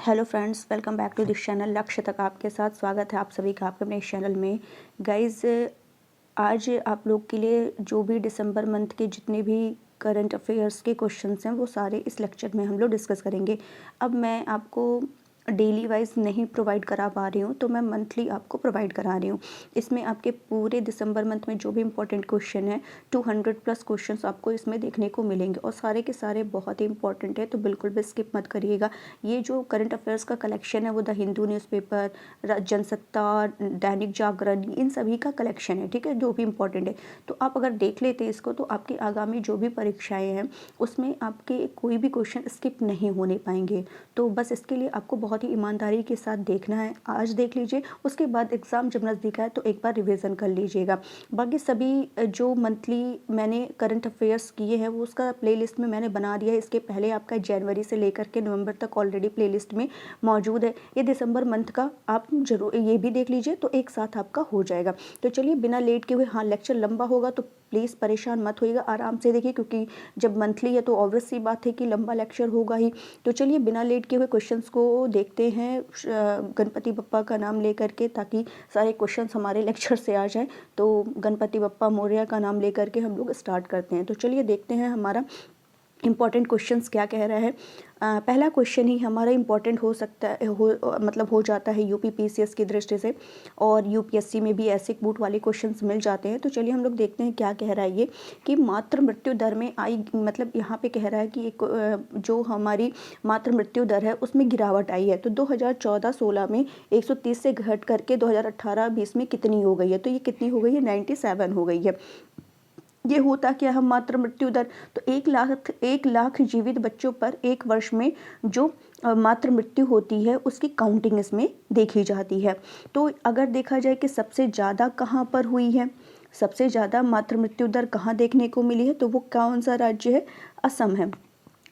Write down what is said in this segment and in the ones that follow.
Hello friends, welcome back to this channel. लक्ष्य तक आपके साथ स्वागत है आप सभी का आपके अपने इस चैनल में। गाइस, आज आप लोग के लिए जो भी दिसंबर मंथ के जितने भी करंट अफेयर्स के क्वेश्चंस हैं वो सारे इस लेक्चर में हम लोग डिस्कस करेंगे। अब मैं आपको डेली वाइज नहीं प्रोवाइड करा पा रही हूँ, तो मैं मंथली आपको प्रोवाइड करा रही हूँ। इसमें आपके पूरे दिसंबर मंथ में जो भी इंपॉर्टेंट क्वेश्चन है 200+ क्वेश्चंस आपको इसमें देखने को मिलेंगे और सारे के सारे बहुत ही इंपॉर्टेंट है, तो बिल्कुल भी स्किप मत करिएगा। ये जो करंट अफेयर्स का कलेक्शन है वो द हिंदू न्यूज़पेपर, जनसत्ता, दैनिक जागरण, इन सभी का कलेक्शन है, ठीक है, जो भी इंपॉर्टेंट है। तो आप अगर देख लेते हैं इसको, तो आपकी आगामी जो भी परीक्षाएँ हैं उसमें आपके कोई भी क्वेश्चन स्किप नहीं होने पाएंगे। तो बस इसके लिए आपको बहुत ही ईमानदारी के साथ देखना है। आज देख लीजिए, उसके बाद एग्ज़ाम जब नज़दीक आए तो एक बार रिवीजन कर लीजिएगा। बाकी सभी जो मंथली मैंने करंट अफेयर्स किए हैं वो उसका प्लेलिस्ट में मैंने बना दिया है। इसके पहले आपका जनवरी से लेकर के नवंबर तक ऑलरेडी प्लेलिस्ट में मौजूद है। ये दिसंबर मंथ का आप जरूर ये भी देख लीजिए, तो एक साथ आपका हो जाएगा। तो चलिए बिना लेट के हुए, हाँ लेक्चर लंबा होगा तो प्लीज़ परेशान मत होइएगा, आराम से देखिए, क्योंकि जब मंथली है तो ऑब्वियस सी बात है कि लंबा लेक्चर होगा ही। तो चलिए बिना लेट के हुए क्वेश्चंस को देखते हैं गणपति बप्पा का नाम लेकर के, ताकि सारे क्वेश्चंस हमारे लेक्चर से आ जाए। तो गणपति बप्पा मोरया का नाम लेकर के हम लोग स्टार्ट करते हैं। तो चलिए देखते हैं हमारा इम्पॉर्टेंट क्वेश्चंस क्या कह रहा है। पहला क्वेश्चन ही हमारा इम्पॉर्टेंट हो सकता है, हो जाता है यूपी पीसीएस की दृष्टि से, और यूपीएससी में भी ऐसे बूट वाले क्वेश्चंस मिल जाते हैं। तो चलिए हम लोग देखते हैं क्या कह रहा है ये, कि मातृ मृत्यु दर में आई, मतलब यहाँ पे कह रहा है कि एक जो हमारी मातृ मृत्यु दर है उसमें गिरावट आई है। तो 2014-16 में 130 से घट करके 2018-20 में कितनी हो गई है? तो ये कितनी हो गई है? 97 हो गई है। ये होता क्या है मातृ मृत्यु दर? तो 1 लाख जीवित बच्चों पर एक वर्ष में जो मातृ मृत्यु होती है उसकी काउंटिंग इसमें देखी जाती है। तो अगर देखा जाए कि सबसे ज़्यादा कहाँ पर हुई है, सबसे ज़्यादा मातृ मृत्यु दर कहाँ देखने को मिली है, तो वो कौन सा राज्य है? असम है।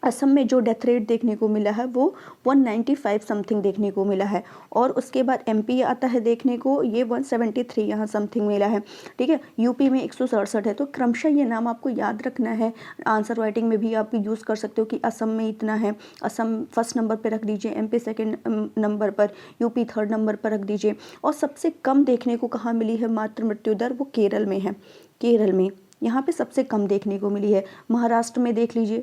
असम में जो डेथ रेट देखने को मिला है वो 195 समथिंग देखने को मिला है। और उसके बाद एमपी आता है देखने को, ये 173 यहाँ समथिंग मिला है, ठीक है। यूपी में 167 है। तो क्रमशः ये नाम आपको याद रखना है। आंसर राइटिंग में भी आप यूज़ कर सकते हो कि असम में इतना है, असम फर्स्ट नंबर पर रख दीजिए, एमपी सेकेंड नंबर पर, यूपी थर्ड नंबर पर रख दीजिए। और सबसे कम देखने को कहाँ मिली है मातृ मृत्यु दर? वो केरल में है। केरल में यहाँ पे सबसे कम देखने को मिली है। महाराष्ट्र में देख लीजिए,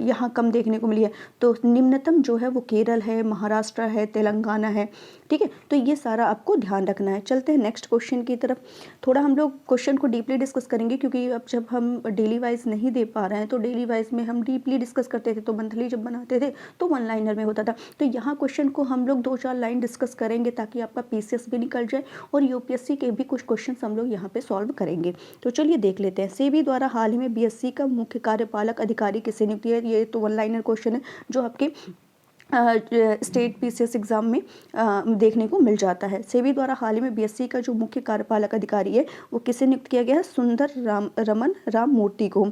यहाँ कम देखने को मिली है। तो निम्नतम जो है वो केरल है, महाराष्ट्र है, तेलंगाना है, ठीक है। तो ये सारा आपको ध्यान रखना है। चलते हैं नेक्स्ट क्वेश्चन की तरफ। थोड़ा हम लोग क्वेश्चन को डीपली डिस्कस करेंगे, क्योंकि अब जब हम डेली वाइज नहीं दे पा रहे हैं तो डेली वाइज में हम डीपली डिस्कस करते थे, तो मंथली जब बनाते थे तो 1 लाइनर में होता था। तो यहाँ क्वेश्चन को हम लोग 2-4 लाइन डिस्कस करेंगे ताकि आपका पीसीएस भी निकल जाए और यूपीएससी के भी कुछ क्वेश्चन हम लोग यहाँ पे सॉल्व करेंगे। तो चलिए देख लेते हैं। सेबी द्वारा हाल ही में बीएससी का मुख्य कार्यपालक अधिकारी किसे नियुक्त किया? ये तो 1 लाइनर क्वेश्चन है जो आपके स्टेट पीसीएस एग्जाम में देखने को मिल जाता है। सेबी द्वारा हाल ही में बीएससी का जो मुख्य कार्यपालक अधिकारी है वो किसे नियुक्त किया गया है? सुंदर रमन राम मूर्ति को।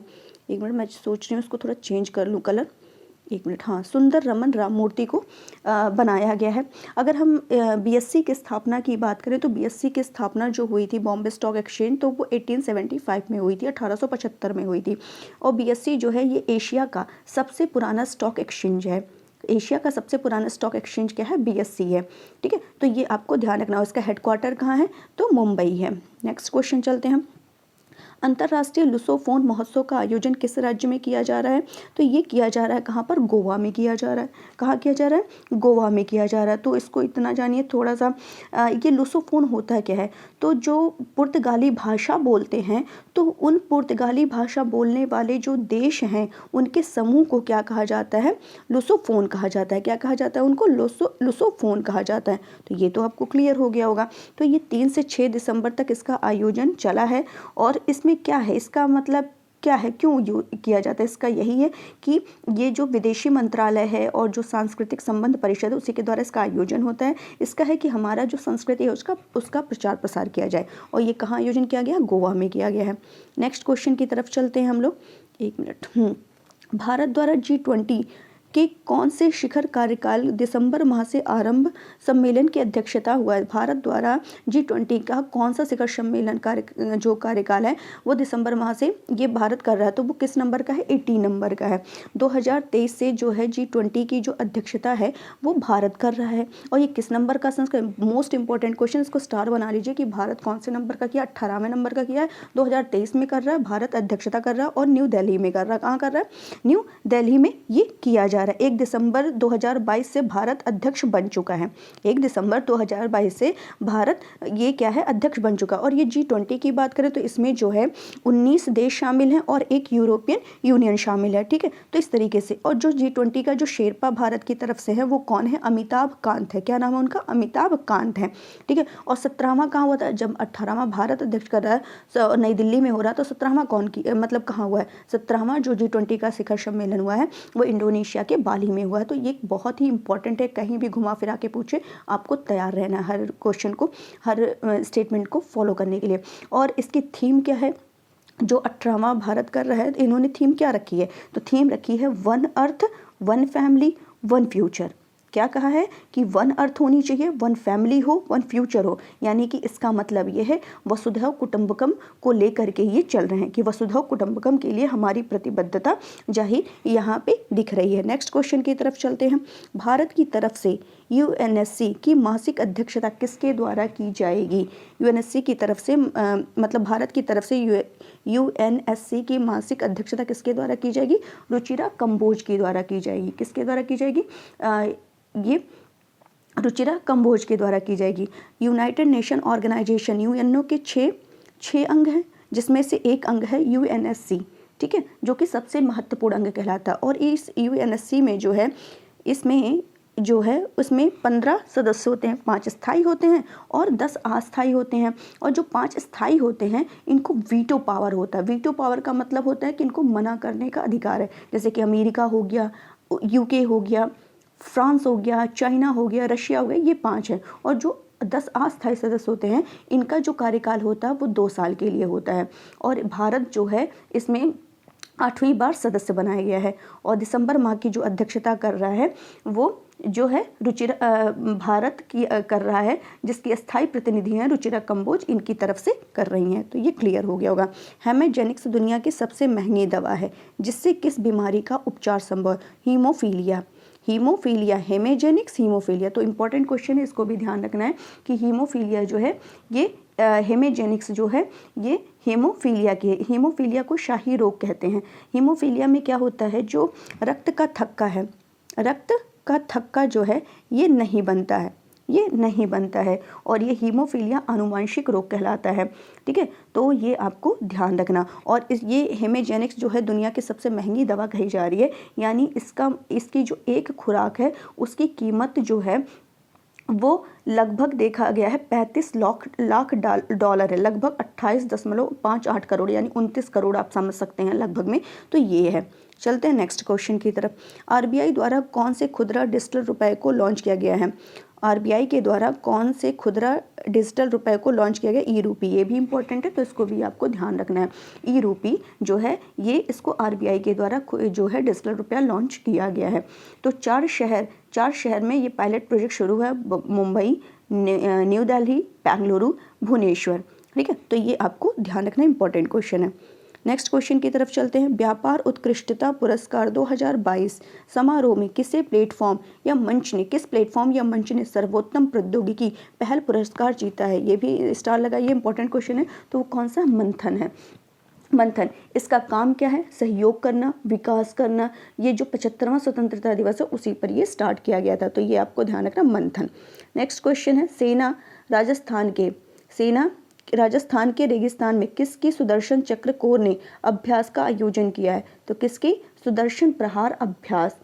एक मिनट, मैं सोच रही हूँ उसको थोड़ा चेंज कर लूँ कलर। एक मिनट, हाँ, सुंदर रमन राम मूर्ति को बनाया गया है। अगर हम बीएससी की स्थापना की बात करें तो बीएससी की स्थापना जो हुई थी बॉम्बे स्टॉक एक्सचेंज, तो वो 1875 में हुई थी, 1875 में हुई थी। और बीएससी जो है ये एशिया का सबसे पुराना स्टॉक एक्सचेंज है। एशिया का सबसे पुराना स्टॉक एक्सचेंज क्या है? बीएससी है, ठीक है। तो ये आपको ध्यान रखना है। इसका हेडक्वार्टर कहाँ है? तो मुंबई है। नेक्स्ट क्वेश्चन चलते हैं। अंतर्राष्ट्रीय लुसोफोन महोत्सव का आयोजन किस राज्य में किया जा रहा है? तो ये किया जा रहा है कहाँ पर? गोवा में किया जा रहा है। कहाँ किया जा रहा है? गोवा में किया जा रहा है। तो इसको इतना जानिए थोड़ा सा। ये लुसोफोन होता क्या है? तो जो पुर्तगाली भाषा बोलते हैं, तो उन पुर्तगाली भाषा बोलने वाले जो देश हैं उनके समूह को क्या कहा जाता है? लुसोफोन कहा जाता है। क्या कहा जाता है उनको? लुसोफोन कहा जाता है। तो ये तो आपको क्लियर हो गया होगा। तो ये 3 से 6 दिसंबर तक इसका आयोजन चला है। और इसमें क्या है, इसका मतलब क्या है, क्यों किया जाता है? इसका यही है कि ये जो विदेशी मंत्रालय है और जो सांस्कृतिक संबंध परिषद है उसी के द्वारा इसका आयोजन होता है। इसका है कि हमारा जो संस्कृति है उसका प्रचार प्रसार किया जाए। और ये कहाँ आयोजन किया गया? गोवा में किया गया है। नेक्स्ट क्वेश्चन की तरफ चलते हैं हम लोग। एक मिनट। भारत द्वारा G20 के कौन से शिखर कार्यकाल दिसंबर माह से आरंभ सम्मेलन की अध्यक्षता हुआ है? भारत द्वारा G20 का कौन सा शिखर सम्मेलन जो कार्यकाल है वो दिसंबर माह से ये भारत कर रहा है, तो वो किस नंबर का है? 80 नंबर का है। 2023 से जो है G20 की जो अध्यक्षता है वो भारत कर रहा है। और ये किस नंबर का संस्करण? मोस्ट इंपॉर्टेंट क्वेश्चन, इसको स्टार बना लीजिए कि भारत कौन से नंबर का किया? 18वें नंबर का किया है। 2023 में कर रहा है, भारत अध्यक्षता कर रहा है और न्यू दिल्ली में कर रहा है। कहाँ कर रहा है? न्यू दिल्ली में ये किया जा रहा है। 1 दिसंबर 2022 से भारत अध्यक्ष बन चुका है। 1 दिसंबर 2022 से भारत ये क्या है? अध्यक्ष बन चुका। और ये G20 की बात करें तो इसमें जो है 19 देश शामिल हैं और एक यूरोपियन यूनियन शामिल है। ठीक है, तो इस तरीके से। और जो G20 का जो शेरपा भारत की तरफ से है वो कौन है? अमिताभ कांत है। क्या नाम है उनका? अमिताभ कांत है। ठीक है, और 17वां कहाँ हुआ था? जब 18वां भारत अध्यक्ष कर रहा है नई दिल्ली में हो रहा है, तो 17वां कौन की मतलब कहाँ हुआ है? 17वां जो G20 का शिखर सम्मेलन हुआ है वो इंडोनेशिया के बाली में हुआ है। तो ये बहुत ही इंपॉर्टेंट है, कहीं भी घुमा फिरा के पूछे आपको तैयार रहना है हर क्वेश्चन को, हर स्टेटमेंट को फॉलो करने के लिए। और इसकी थीम क्या है? जो 18वां भारत कर रहा है इन्होंने थीम क्या रखी है? तो थीम रखी है one earth, one family, one future. क्या कहा है कि वन अर्थ होनी चाहिए, वन फैमिली हो, वन फ्यूचर हो। यानी कि इसका मतलब ये है वसुधैव कुटुंबकम को लेकर के ये चल रहे हैं कि वसुधैव कुटुंबकम के लिए हमारी प्रतिबद्धता जाहिर यहाँ पे दिख रही है। नेक्स्ट क्वेश्चन की तरफ चलते हैं। भारत की तरफ से UNSC की मासिक अध्यक्षता किसके द्वारा की जाएगी? UNSC की तरफ से मतलब भारत की तरफ से UNSC की मासिक अध्यक्षता किसके द्वारा की जाएगी? रुचिरा कंबोज के द्वारा की जाएगी। किसके द्वारा की जाएगी? ये रुचिरा कंबोज के द्वारा की जाएगी। यूनाइटेड नेशन ऑर्गेनाइजेशन UNO के छः अंग हैं, जिसमें से एक अंग है UNSC। ठीक है, जो कि सबसे महत्वपूर्ण अंग कहलाता है। और इस UNSC में जो है इसमें जो है उसमें 15 सदस्य होते हैं, 5 स्थायी होते हैं और 10 अस्थायी होते हैं। और जो 5 स्थायी होते हैं इनको वीटो पावर होता है। वीटो पावर का मतलब होता है कि इनको मना करने का अधिकार है। जैसे कि अमेरिका हो गया, UK हो गया, फ्रांस हो गया, चाइना हो गया, रशिया हो गया, ये 5 हैं। और जो 10 अस्थायी सदस्य होते हैं इनका जो कार्यकाल होता है वो 2 साल के लिए होता है। और भारत जो है इसमें 8वीं बार सदस्य बनाया गया है। और दिसंबर माह की जो अध्यक्षता कर रहा है वो जो है रुचिरा भारत की कर रहा है, जिसकी अस्थायी प्रतिनिधि हैं रुचिरा कंबोज, इनकी तरफ से कर रही हैं। तो ये क्लियर हो गया होगा। हेमेजेनिक्स दुनिया की सबसे महंगी दवा है जिससे किस बीमारी का उपचार संभव है? हीमोफीलिया। Haemophilia, Hemgenix haemophilia. तो इंपॉर्टेंट क्वेश्चन है, इसको भी ध्यान रखना है कि हीमोफीलिया जो है ये हेमेजेनिक्स जो है ये हीमोफीलिया की है। हीमोफीलिया को शाही रोग कहते हैं। हीमोफीलिया में क्या होता है? जो रक्त का थक्का है, रक्त का थक्का जो है ये नहीं बनता है, ये नहीं बनता है। और ये हीमोफीलिया आनुवंशिक रोग कहलाता है। ठीक है, तो ये आपको ध्यान रखना। और ये हेमेजेनिक्स जो है दुनिया की सबसे महंगी दवा कही जा रही है। यानी इसकी जो एक खुराक है उसकी कीमत जो है वो लगभग देखा गया है 35 लाख डॉलर है, लगभग 28.58 करोड़, यानी 29 करोड़ आप समझ सकते हैं लगभग में। तो ये है। चलते हैं नेक्स्ट क्वेश्चन की तरफ। RBI द्वारा कौन से खुदरा डिजिटल रुपए को लॉन्च किया गया है? RBI के द्वारा कौन से खुदरा डिजिटल रुपए को लॉन्च किया गया? ई-रूपी। ये भी इंपॉर्टेंट है, तो इसको भी आपको ध्यान रखना है। ई-रूपी जो है ये इसको RBI के द्वारा जो है डिजिटल रुपया लॉन्च किया गया है। तो 4 शहर में ये पायलट प्रोजेक्ट शुरू है, मुंबई, न्यू दिल्ली, बेंगलुरु, भुवनेश्वर। ठीक है, तो ये आपको ध्यान रखना इंपॉर्टेंट क्वेश्चन है। नेक्स्ट क्वेश्चन की तरफ चलते हैं। व्यापार उत्कृष्टता पुरस्कार 2022 समारोह में किस प्लेटफॉर्म या मंच ने सर्वोत्तम प्रौद्योगिकी पहल पुरस्कार जीता है? ये भी स्टार लगा, ये इंपॉर्टेंट क्वेश्चन है। तो वो कौन सा? मंथन है। मंथन, इसका काम क्या है? सहयोग करना, विकास करना। ये जो 75वां स्वतंत्रता दिवस है उसी पर ये स्टार्ट किया गया था, तो ये आपको ध्यान रखना, मंथन। नेक्स्ट क्वेश्चन है। राजस्थान के रेगिस्तान में किसकी सुदर्शन चक्र कोर ने अभ्यास का आयोजन किया है? तो किसकी? सुदर्शन प्रहार अभ्यास।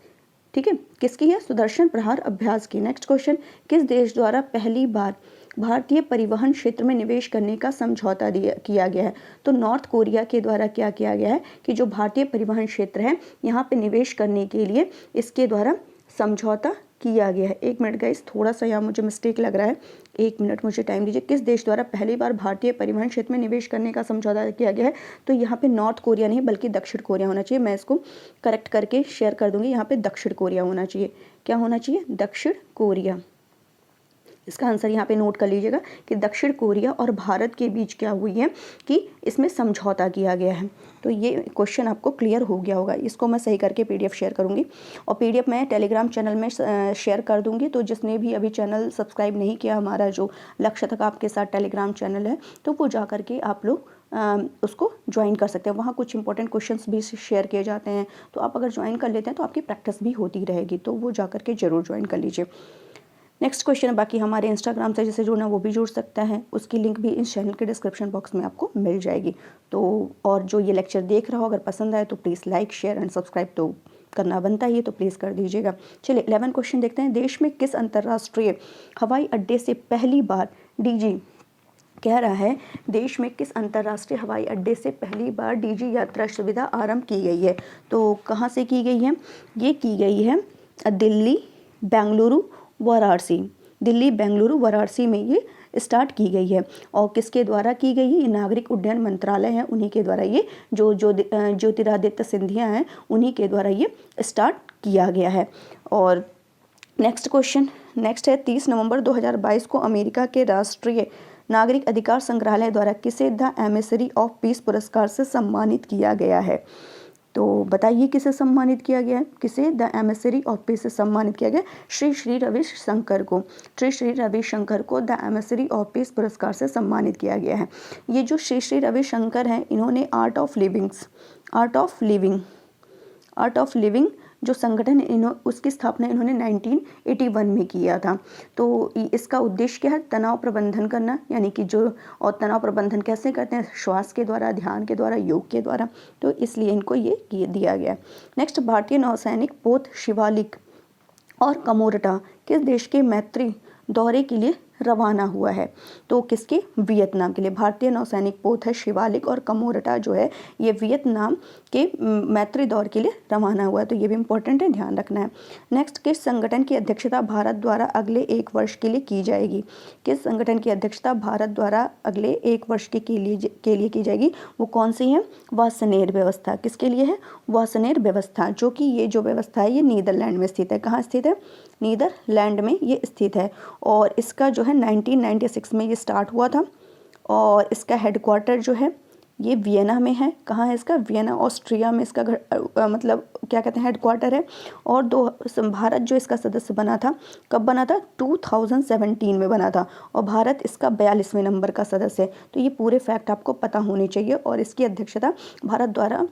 ठीक है, किसकी है? सुदर्शन प्रहार अभ्यास की। नेक्स्ट क्वेश्चन, किस देश द्वारा पहली बार भारतीय परिवहन क्षेत्र में निवेश करने का समझौता किया गया है? तो नॉर्थ कोरिया के द्वारा क्या किया गया है कि जो भारतीय परिवहन क्षेत्र है यहाँ पे निवेश करने के लिए इसके द्वारा समझौता किया गया है। 1 मिनट गाइस, थोड़ा सा यहाँ मुझे मिस्टेक लग रहा है, 1 मिनट मुझे टाइम दीजिए। किस देश द्वारा पहली बार भारतीय परिवहन क्षेत्र में निवेश करने का समझौता किया गया है? तो यहाँ पे नॉर्थ कोरिया नहीं बल्कि दक्षिण कोरिया होना चाहिए। मैं इसको करेक्ट करके शेयर कर दूंगी। यहाँ पे दक्षिण कोरिया होना चाहिए। क्या होना चाहिए? दक्षिण कोरिया। इसका आंसर यहाँ पे नोट कर लीजिएगा कि दक्षिण कोरिया और भारत के बीच क्या हुई है कि इसमें समझौता किया गया है। तो ये क्वेश्चन आपको क्लियर हो गया होगा। इसको मैं सही करके पीडीएफ शेयर करूँगी और पीडीएफ मैं टेलीग्राम चैनल में शेयर कर दूँगी। तो जिसने भी अभी चैनल सब्सक्राइब नहीं किया, हमारा जो लक्ष्य तक आपके साथ टेलीग्राम चैनल है, तो वो जा करके आप लोग उसको ज्वाइन कर सकते हैं। वहाँ कुछ इंपॉर्टेंट क्वेश्चंस भी शेयर किए जाते हैं। तो आप अगर ज्वाइन कर लेते हैं तो आपकी प्रैक्टिस भी होती रहेगी। तो वो जा करके ज़रूर ज्वाइन कर लीजिए। नेक्स्ट क्वेश्चन है, बाकी हमारे इंस्टाग्राम से जैसे जुड़ना वो भी जुड़ सकता है, उसकी लिंक भी इस चैनल के डिस्क्रिप्शन बॉक्स में आपको मिल जाएगी। तो और जो ये लेक्चर देख रहा हो अगर पसंद आए तो please like share and subscribe तो करना बनता ही है, तो प्लीज़ कर दीजिएगा। चलिए 11 क्वेश्चन देखते हैं। देश में किस अंतर्राष्ट्रीय हवाई अड्डे से पहली बार डीजी कह रहा है, देश में किस अंतर्राष्ट्रीय हवाई अड्डे से पहली बार डीजी यात्रा सुविधा आरंभ की गई है? तो कहाँ से की गई है? ये की गई है दिल्ली, बेंगलुरु, वाराणसी। दिल्ली, बेंगलुरु, वाराणसी में ये स्टार्ट की गई है। और किसके द्वारा की गई है? नागरिक उड्डयन मंत्रालय है, उन्हीं के द्वारा ये जो ज्योतिरादित्य सिंधिया हैं उन्हीं के द्वारा ये स्टार्ट किया गया है। और नेक्स्ट क्वेश्चन नेक्स्ट है, 30 नवंबर 2022 को अमेरिका के राष्ट्रीय नागरिक अधिकार संग्रहालय द्वारा किसे द एमिसरी ऑफ पीस पुरस्कार से सम्मानित किया गया है? तो बताइए किसे सम्मानित किया गया है? किसे द एमिसरी ऑफ पीस से सम्मानित किया गया? श्री श्री रविशंकर को। श्री श्री रविशंकर को द एमिसरी ऑफ पीस पुरस्कार से सम्मानित किया गया है। ये जो श्री श्री रविशंकर हैं, इन्होंने आर्ट ऑफ लिविंग जो संगठन उसकी स्थापना इन्होंने 1981 में किया था। तो इसका उद्देश्य क्या है? तनाव प्रबंधन करना, यानी कि और तनाव प्रबंधन कैसे करते हैं? श्वास के द्वारा, ध्यान के द्वारा, योग के द्वारा। तो इसलिए इनको ये दिया गया। नेक्स्ट, भारतीय नौसैनिक पोत शिवालिक और कमोरटा किस देश के मैत्री दौरे के लिए रवाना हुआ है? तो किसके? वियतनाम के लिए। भारतीय नौसैनिक पोत है शिवालिक और कमोरटा जो है ये वियतनाम के मैत्री दौरे के लिए रवाना हुआ है। तो ये भी इंपॉर्टेंट है, ध्यान रखना है। नेक्स्ट, किस संगठन की अध्यक्षता भारत द्वारा अगले 1 वर्ष के लिए की जाएगी? किस संगठन की अध्यक्षता भारत द्वारा अगले 1 वर्ष के लिए की जाएगी? वो कौन सी है? वासनेर व्यवस्था। किसके लिए है? वासनेर व्यवस्था, जो कि ये जो व्यवस्था है ये नीदरलैंड में स्थित है। कहाँ स्थित है? नीदरलैंड में ये स्थित है। और इसका जो है 1996 में ये स्टार्ट हुआ था और इसका हेडक्वार्टर जो है ये वियना में है। कहाँ है इसका? वियना, ऑस्ट्रिया में इसका मतलब क्या कहते हैं हेडक्वार्टर है। और भारत जो इसका सदस्य बना था, कब बना था? 2017 में बना था और भारत इसका 42वें नंबर का सदस्य है। तो ये पूरे फैक्ट आपको पता होने चाहिए। और इसकी अध्यक्षता भारत द्वारा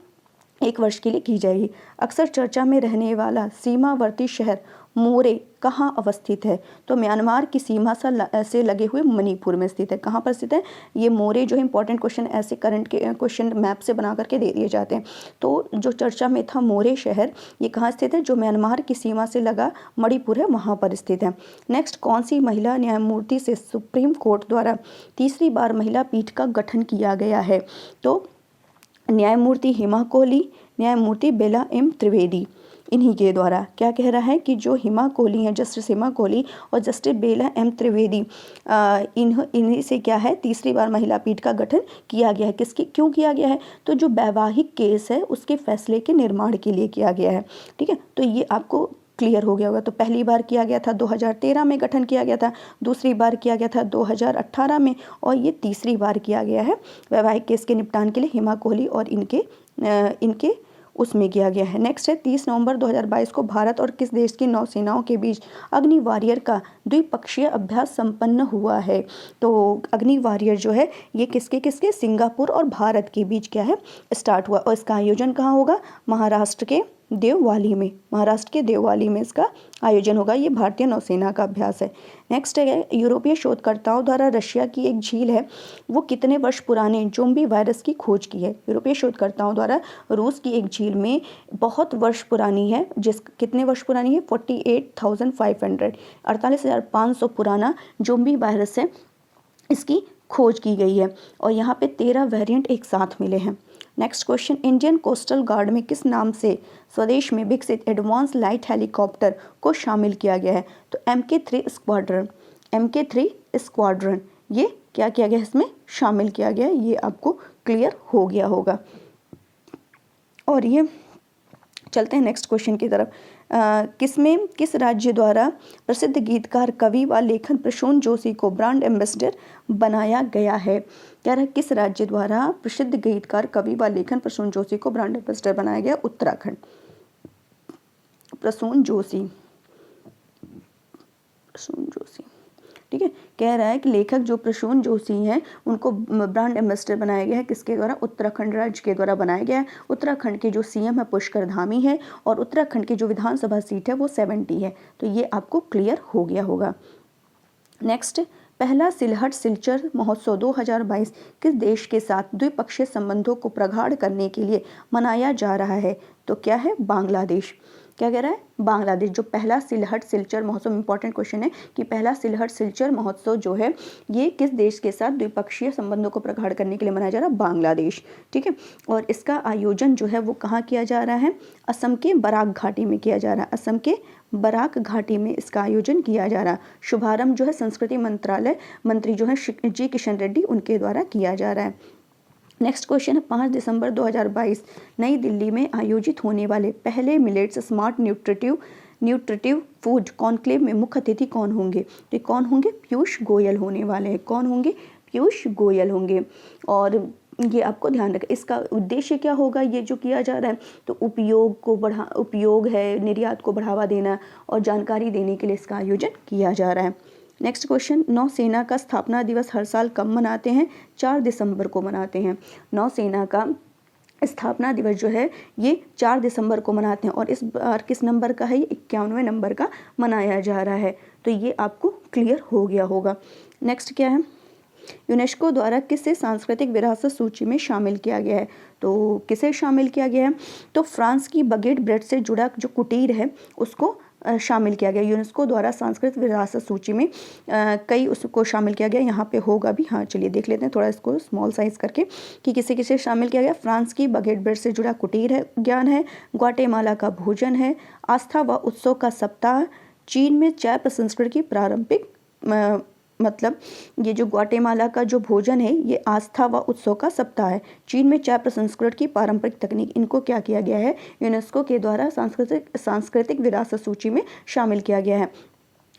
1 वर्ष के लिए की जाएगी। अक्सर चर्चा में रहने वाला सीमावर्ती शहर मोरे कहाँ अवस्थित है? तो म्यांमार की सीमा से लगे हुए मणिपुर में स्थित है। कहाँ पर स्थित है? ये मोरे जो है इंपॉर्टेंट क्वेश्चन ऐसे करंट के क्वेश्चन मैप से बना करके दे दिए जाते हैं। तो जो चर्चा में था मोरे शहर, ये कहाँ स्थित है? जो म्यांमार की सीमा से लगा मणिपुर है वहाँ पर स्थित है। नेक्स्ट, कौन सी महिला न्यायमूर्ति से सुप्रीम कोर्ट द्वारा तीसरी बार महिला पीठ का गठन किया गया है? तो न्यायमूर्ति हिमा कोहली, न्यायमूर्ति बेला एम त्रिवेदी, इन्हीं के द्वारा। क्या कह रहा है कि जो हिमा कोहली हैं, जस्टिस हिमा कोहली और जस्टिस बेला एम त्रिवेदी, इन्हीं से क्या है तीसरी बार महिला पीठ का गठन किया गया है। क्यों किया गया है? तो जो वैवाहिक केस है उसके फैसले के निर्माण के लिए किया गया है। ठीक है, तो ये आपको क्लियर हो गया होगा। तो पहली बार किया गया था 2013 में गठन किया गया था, दूसरी बार किया गया था 2018 में और ये तीसरी बार किया गया है वैवाहिक केस के निपटान के लिए हिमा कोहली और इनके उसमें किया गया है। नेक्स्ट है, 30 नवंबर 2022 को भारत और किस देश की नौसेनाओं के बीच अग्नि वॉरियर का द्विपक्षीय अभ्यास संपन्न हुआ है? तो अग्नि वॉरियर जो है ये किसके सिंगापुर और भारत के बीच क्या है स्टार्ट हुआ। और इसका आयोजन कहाँ होगा? महाराष्ट्र के देववाली में इसका आयोजन होगा। ये भारतीय नौसेना का अभ्यास है। नेक्स्ट है, यूरोपीय शोधकर्ताओं द्वारा रशिया की एक झील है वो कितने वर्ष पुराने ज़ोंबी वायरस की खोज की है? यूरोपीय शोधकर्ताओं द्वारा रूस की एक झील में बहुत वर्ष पुरानी है, कितने वर्ष पुरानी है? 48,500 48,500 पुराना ज़ोंबी वायरस है, इसकी खोज की गई है। और यहाँ पे 13 वेरिएंट एक साथ मिले हैं। Next question, Indian coastal guard में किस नाम से स्वदेश में विकसित एडवांस लाइट हेलीकॉप्टर को शामिल किया गया है? तो MK3 स्क्वाड्रन, MK3 स्क्वाड्रन ये क्या किया गया, इसमें शामिल किया गया, ये आपको क्लियर हो गया होगा। और ये चलते हैं नेक्स्ट क्वेश्चन की तरफ। किस राज्य द्वारा प्रसिद्ध गीतकार, कवि व लेखन प्रसून जोशी को ब्रांड एम्बेसडर बनाया गया है? कह रहा है किस राज्य द्वारा प्रसिद्ध गीतकार, कवि व लेखन प्रसून जोशी को ब्रांड एम्बेसडर बनाया गया? उत्तराखंड। प्रसून जोशी, प्रसून जोशी, ठीक है। कह रहा है कि लेखक जो प्रसून जोशी हैं उनको ब्रांड एम्बेसडर बनाया गया है, किसके द्वारा? उत्तराखंड राज्य के द्वारा बनाया गया है। उत्तराखंड के जो CM है पुष्कर धामी है और उत्तराखंड की जो विधानसभा सीट है वो 70 है। तो ये आपको क्लियर हो गया होगा। नेक्स्ट, पहला सिलहट सिलचर महोत्सव 2022 किस देश के साथ द्विपक्षीय संबंधों को प्रगाढ़ करने के लिए मनाया जा रहा है? तो क्या है? बांग्लादेश। क्या कह रहा है? बांग्लादेश। जो पहला सिलहट सिलचर महोत्सव, इंपॉर्टेंट क्वेश्चन है कि पहला सिलहट सिलचर महोत्सव जो है ये किस देश के साथ द्विपक्षीय संबंधों को प्रगाढ़ करने के लिए मनाया जा रहा है? बांग्लादेश, ठीक है। और इसका आयोजन जो है वो कहाँ किया जा रहा है? असम के बराक घाटी में किया जा रहा है। असम के बराक घाटी में इसका आयोजन किया जा रहा है। शुभारंभ जो है संस्कृति मंत्रालय मंत्री जो है जी किशन रेड्डी उनके द्वारा किया जा रहा है। नेक्स्ट क्वेश्चन है, 5 दिसंबर 2022 नई दिल्ली में आयोजित होने वाले पहले millets smart nutritive food conclave में मुख्य अतिथि कौन होंगे? तो कौन होंगे? पीयूष गोयल होने वाले हैं। कौन होंगे? पीयूष गोयल होंगे। और ये आपको ध्यान रखें, इसका उद्देश्य क्या होगा? ये जो किया जा रहा है तो उपयोग है, निर्यात को बढ़ावा देना और जानकारी देने के लिए इसका आयोजन किया जा रहा है। नेक्स्ट क्वेश्चन, नौसेना का स्थापना दिवस हर साल कब मनाते हैं? 4 दिसंबर को मनाते हैं। नौसेना का स्थापना दिवस जो है ये 4 दिसंबर को मनाते हैं और इस बार किस नंबर का है? ये 51वें नंबर का मनाया जा रहा है। तो ये आपको क्लियर हो गया होगा। नेक्स्ट क्या है? यूनेस्को द्वारा किसे सांस्कृतिक विरासत सूची में शामिल किया गया है? तो किसे शामिल किया गया है? तो फ्रांस की बगेट ब्रेड से जुड़ा जो कुटीर है उसको शामिल किया गया। यूनेस्को द्वारा सांस्कृतिक विरासत सूची में कई उसको शामिल किया गया। यहाँ पे होगा भी, हाँ चलिए देख लेते हैं थोड़ा इसको स्मॉल साइज करके कि किसे किसे शामिल किया गया। फ्रांस की बगेट ब्रेड से जुड़ा कुटीर है ज्ञान है, ग्वाटेमाला का भोजन है, आस्था व उत्सव का सप्ताह, चीन में चाय प्रसंस्करण की प्रारंभिक मतलब ये जो ग्वाटेमाला का जो भोजन है ये आस्था व उत्सव का सप्ताह है, चीन में चाय प्रसंस्करण की पारंपरिक तकनीक, इनको क्या किया गया है? यूनेस्को के द्वारा सांस्कृतिक विरासत सूची में शामिल किया गया है।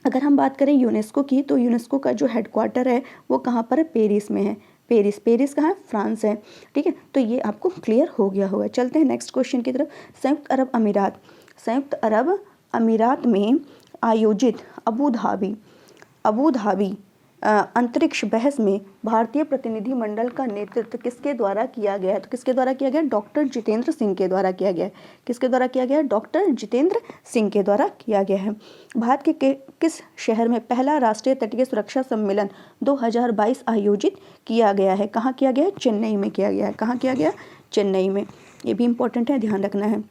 अगर हम बात करें यूनेस्को की तो यूनेस्को का जो हेडक्वार्टर है वो कहाँ पर है? पेरिस में है। पेरिस कहाँ है? फ्रांस है, ठीक है। तो ये आपको क्लियर हो गया होगा। चलते हैं नेक्स्ट क्वेश्चन की तरफ। संयुक्त अरब अमीरात में आयोजित अबू धाबी अंतरिक्ष बहस में भारतीय प्रतिनिधि मंडल का नेतृत्व किसके द्वारा किया गया है? तो किसके द्वारा किया गया? डॉक्टर जितेंद्र सिंह के द्वारा किया गया है। किसके द्वारा किया गया? डॉक्टर जितेंद्र सिंह के द्वारा किया गया है। भारत के किस शहर में पहला राष्ट्रीय तटीय सुरक्षा सम्मेलन 2022 आयोजित किया गया है? कहाँ किया गया है? चेन्नई में किया गया है। कहाँ किया गया? चेन्नई में। ये भी इंपॉर्टेंट है, ध्यान रखना है।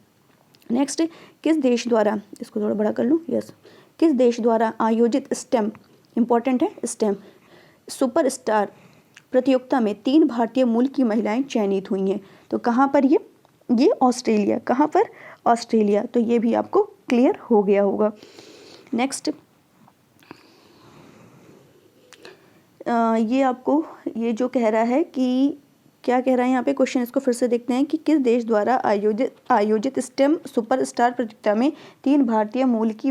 नेक्स्ट, किस देश द्वारा, इसको थोड़ा बड़ा कर लूँ, यस, किस देश द्वारा आयोजित स्टेम, इंपॉर्टेंट है स्टेम सुपर स्टार प्रतियोगिता में 3 भारतीय मूल की महिलाएं चयनित हुई हैं? तो कहाँ पर ये ऑस्ट्रेलिया। कहाँ पर? ऑस्ट्रेलिया। तो ये भी आपको क्लियर हो गया होगा। नेक्स्ट ये आपको ये जो कह रहा है कि क्या कह रहा है यहाँ पे क्वेश्चन, इसको फिर से देखते हैं कि किस देश द्वारा आयोजित स्टेम सुपर स्टार प्रतियोगिता में 3 भारतीय मूल की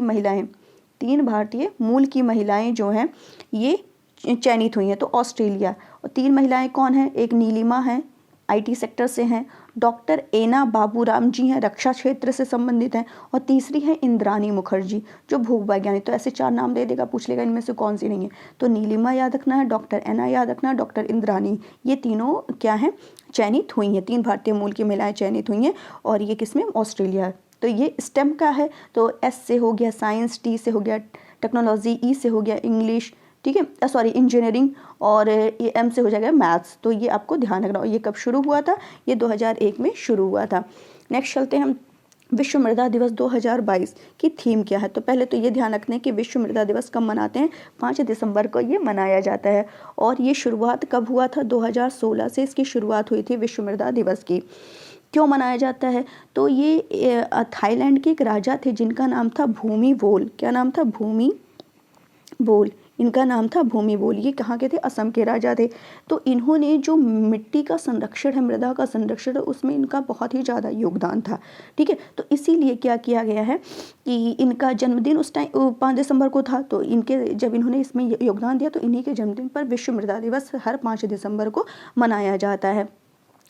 महिलाएं जो हैं ये चयनित हुई हैं? तो ऑस्ट्रेलिया। और 3 महिलाएं कौन हैं? एक नीलिमा है, IT सेक्टर से हैं, डॉक्टर एना बाबूराम जी हैं, रक्षा क्षेत्र से संबंधित हैं, और तीसरी है इंद्रानी मुखर्जी जो भूख वैज्ञानिक। तो ऐसे 4 नाम दे देगा, पूछ लेगा इनमें से कौन सी नहीं है। तो नीलिमा याद रखना है, डॉक्टर एना याद रखना है, डॉक्टर इंद्रानी, ये तीनों क्या हैं? चयनित हुई हैं। 3 भारतीय मूल की महिलाएं चयनित हुई हैं और ये किसमें? ऑस्ट्रेलिया। तो ये स्टेम का है, तो S से हो गया साइंस, T से हो गया टेक्नोलॉजी, E से हो गया इंग्लिश, ठीक है, सॉरी इंजीनियरिंग, और ये M से हो जाएगा मैथ्स। तो ये आपको ध्यान रखना। और ये कब शुरू हुआ था? ये 2001 में शुरू हुआ था। नेक्स्ट चलते हैं हम विश्व मृदा दिवस 2022 की थीम क्या है? तो पहले तो ये ध्यान रखना है कि विश्व मृदा दिवस कब मनाते हैं, 5 दिसंबर को ये मनाया जाता है। और ये शुरुआत कब हुआ था? 2016 से इसकी शुरुआत हुई थी विश्व मृदा दिवस की। क्यों मनाया जाता है? तो ये थाईलैंड के एक राजा थे जिनका नाम था भूमिबोल। क्या नाम था? भूमिबोल। इनका नाम था भूमिबोल। ये कहाँ के थे? असम के राजा थे। तो इन्होंने जो मिट्टी का संरक्षण है, मृदा का संरक्षण है, उसमें इनका बहुत ही ज़्यादा योगदान था। ठीक है, तो इसीलिए क्या किया गया है कि इनका जन्मदिन उस टाइम 5 दिसंबर को था। तो इनके जब इन्होंने इसमें योगदान दिया तो इन्हीं के जन्मदिन पर विश्व मृदा दिवस हर 5 दिसंबर को मनाया जाता है।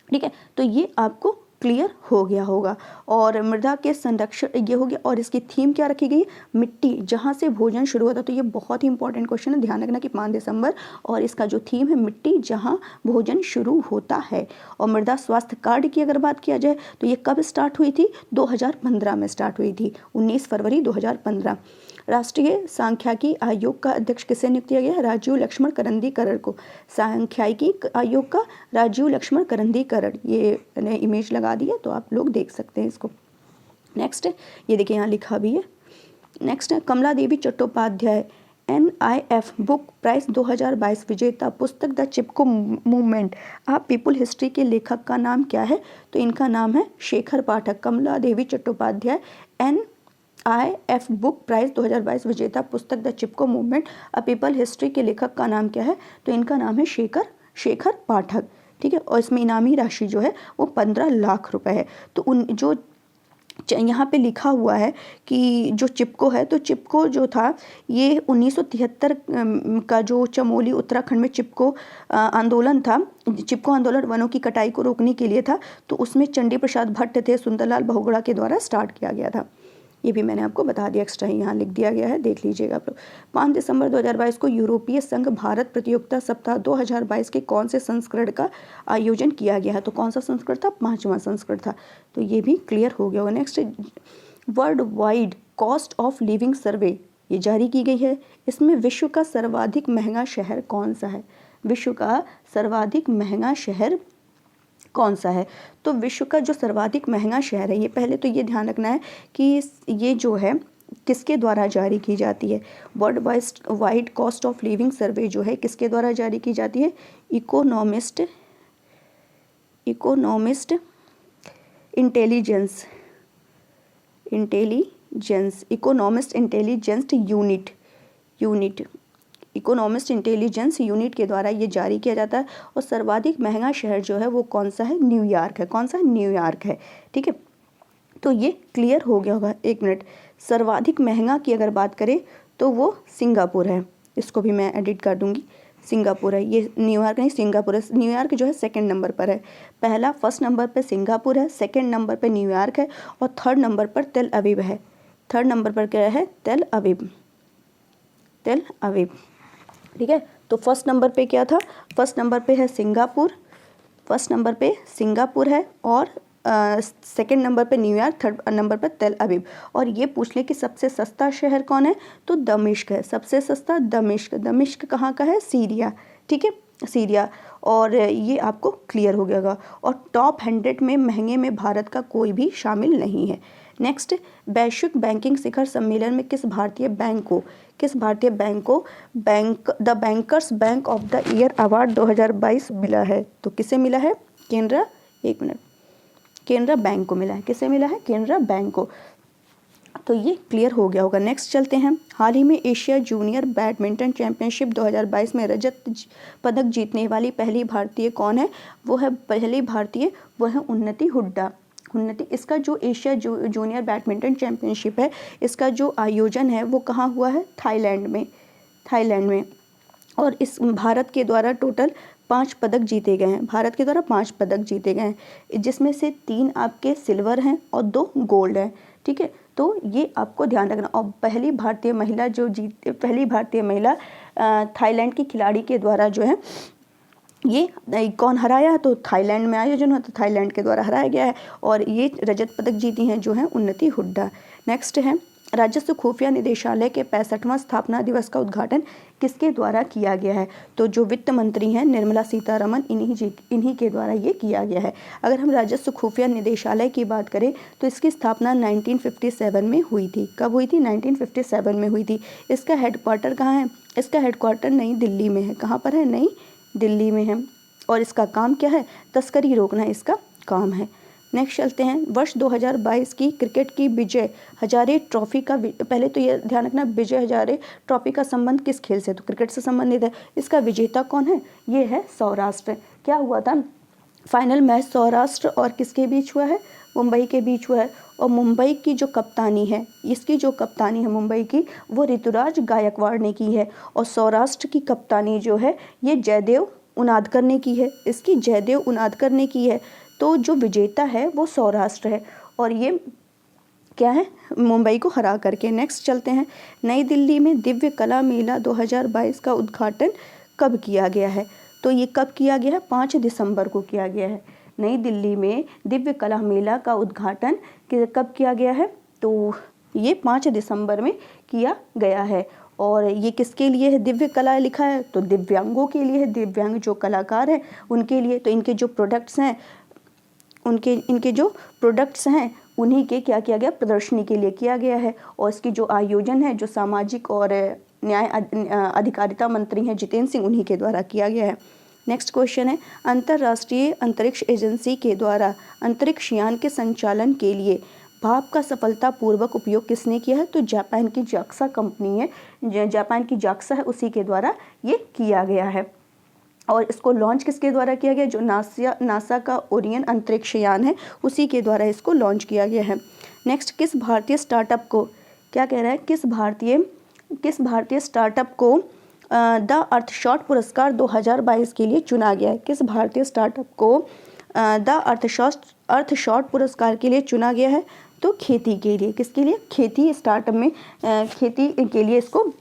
ठीक है, तो ये आपको क्लियर हो गया होगा। और मृदा के संरक्षण ये हो गया। और इसकी थीम क्या रखी गई? मिट्टी जहाँ से भोजन शुरू होता है। तो ये बहुत ही इंपॉर्टेंट क्वेश्चन है, ध्यान रखना कि 5 दिसंबर और इसका जो थीम है मिट्टी जहाँ भोजन शुरू होता है। और मृदा स्वास्थ्य कार्ड की अगर बात किया जाए तो ये कब स्टार्ट हुई थी? 2015 में स्टार्ट हुई थी, 19 फरवरी 2015। राष्ट्रीय सांख्यिकी आयोग का अध्यक्ष किसे नियुक्त किया गया है? राजीव लक्ष्मण करंदीकरण को। सांख्यिकी आयोग का राजीव लक्ष्मण करंदीकरण, ये मैंने इमेज लगा दी है तो आप लोग देख सकते हैं इसको। नेक्स्ट ये देखिए यहाँ लिखा भी है। नेक्स्ट है कमला देवी चट्टोपाध्याय NIF बुक प्राइज 2022 विजेता, पुस्तक द चिपको मूवमेंट आप पीपुल हिस्ट्री के लेखक का नाम क्या है? तो इनका नाम है शेखर पाठक। कमला देवी चट्टोपाध्याय NIF बुक प्राइज 2022 विजेता, पुस्तक the Chipko movement a people history के लेखक का नाम क्या है? तो इनका नाम है शेखर पाठक। ठीक है, और इसमें इनामी राशि जो है वो 15 लाख रुपए है। तो उन जो यहाँ पे लिखा हुआ है कि जो चिपको है, तो चिपको जो था ये 1973 का जो चमोली उत्तराखंड में चिपको आंदोलन था। चिपको आंदोलन वनों की कटाई को रोकने के लिए था। तो उसमें चंडी प्रसाद भट्ट थे, सुंदरलाल बहुगुणा के द्वारा स्टार्ट किया गया था। ये भी मैंने आपको बता दिया, एक्स्ट्रा ही यहाँ लिख दिया गया है, देख लीजिएगा आप लोग। 5 दिसंबर 2022 को यूरोपीय संघ भारत प्रतियोगिता सप्ताह 2022 के कौन से संस्करण का आयोजन किया गया है? तो कौन सा संस्करण था? 5वां संस्करण था। तो ये भी क्लियर हो गया होगा। Next, world wide cost of living survey ये जारी की गई है। इसमें विश्व का सर्वाधिक महंगा शहर कौन सा है? विश्व का सर्वाधिक महंगा शहर कौन सा है? तो विश्व का जो सर्वाधिक महंगा शहर है, ये पहले तो ये ध्यान रखना है कि ये जो है किसके द्वारा जारी की जाती है? World wide cost of living survey जो है किसके द्वारा जारी की जाती है? Economist Intelligence Economist Intelligence Unit Economist Intelligence Unit के द्वारा ये जारी किया जाता है। और सर्वाधिक महंगा शहर जो है वो कौन सा है? न्यूयॉर्क है। कौन सा? न्यूयॉर्क है। ठीक है, तो ये क्लियर हो गया होगा। एक मिनट, सर्वाधिक महंगा की अगर बात करें तो वो सिंगापुर है। इसको भी मैं एडिट कर दूंगी, सिंगापुर है। ये न्यूयॉर्क नहीं, सिंगापुर है। न्यूयॉर्क जो है 2nd नंबर पर है। फर्स्ट नंबर पर सिंगापुर है, 2nd नंबर पर न्यूयॉर्क है और 3rd नंबर पर तेल अवीव है। 3rd नंबर पर क्या है? तेल अवीव। ठीक है, तो फर्स्ट नंबर पे क्या था? फर्स्ट नंबर पे है सिंगापुर, है और 2nd नंबर पे न्यूयॉर्क, 3rd नंबर पर तेल अवीव। और ये पूछ ले कि सबसे सस्ता शहर कौन है? तो दमिश्क है। सबसे सस्ता दमिश्क कहाँ का है? सीरिया। ठीक है, सीरिया। और ये आपको क्लियर हो गया होगा। और टॉप 100 में महंगे में भारत का कोई भी शामिल नहीं है। नेक्स्ट, वैश्विक बैंकिंग शिखर सम्मेलन में किस भारतीय बैंक को the bankers bank of the year award 2022 मिला है? तो किसे मिला है? केनरा बैंक को मिला है। किसे मिला है? केनरा बैंक को। तो ये क्लियर हो गया होगा। नेक्स्ट चलते हैं। हाल ही में एशिया जूनियर बैडमिंटन चैंपियनशिप 2022 में रजत पदक जीतने वाली पहली भारतीय कौन है? वो है उन्नति हुड्डा। इसका जो एशिया जूनियर बैडमिंटन चैंपियनशिप है, इसका जो आयोजन है वो कहाँ हुआ है? थाईलैंड में। और इस भारत के द्वारा टोटल 5 पदक जीते गए हैं। जिसमें से 3 आपके सिल्वर हैं और 2 गोल्ड हैं। ठीक है, तो ये आपको ध्यान रखना। और पहली भारतीय महिला थाईलैंड की खिलाड़ी के द्वारा जो है ये कौन हराया? तो थाईलैंड में आयोजन हुआ तो थाईलैंड के द्वारा हराया गया है। और ये रजत पदक जीती हैं जो है उन्नति हुड्डा। नेक्स्ट है राजस्व खुफिया निदेशालय के 65वां स्थापना दिवस का उद्घाटन किसके द्वारा किया गया है? तो जो वित्त मंत्री हैं निर्मला सीतारमण, इन्हीं के द्वारा ये किया गया है। अगर हम राजस्व खुफिया निदेशालय की बात करें तो इसकी स्थापना 1957 में हुई थी। कब हुई थी? 1957 में हुई थी। इसका हेडक्वार्टर कहाँ है? इसका हेडक्वार्टर नई दिल्ली में है। कहाँ पर है? नई दिल्ली में है। और इसका काम क्या है? तस्करी रोकना इसका काम है। नेक्स्ट चलते हैं, वर्ष 2022 की क्रिकेट की विजय हजारे ट्रॉफी का पहले तो ये ध्यान रखना, विजय हजारे ट्रॉफी का संबंध किस खेल से? तो क्रिकेट से संबंधित है। इसका विजेता कौन है? ये है सौराष्ट्र। क्या हुआ था? फाइनल मैच सौराष्ट्र और किसके बीच हुआ है? मुंबई के बीच हुआ है। और मुंबई की जो कप्तानी है, इसकी जो कप्तानी है मुंबई की, वो ऋतुराज गायकवाड़ ने की है। और सौराष्ट्र की कप्तानी जो है ये जयदेव उनादकर ने की है। इसकी जयदेव उनादकर ने की है। तो जो विजेता है वो सौराष्ट्र है और ये क्या है? मुंबई को हरा करके। नेक्स्ट चलते हैं, नई दिल्ली में दिव्य कला मेला 2022 का उद्घाटन कब किया गया है? तो ये कब किया गया है? 5 दिसंबर को किया गया है। नई दिल्ली में दिव्य कला मेला का उद्घाटन कब किया गया है? तो ये 5 दिसंबर में किया गया है। और ये किसके लिए है दिव्य कला लिखा है? तो दिव्यांगों के लिए है। दिव्यांग जो कलाकार हैं उनके लिए। तो इनके जो प्रोडक्ट्स हैं इनके जो प्रोडक्ट्स हैं उन्हीं के क्या किया गया? प्रदर्शनी के लिए किया गया है। और इसकी जो आयोजन है जो सामाजिक और न्याय अधिकारिता मंत्री हैं जितेंद्र सिंह, उन्हीं के द्वारा किया गया है। नेक्स्ट क्वेश्चन है, अंतर्राष्ट्रीय अंतरिक्ष एजेंसी के द्वारा अंतरिक्ष यान के संचालन के लिए भाप का सफलतापूर्वक उपयोग किसने किया है? तो जापान की जाक्सा कंपनी है, जापान की जाक्सा है, उसी के द्वारा ये किया गया है। और इसको लॉन्च किसके द्वारा किया गया? जो नासा का ओरियन अंतरिक्ष यान है उसी के द्वारा इसको लॉन्च किया गया है। नेक्स्ट, किस भारतीय स्टार्टअप को क्या कह रहा है? किस भारतीय स्टार्टअप को द अर्थशॉट पुरस्कार 2022 के लिए चुना गया है? किस भारतीय स्टार्टअप को द अर्थशॉट पुरस्कार के लिए चुना गया है? तो खेती के लिए। किसके लिए? खेती स्टार्टअप में खेती के लिए इसको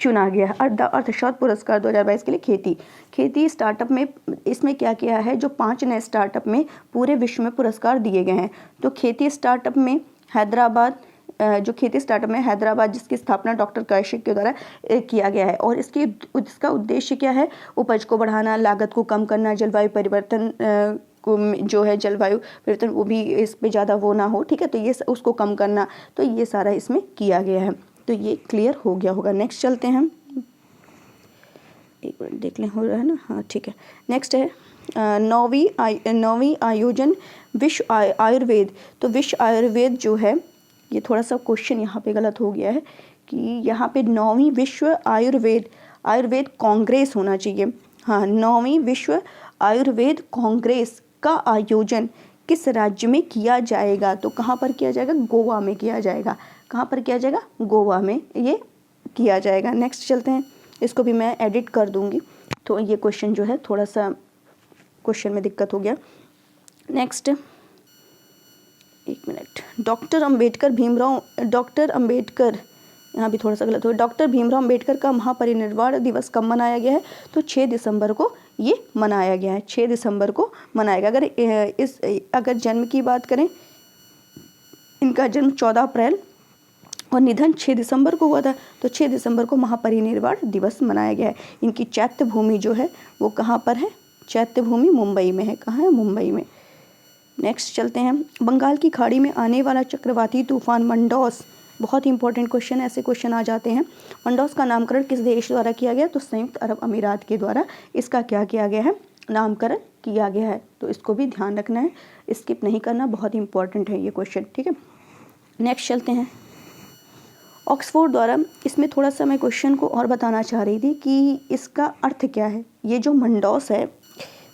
चुना गया है। द अर्थशॉट पुरस्कार 2022 के लिए खेती स्टार्टअप में इसमें क्या किया है? जो 5 नए स्टार्टअप में पूरे विश्व में पुरस्कार दिए गए हैं। तो खेती स्टार्टअप में हैदराबाद, जिसकी स्थापना डॉक्टर कौशिक के द्वारा किया गया है। और इसका उद्देश्य क्या है? उपज को बढ़ाना, लागत को कम करना, जलवायु परिवर्तन जो है जलवायु परिवर्तन वो भी इस पे ज़्यादा वो ना हो, ठीक है, तो ये उसको कम करना। तो ये सारा इसमें किया गया है। तो ये क्लियर हो गया होगा। नेक्स्ट चलते हैं, एक मिनट देख लें, हो रहा है ना? हाँ ठीक है। नेक्स्ट है 9वीं आयोजन विश्व आयुर्वेद। तो विश्व आयुर्वेद जो है, ये थोड़ा सा क्वेश्चन यहाँ पे गलत हो गया है कि यहाँ पे 9वीं विश्व आयुर्वेद कांग्रेस होना चाहिए। हाँ, 9वीं विश्व आयुर्वेद कांग्रेस का आयोजन किस राज्य में किया जाएगा? तो कहाँ पर किया जाएगा? गोवा में किया जाएगा। कहाँ पर किया जाएगा? गोवा में ये किया जाएगा। नेक्स्ट चलते हैं, इसको भी मैं एडिट कर दूंगी, तो ये क्वेश्चन जो है थोड़ा सा क्वेश्चन में दिक्कत हो गया। नेक्स्ट, एक मिनट, डॉक्टर अंबेडकर, यहाँ भी थोड़ा सा गलत हो गया। डॉक्टर भीमराव अंबेडकर का महापरिनिर्वाण दिवस कब मनाया गया है? तो 6 दिसंबर को ये मनाया गया है। 6 दिसंबर को मनाएगा। अगर जन्म की बात करें, इनका जन्म 14 अप्रैल और निधन 6 दिसंबर को हुआ था। तो 6 दिसंबर को महापरिनिर्वाण दिवस मनाया गया है। इनकी चैत्य भूमि जो है वो कहाँ पर है? चैत्य भूमि मुंबई में है। कहाँ है? मुंबई में। नेक्स्ट चलते हैं, बंगाल की खाड़ी में आने वाला चक्रवाती तूफान मंडौस, बहुत ही इंपॉर्टेंट क्वेश्चन, ऐसे क्वेश्चन आ जाते हैं। मंडौस का नामकरण किस देश द्वारा किया गया? तो संयुक्त अरब अमीरात के द्वारा इसका क्या किया गया है? नामकरण किया गया है। तो इसको भी ध्यान रखना है, स्किप नहीं करना, बहुत ही इंपॉर्टेंट है ये क्वेश्चन, ठीक है। नेक्स्ट चलते हैं, ऑक्सफोर्ड द्वारा, इसमें थोड़ा सा मैं क्वेश्चन को और बताना चाह रही थी कि इसका अर्थ क्या है। ये जो मंडौस है,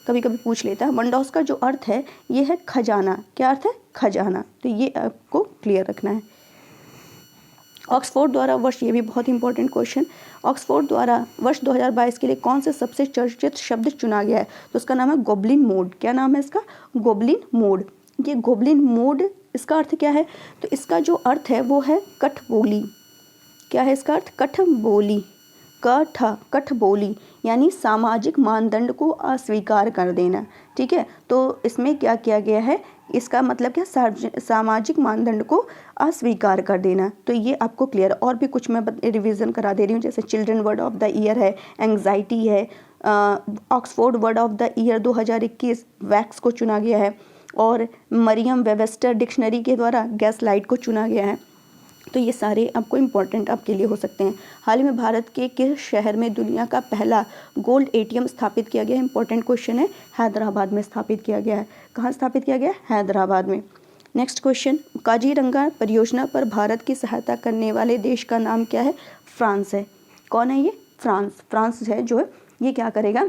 कभी कभी पूछ लेता है, मंडौस का जो अर्थ है ये है खजाना। क्या अर्थ है? खजाना। तो ये आपको क्लियर रखना है। ऑक्सफोर्ड द्वारा वर्ष, ये भी बहुत इंपॉर्टेंट क्वेश्चन, ऑक्सफोर्ड द्वारा वर्ष 2022 के लिए कौन से सबसे चर्चित शब्द चुना गया है? तो उसका नाम है गोबलिन मोड। क्या नाम है इसका? Goblin mode. ये गोबलिन मोड, इसका अर्थ क्या है? तो इसका जो अर्थ है वो है कठबोली। क्या है इसका अर्थ? कठबोली। कठबोली यानी सामाजिक मानदंड को अस्वीकार कर देना। ठीक है, तो इसमें क्या किया गया है, इसका मतलब क्या, सामाजिक मानदंड को अस्वीकार कर देना। तो ये आपको क्लियर। और भी कुछ मैं रिवीजन करा दे रही हूँ, जैसे children word of the year है, एंग्जाइटी है, Oxford word of the year 2021 wax को चुना गया है, और मरियम वेबस्टर डिक्शनरी के द्वारा गैस लाइट को चुना गया है। तो ये सारे आपको इम्पोर्टेंट आपके लिए हो सकते हैं। हाल ही में भारत के किस शहर में दुनिया का पहला गोल्ड एटीएम स्थापित किया गया है? इंपॉर्टेंट क्वेश्चन है, हैदराबाद में स्थापित किया गया है। कहाँ स्थापित किया गया है? हैदराबाद में। नेक्स्ट क्वेश्चन, काजीरंगा परियोजना पर भारत की सहायता करने वाले देश का नाम क्या है? फ्रांस है। कौन है ये? फ्रांस है जो है ये क्या करेगा,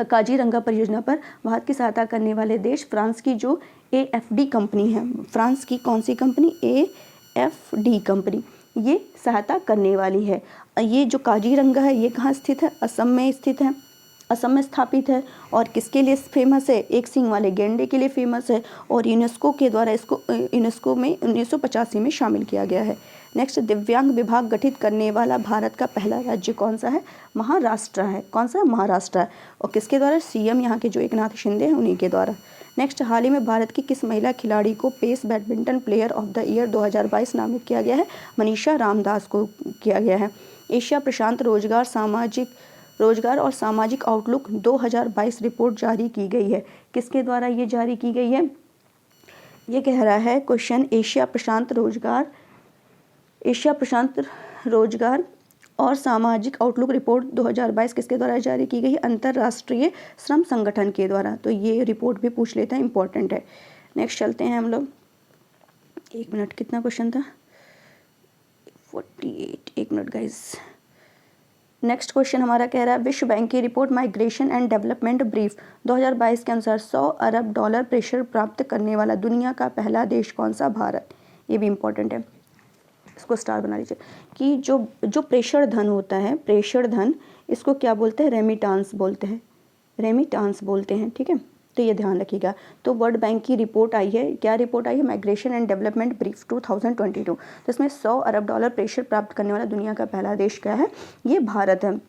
काजीरंगा परियोजना पर भारत की सहायता करने वाले देश फ्रांस की जो AFD कंपनी है, फ्रांस की कौन सी कंपनी? AFD कंपनी, ये सहायता करने वाली है। ये जो काजीरंगा है ये कहाँ स्थित है? असम में स्थित है, असम में स्थापित है। और किसके लिए फेमस है? एक सींग वाले गैंडे के लिए फेमस है, और यूनेस्को के द्वारा इसको यूनेस्को में 1985 में शामिल किया गया है। नेक्स्ट, दिव्यांग विभाग गठित करने वाला भारत का पहला राज्य कौन सा है? महाराष्ट्र है। कौन सा? महाराष्ट्र है। और किसके द्वारा? CM यहाँ के जो एकनाथ शिंदे हैं उन्हीं के द्वारा। नेक्स्ट, हाल ही में भारत की किस महिला खिलाड़ी को pace badminton player of the year 2022 नामित किया गया है? मनीषा रामदास को किया गया है। एशिया प्रशांत रोजगार और सामाजिक आउटलुक 2022 रिपोर्ट जारी की गई है। किसके द्वारा ये जारी की गई है? ये कह रहा है क्वेश्चन, एशिया प्रशांत रोजगार और सामाजिक आउटलुक रिपोर्ट 2022 किसके द्वारा जारी की गई है? अंतर्राष्ट्रीय श्रम संगठन के द्वारा। तो ये रिपोर्ट भी पूछ लेते हैं, इंपॉर्टेंट है। नेक्स्ट चलते हैं हम लोग। 1 मिनट, कितना क्वेश्चन था? 48, 1 मिनट गाइज। नेक्स्ट क्वेश्चन हमारा कह रहा है, विश्व बैंक की report migration and development brief 2022 के अनुसार $100 अरब प्रेशर प्राप्त करने वाला दुनिया का पहला देश कौन सा? भारत। ये भी इंपॉर्टेंट है, इसको स्टार बना लीजिए। कि जो प्रेषण धन होता है, प्रेषण धन, इसको क्या बोलते हैं? रेमिटांस बोलते हैं, रेमिटांस बोलते हैं। ठीक है, तो ये ध्यान रखिएगा। तो वर्ल्ड बैंक की रिपोर्ट आई है, क्या रिपोर्ट आई है? Migration and development brief 2022। तो इसमें $100 अरब प्रेशर प्राप्त करने वाला दुनिया का पहला देश क्या है? ये भारत है।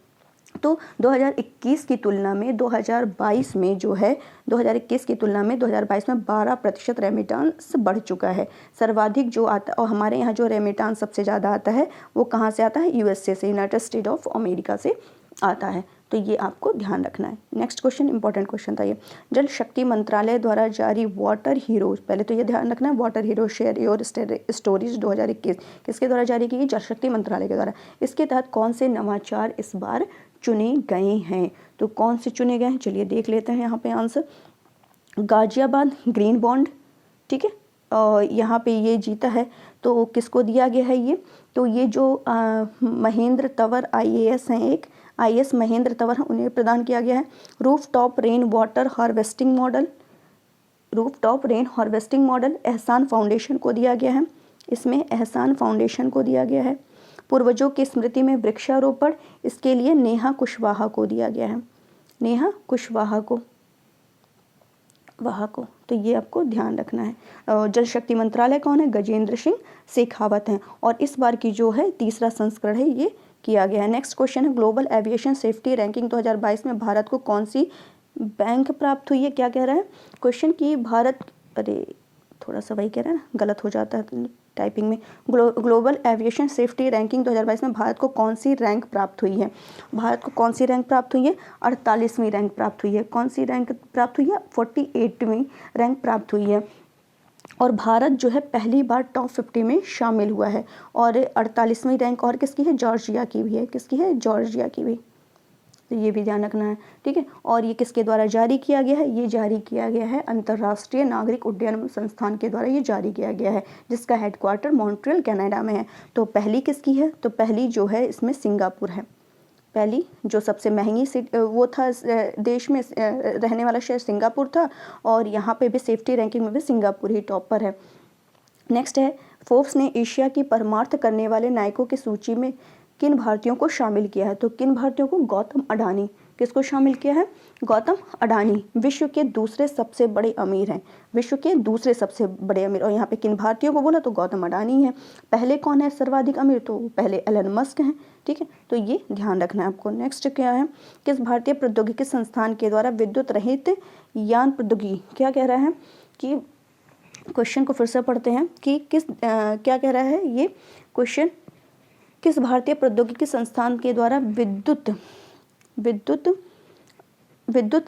तो 2021 की तुलना में 2022 में जो है, 2021 की तुलना में 2022 में 12% रेमिटांस बढ़ चुका है। सर्वाधिक जो आता, और हमारे यहाँ जो रेमिटांस सबसे ज़्यादा आता है वो कहाँ से आता है? USA से, यूनाइटेड स्टेट ऑफ अमेरिका से आता है। तो ये आपको ध्यान रखना है। नेक्स्ट क्वेश्चन, इंपॉर्टेंट क्वेश्चन था ये। जल शक्ति मंत्रालय द्वारा जारी वाटर हीरोज, पहले तो ये ध्यान रखना है, water hero share your stories 2021 किसके द्वारा जारी की गई? जल शक्ति मंत्रालय के द्वारा। इसके तहत कौन से नवाचार इस बार चुने गए हैं? तो कौन से चुने गए हैं? चलिए देख लेते हैं यहाँ पे आंसर। गाजियाबाद ग्रीन बॉन्ड, ठीक है, और यहाँ पे ये जीता है। तो किसको दिया गया है ये? तो ये जो महेंद्र तंवर IAS हैं, एक IAS महेंद्र तंवर, उन्हें प्रदान किया गया है। Roof top rain water harvesting model एहसान फाउंडेशन को दिया गया है। इसमें एहसान फाउंडेशन को दिया गया है। पूर्वजों की स्मृति में वृक्षारोपण, इसके लिए नेहा कुशवाहा को दिया गया है, नेहा कुशवाहा को। तो ये आपको ध्यान रखना है। जल शक्ति मंत्रालय कौन है? गजेंद्र सिंह शेखावत हैं। और इस बार की जो है 3रा संस्करण है ये किया गया है। नेक्स्ट क्वेश्चन है, ग्लोबल एविएशन सेफ्टी रैंकिंग 2022 में भारत को कौन सी बैंक प्राप्त हुई है? क्या कह रहा है क्वेश्चन की भारत, अरे थोड़ा सा वही कह रहा है ना, गलत हो जाता है टाइपिंग में। ग्लोबल एविएशन सेफ्टी रैंकिंग 2022 में भारत को कौन सी रैंक प्राप्त हुई है? भारत को कौन सी रैंक प्राप्त हुई है? 48वीं रैंक प्राप्त हुई है। कौन सी रैंक प्राप्त हुई है? 48वीं रैंक प्राप्त हुई है। और भारत जो है पहली बार टॉप 50 में शामिल हुआ है। और 48वीं रैंक और किसकी है? जॉर्जिया की भी है। किसकी है? जॉर्जिया की भी। तो ये भी ध्यान रखना है, ठीक है। और ये किसके द्वारा जारी किया गया है? ये जारी किया गया है अंतर्राष्ट्रीय नागरिक उड्डयन संस्थान के द्वारा ये जारी किया गया है, जिसका हेडक्वार्टर मॉन्ट्रियल कनाडा में है। तो पहली किसकी है? तो पहली जो है इसमें सिंगापुर है। पहली जो सबसे महंगी वो था देश में रहने वाला शहर सिंगापुर था, और यहाँ पे भी सेफ्टी रैंकिंग में भी सिंगापुर ही टॉप पर है। नेक्स्ट है, फोर्ब्स ने एशिया की परमार्थ करने वाले नायकों की सूची में किन भारतीयों को शामिल किया है? तो किन भारतीयों को? गौतम अडानी, किसको शामिल किया है? गौतम अडानी विश्व के दूसरे सबसे बड़े अमीर हैं, विश्व के दूसरे सबसे बड़े अमीर। और यहाँ पे किन भारतीयों को बोला तो गौतम अडानी है। पहले कौन है सर्वाधिक अमीर? तो पहले एलन मस्क हैं। ठीक है, तो ये ध्यान रखना है आपको। नेक्स्ट क्या है? किस भारतीय प्रौद्योगिकी संस्थान के द्वारा विद्युत रहित यान प्रौद्योगिकी, क्या कह रहा है कि क्वेश्चन को फिर से पढ़ते हैं कि क्या कह रहा है ये क्वेश्चन? किस भारतीय प्रौद्योगिकी संस्थान के द्वारा विद्युत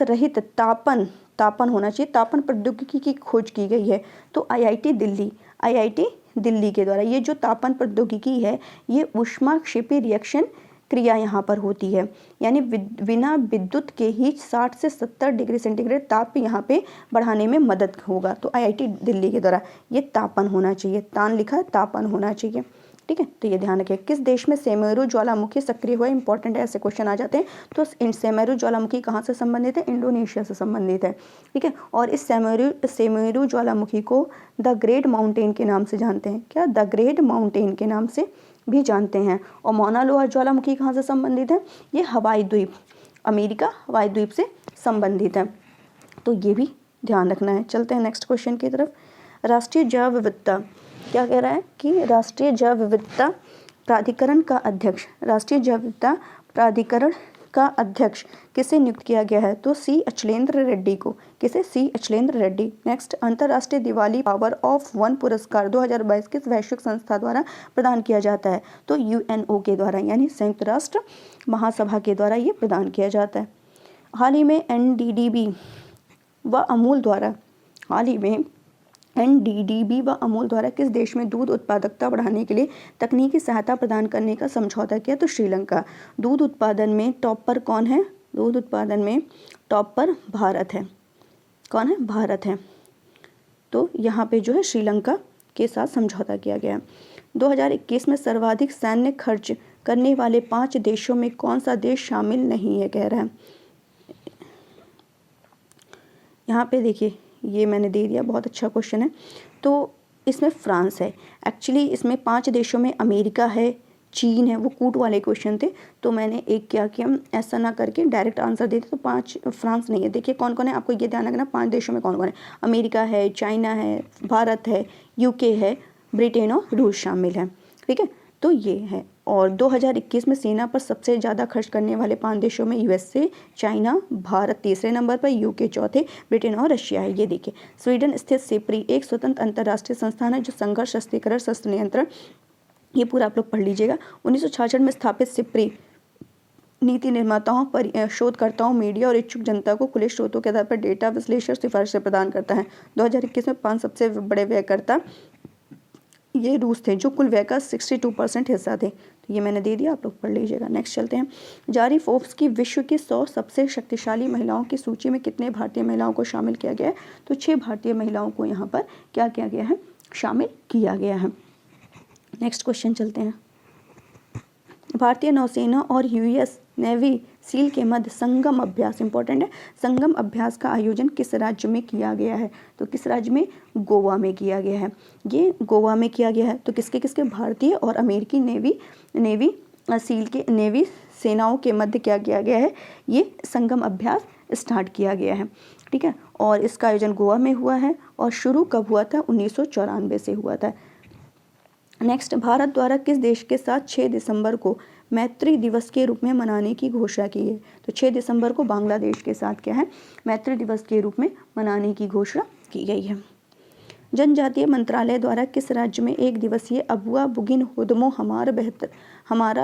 रहित तापन होना चाहिए, तापन प्रौद्योगिकी की खोज की गई है? तो आईआईटी दिल्ली के द्वारा। ये जो तापन प्रौद्योगिकी है ये ऊष्माक्षेपी रिएक्शन क्रिया यहाँ पर होती है, यानी बिना विद्युत के ही 60 से 70 डिग्री सेंटीग्रेड ताप यहाँ पे बढ़ाने में मदद होगा। तो आईआईटी दिल्ली के द्वारा ये तापन होना चाहिए, तान लिखा है, तापन होना चाहिए। ठीक है, तो ये ध्यान रखिए। किस देश में सेमेरू ज्वालामुखी सक्रिय हुआ? इंपॉर्टेंट है, ऐसे क्वेश्चन आ जाते हैं। तो सेमेरू ज्वालामुखी कहाँ से संबंधित है? इंडोनेशिया से संबंधित है। ठीक है, और इस सेमेरू ज्वालामुखी को द ग्रेट माउंटेन के नाम से जानते हैं। क्या? द ग्रेट माउंटेन के नाम से भी जानते हैं। और मौना लोआ ज्वालामुखी कहाँ से संबंधित है? ये हवाई द्वीप, अमेरिका हवाई द्वीप से संबंधित है। तो ये भी ध्यान रखना है। चलते हैं नेक्स्ट क्वेश्चन की तरफ। राष्ट्रीय जैव विविधता, क्या कह रहा है कि राष्ट्रीय जैव विविधता प्राधिकरण का अध्यक्ष, राष्ट्रीय जैव विविधता प्राधिकरण का अध्यक्ष किसे नियुक्त किया गया है? तो सी अचलेंद्र रेड्डी को। किसे? सी अचलेंद्र रेड्डी। नेक्स्ट, अंतर्राष्ट्रीय दिवाली पावर ऑफ वन पुरस्कार 2022 किस वैश्विक संस्था द्वारा प्रदान किया जाता है? तो यूएनओ के द्वारा, यानी संयुक्त राष्ट्र महासभा के द्वारा ये प्रदान किया जाता है। हाल ही में एनडीडीबी व अमूल द्वारा किस देश में दूध उत्पादकता बढ़ाने के लिए तकनीकी सहायता प्रदान करने का समझौता किया? तो श्रीलंका। दूध उत्पादन में टॉप पर कौन है? दूध उत्पादन में टॉप पर भारत है। कौन है? भारत है। तो यहाँ पे जो है श्रीलंका के साथ समझौता किया गया। 2021 में सर्वाधिक सैन्य खर्च करने वाले 5 देशों में कौन सा देश शामिल नहीं है? कह रहा है। यहाँ पे देखिए, ये मैंने दे दिया, बहुत अच्छा क्वेश्चन है। तो इसमें फ्रांस है। एक्चुअली इसमें 5 देशों में अमेरिका है, चीन है, वो कूट वाले क्वेश्चन थे तो मैंने एक क्या किया, ऐसा ना करके डायरेक्ट आंसर दे दिया। तो 5 फ्रांस नहीं है। देखिए कौन कौन है, आपको ये ध्यान रखना 5 देशों में कौन कौन है। अमेरिका है, चाइना है, भारत है, यूके है, ब्रिटेन और रूस शामिल है। ठीक है, तो ये है। और 2021 में सेना पर सबसे ज़्यादा खर्च करने वाले 5 देशों में यूएसए, चाइना, भारत तीसरे नंबर पर, यूके चौथे, ब्रिटेन और रशिया है। ये देखिए, स्वीडन स्थित सिप्री एक स्वतंत्र अंतर्राष्ट्रीय संस्थान है जो संघर्ष, शस्त्रीकरण, शस्त्र नियंत्रण, ये पूरा आप लोग पढ़ लीजिएगा। 1966 में स्थापित सिप्री नीति निर्माताओं, शोधकर्ताओं, मीडिया और इच्छुक जनता को खुले स्रोतों के आधार पर डेटा विश्लेषण सिफारिशें प्रदान करता है। 2021 में 5 सबसे बड़े व्ययकर्ता ये रूस थे जो कुल व्यय का 62% हिस्सा थे। तो ये मैंने दे दिया, आप लोग पढ़ लीजिएगा। नेक्स्ट चलते हैं। जारी फोर्ब्स की विश्व की 100 सबसे शक्तिशाली महिलाओं की सूची में कितने भारतीय महिलाओं को शामिल किया गया है? तो 6 भारतीय महिलाओं को यहाँ पर क्या किया गया है? शामिल किया गया है। नेक्स्ट क्वेश्चन चलते हैं। भारतीय नौसेना और यूएस नेवी सील के मध्य संगम अभ्यास, इंपॉर्टेंट है, संगम अभ्यास का आयोजन किस राज्य में किया गया है? तो किस राज्य में? गोवा में किया गया है। ये गोवा में किया गया है। तो किसके किसके? भारतीय और अमेरिकी नेवी सील के नेवी सेनाओं के मध्य क्या किया गया है? ये संगम अभ्यास स्टार्ट किया गया है। ठीक है, और इसका आयोजन गोवा में हुआ है और शुरू कब हुआ था? 1994 से हुआ था। नेक्स्ट, भारत द्वारा किस देश के साथ 6 दिसंबर को मैत्री दिवस के रूप में मनाने की घोषणा की है? तो 6 दिसंबर को बांग्लादेश के साथ क्या है? मैत्री दिवस के रूप में मनाने की घोषणा की गई है। जनजातीय मंत्रालय द्वारा किस राज्य में 1 दिवसीय अबुआ बुगिन हुदमो हमारा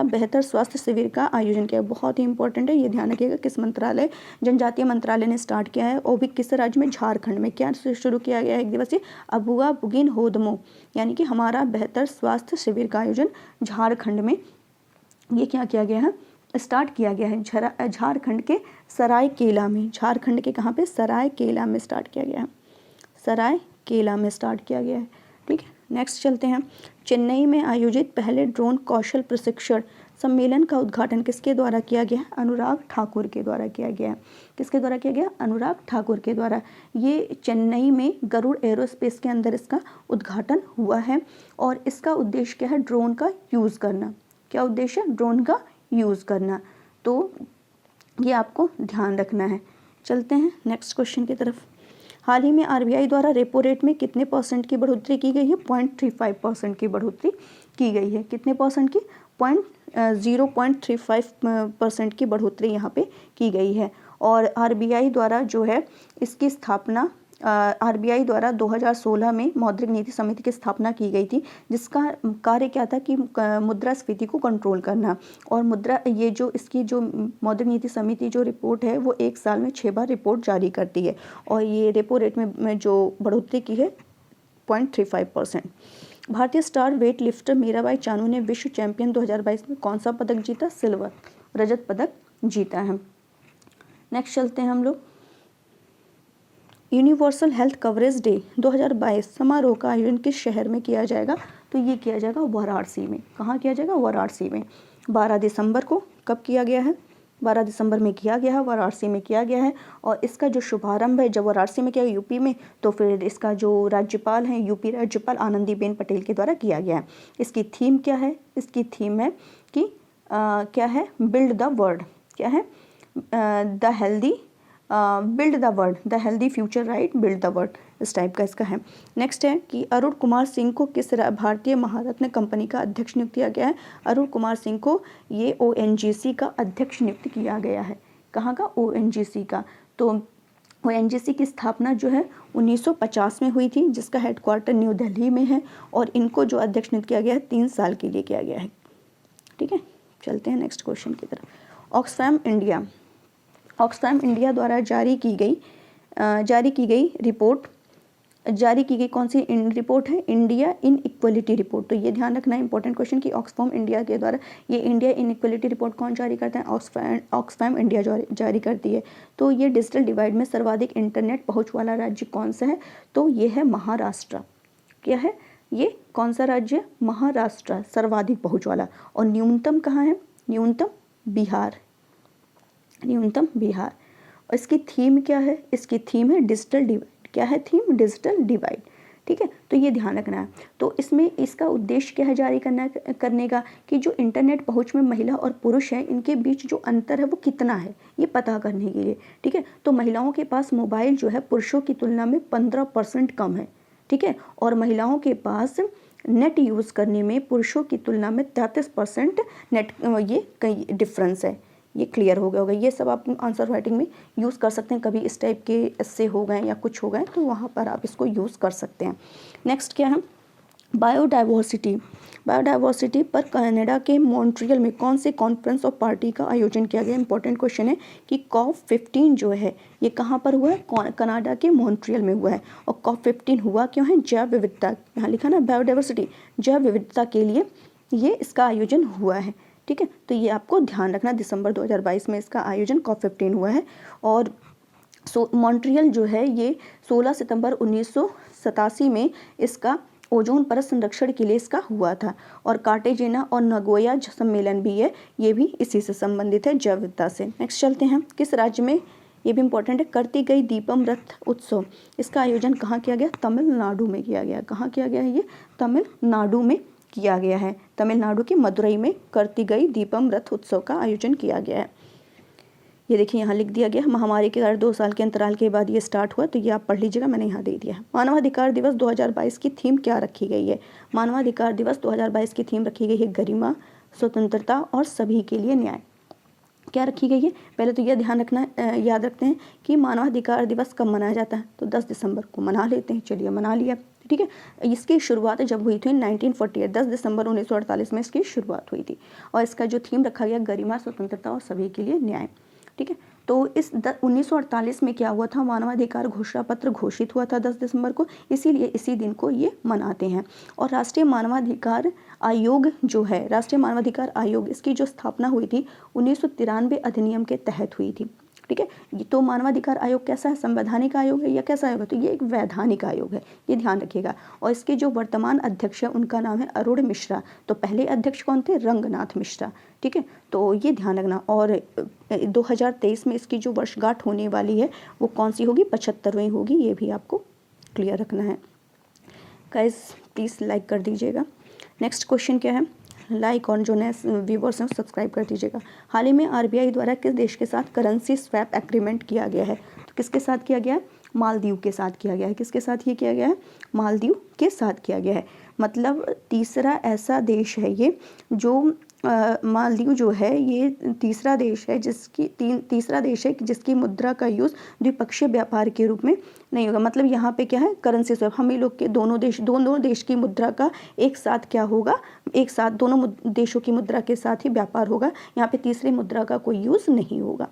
बेहतर स्वास्थ्य शिविर का आयोजन किया? बहुत ही इंपॉर्टेंट है, ये ध्यान रखिएगा। किस मंत्रालय? जनजातीय मंत्रालय ने स्टार्ट किया है और भी किस राज्य में? झारखंड में। क्या शुरू किया गया है? 1 दिवसीय अबुआ बुगिन होदमो यानी कि हमारा बेहतर स्वास्थ्य शिविर का आयोजन झारखंड में ये क्या किया गया है? स्टार्ट किया गया है। झारखंड के सरायकेला में। झारखंड के कहाँ पे? सरायकेला में स्टार्ट किया गया है। सरायकेला में स्टार्ट किया गया है। ठीक है, नेक्स्ट चलते हैं। चेन्नई में आयोजित पहले ड्रोन कौशल प्रशिक्षण सम्मेलन का उद्घाटन किसके द्वारा किया गया? अनुराग ठाकुर के द्वारा किया गया है। किसके द्वारा किया गया? अनुराग ठाकुर के द्वारा। ये चेन्नई में गरुड़ एरोस्पेस के अंदर इसका उद्घाटन हुआ है और इसका उद्देश्य क्या है? ड्रोन का यूज़ करना। क्या उद्देश्य है? ड्रोन का यूज़ करना। तो ये आपको ध्यान रखना है। चलते हैं नेक्स्ट क्वेश्चन की तरफ। हाल ही में आरबीआई द्वारा रेपो रेट में कितने % की बढ़ोतरी की गई है? 0.35% की बढ़ोतरी की गई है। कितने परसेंट की? 0.35% की बढ़ोतरी यहाँ पे की गई है। और आरबीआई द्वारा जो है इसकी स्थापना आरबीआई द्वारा 2016 में मौद्रिक नीति समिति की स्थापना की गई थी, जिसका कार्य क्या था कि मुद्रास्फीति को कंट्रोल करना। और ये जो इसकी जो मौद्रिक नीति समिति जो रिपोर्ट है वो 1 साल में 6 बार रिपोर्ट जारी करती है। और ये रेपो रेट में जो बढ़ोतरी की है 0.35%। भारतीय star weight lifter Mirabai Chanu ने विश्व चैंपियन 2022 में कौन सा पदक जीता? सिल्वर, रजत पदक जीता है। नेक्स्ट चलते हैं हम लोग। यूनिवर्सल हेल्थ कवरेज डे 2022 समारोह का आयोजन किस शहर में किया जाएगा? तो ये किया जाएगा वाराणसी में। कहाँ किया जाएगा? वाराणसी में। 12 दिसंबर को कब किया गया है? 12 दिसंबर में किया गया है, वाराणसी में किया गया है। और इसका जो शुभारंभ है जब वाराणसी में किया यूपी में, तो फिर इसका जो राज्यपाल हैं यूपी राज्यपाल आनंदीबेन पटेल के द्वारा किया गया है। इसकी थीम क्या है? इसकी थीम है कि क्या है? Build the world. क्या है? The healthy build the world, the healthy future right, build the world, इस टाइप का इसका है। नेक्स्ट है कि अरुण कुमार सिंह को किस भारतीय महारत्न कंपनी का अध्यक्ष नियुक्त किया गया है? अरुण कुमार सिंह को ये ONGC का अध्यक्ष नियुक्त किया गया है। कहाँ का? ONGC का। तो ONGC की स्थापना जो है 1950 में हुई थी, जिसका हेडक्वार्टर न्यू दिल्ली में है। और इनको जो अध्यक्ष नियुक्त किया गया है 3 साल के लिए किया गया है। ठीक है, चलते हैं नेक्स्ट क्वेश्चन की तरफ। ऑक्सफैम इंडिया द्वारा जारी की गई रिपोर्ट, जारी की गई कौन सी रिपोर्ट है? India in equality report. तो ये ध्यान रखना है, इंपॉर्टेंट क्वेश्चन कि ऑक्सफैम इंडिया के द्वारा ये इंडिया इन इक्वलिटी रिपोर्ट कौन जारी करता है? ऑक्सफैम इंडिया जारी करती है। तो ये डिजिटल डिवाइड में सर्वाधिक इंटरनेट पहुंच वाला राज्य कौन सा है? तो ये है महाराष्ट्र। क्या है ये? कौन सा राज्य? महाराष्ट्र, सर्वाधिक पहुंच वाला। और न्यूनतम कहाँ है? न्यूनतम बिहार। और इसकी थीम क्या है? इसकी थीम है डिजिटल डिवाइड। क्या है थीम? Digital divide. ठीक है, तो ये ध्यान रखना है। तो इसमें इसका उद्देश्य क्या है जारी करने का कि जो इंटरनेट पहुंच में महिला और पुरुष हैं इनके बीच जो अंतर है वो कितना है, ये पता करने के लिए। ठीक है, तो महिलाओं के पास मोबाइल जो है पुरुषों की तुलना में 15% कम है। ठीक है, और महिलाओं के पास नेट यूज़ करने में पुरुषों की तुलना में 33% नेट ये कई डिफरेंस है। ये क्लियर हो गया होगा। ये सब आप आंसर राइटिंग में यूज़ कर सकते हैं। कभी इस टाइप के ऐसे हो गए या कुछ हो गए तो वहाँ पर आप इसको यूज़ कर सकते हैं। नेक्स्ट क्या है? बायोडाइवर्सिटी पर कनाडा के मॉन्ट्रियल में कौन से कॉन्फ्रेंस और पार्टी का आयोजन किया गया? इंपॉर्टेंट क्वेश्चन है कि COP15 जो है ये कहाँ पर हुआ है? कनाडा के मॉन्ट्रियल में हुआ है। और COP15 हुआ क्यों है? जैव विविधता, यहाँ लिखा ना बायोडाइवर्सिटी, जैव विविधता के लिए ये इसका आयोजन हुआ है। ठीक है, तो ये आपको ध्यान रखना, दिसंबर 2022 में इसका आयोजन COP15 हुआ है। और मॉन्ट्रियल जो है ये 16 सितंबर 1987 में इसका ओजोन परत संरक्षण के लिए इसका हुआ था। और कार्टेजेना और नगोया सम्मेलन भी है, ये भी इसी से संबंधित है, जैव विविधता से। नेक्स्ट चलते हैं, किस राज्य में, ये भी इंपॉर्टेंट है, करती गई दीपम रथ उत्सव, इसका आयोजन कहाँ किया गया? तमिलनाडु में किया गया। कहाँ किया गया है? ये तमिलनाडु में किया गया है। तमिलनाडु के मदुरई में करती गई दीपम रथ उत्सव का आयोजन किया गया है। ये देखिए यहाँ लिख दिया गया, महामारी के कारण 2 साल के अंतराल के बाद ये स्टार्ट हुआ, तो ये आप पढ़ लीजिएगा, मैंने यहाँ दे दिया है। मानवाधिकार दिवस 2022 की थीम क्या रखी गई है? मानवाधिकार दिवस 2022 की थीम रखी गई है गरिमा, स्वतंत्रता और सभी के लिए न्याय। क्या रखी गई है? पहले तो यह ध्यान रखना, याद रखते हैं कि मानवाधिकार दिवस कब मनाया जाता है? तो 10 दिसंबर को मना लेते हैं। चलिए मना लिया। ठीक है, इसकी शुरुआत जब हुई थी 1948, 10 दिसंबर 1948 में इसकी शुरुआत हुई थी। और इसका जो थीम रखा गया गरिमा, स्वतंत्रता और सभी के लिए न्याय। ठीक है, तो इस 1948 में क्या हुआ था? मानवाधिकार घोषणा पत्र घोषित हुआ था 10 दिसंबर को, इसीलिए इसी दिन को ये मनाते हैं। और राष्ट्रीय मानवाधिकार आयोग जो है, राष्ट्रीय मानवाधिकार आयोग, इसकी जो स्थापना हुई थी 1993 अधिनियम के तहत हुई थी। ठीक है, तो मानवाधिकार आयोग कैसा है? संवैधानिक आयोग है या कैसा आयोग है? तो ये एक वैधानिक आयोग है, ये ध्यान रखिएगा। और इसके जो वर्तमान अध्यक्ष है उनका नाम है अरुण मिश्रा। तो पहले अध्यक्ष कौन थे? रंगनाथ मिश्रा। ठीक है, तो ये ध्यान रखना। और 2023 में इसकी जो वर्षगांठ होने वाली है वो कौन सी होगी? 75वीं होगी। ये भी आपको क्लियर रखना है। गाइस प्लीज़ लाइक कर दीजिएगा। नेक्स्ट क्वेश्चन क्या है? लाइक और जो नए व्यूवर्स हैं सब्सक्राइब कर दीजिएगा। हाल ही में आरबीआई द्वारा किस देश के साथ करेंसी स्वैप एग्रीमेंट किया गया है? तो किसके साथ किया गया है? मालदीव के साथ किया गया है। किसके साथ ये किया गया है? मालदीव के साथ किया गया है। मतलब तीसरा ऐसा देश है ये जो मालदीव जो है ये तीसरा देश है जिसकी मुद्रा का यूज़ द्विपक्षीय व्यापार के रूप में नहीं होगा। मतलब यहाँ पे क्या है? करेंसी स्वैप, हम ही लोग के दोनों देश की मुद्रा का एक साथ क्या होगा? एक साथ दोनों देशों की मुद्रा के साथ ही व्यापार होगा। यहाँ पे तीसरी मुद्रा का कोई यूज़ नहीं होगा।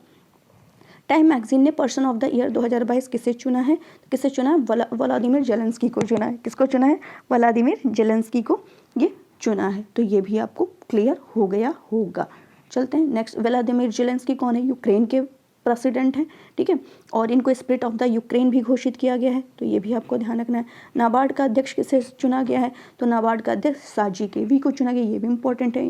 टाइम मैगजीन ने पर्सन ऑफ द ईयर 2022 किसे चुना है? किसे चुना है? व्लादिमीर जेलेंस्की को चुना है। किसको चुना है? व्लादिमीर जेलेंस्की को ये चुना है। तो ये भी आपको क्लियर हो गया होगा। चलते हैं नेक्स्ट। व्लादिमीर जेलेंस्की कौन है? यूक्रेन के प्रेसिडेंट हैं, ठीक है, और इनको स्पिरिट ऑफ द यूक्रेन भी घोषित किया गया है। तो ये भी आपको ध्यान रखना है। नाबार्ड का अध्यक्ष किसे चुना गया है? तो नाबार्ड का अध्यक्ष साजी केवी को चुना गया। ये भी इंपॉर्टेंट है,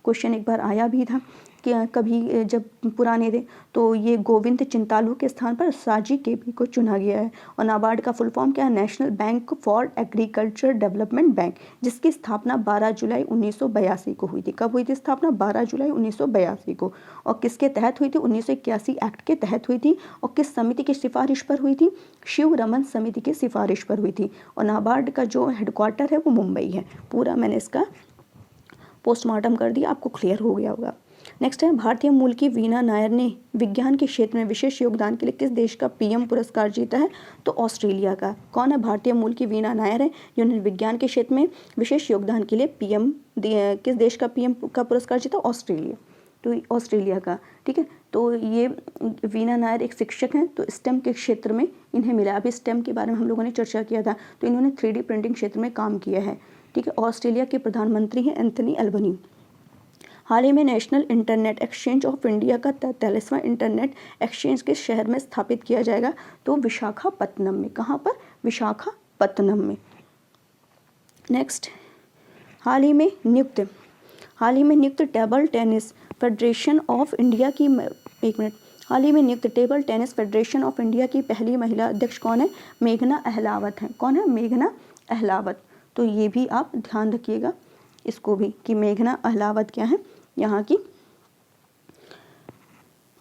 क्वेश्चन एक बार आया भी था कि कभी जब पुराने थे, तो ये गोविंद चिंतालू के स्थान पर साजी केवी को चुना गया है। और नाबार्ड का फुल फॉर्म क्या है? National bank for agriculture development bank, जिसकी स्थापना 12 जुलाई 1982 को हुई थी। कब हुई थी स्थापना? 12 जुलाई 1982 को। और किसके तहत हुई थी? 1981 एक्ट के तहत हुई थी। और किस समिति की सिफारिश पर हुई थी? शिव रमन समिति की सिफारिश पर हुई थी। और नाबार्ड का जो हेडक्वार्टर है वो मुंबई है। पूरा मैंने इसका पोस्टमार्टम कर दिया, आपको क्लियर हो गया होगा। नेक्स्ट है, भारतीय मूल की वीना नायर ने विज्ञान के क्षेत्र में विशेष योगदान के लिए किस देश का पीएम पुरस्कार जीता है? तो ऑस्ट्रेलिया का। कौन है? भारतीय मूल की वीना नायर है, जिन्होंने विज्ञान के क्षेत्र में विशेष योगदान के लिए किस देश का पीएम का पुरस्कार जीता? ऑस्ट्रेलिया। तो ऑस्ट्रेलिया का, ठीक है। तो ये वीना नायर एक शिक्षक हैं, तो स्टेम के क्षेत्र में इन्हें मिला। अभी स्टेम के बारे में हम लोगों ने चर्चा किया था, तो इन्होंने 3D प्रिंटिंग क्षेत्र में काम किया है, ठीक है। ऑस्ट्रेलिया के प्रधानमंत्री हैं एंथनी अल्बनी। हाल ही में national internet exchange of India का 43वां इंटरनेट एक्सचेंज किस शहर में स्थापित किया जाएगा? तो विशाखापत्तनम में। कहाँ पर? विशाखापत्तनम में। नेक्स्ट, हाल ही में नियुक्त table tennis federation of India की हाल ही में नियुक्त table tennis federation of India की पहली महिला अध्यक्ष कौन है? मेघना अहलावत हैं। कौन है? मेघना अहलावत। तो ये भी आप ध्यान रखिएगा इसको भी, कि मेघना अहलावत क्या है? यहाँ की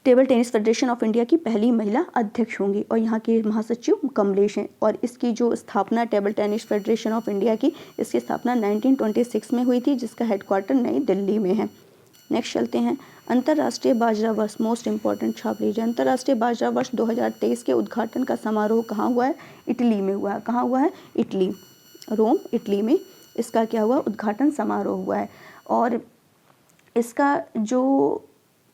table tennis federation of India की पहली महिला अध्यक्ष होंगी। और यहाँ के महासचिव कमलेश हैं। और इसकी जो स्थापना table tennis federation of India की, इसकी स्थापना 1926 में हुई थी, जिसका हेडक्वार्टर नई दिल्ली में है। नेक्स्ट चलते हैं, अंतर्राष्ट्रीय बाजरा वर्ष, मोस्ट इंपॉर्टेंट छाप लीजिए। अंतर्राष्ट्रीय बाजरा वर्ष 2023 के उद्घाटन का समारोह कहाँ हुआ है? इटली में हुआ है। कहाँ हुआ है? इटली, रोम, इटली में इसका क्या हुआ? उद्घाटन समारोह हुआ है। और इसका जो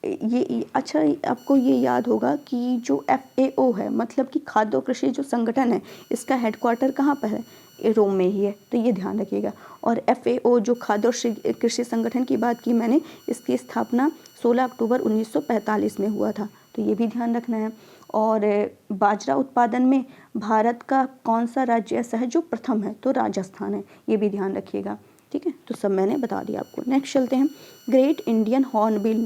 ये अच्छा, आपको ये याद होगा कि जो FAO है, मतलब कि खाद्य और कृषि जो संगठन है, इसका हेडक्वार्टर कहाँ पर है? रोम में ही है। तो ये ध्यान रखिएगा। और FAO जो खाद्य और कृषि संगठन की बात की मैंने, इसकी स्थापना 16 अक्टूबर 1945 में हुआ था। तो ये भी ध्यान रखना है। और बाजरा उत्पादन में भारत का कौन सा राज्य ऐसा है जो प्रथम है? तो राजस्थान है। ये भी ध्यान रखिएगा, ठीक है। तो सब मैंने बता दिया आपको। नेक्स्ट चलते हैं, ग्रेट इंडियन हॉर्नबिल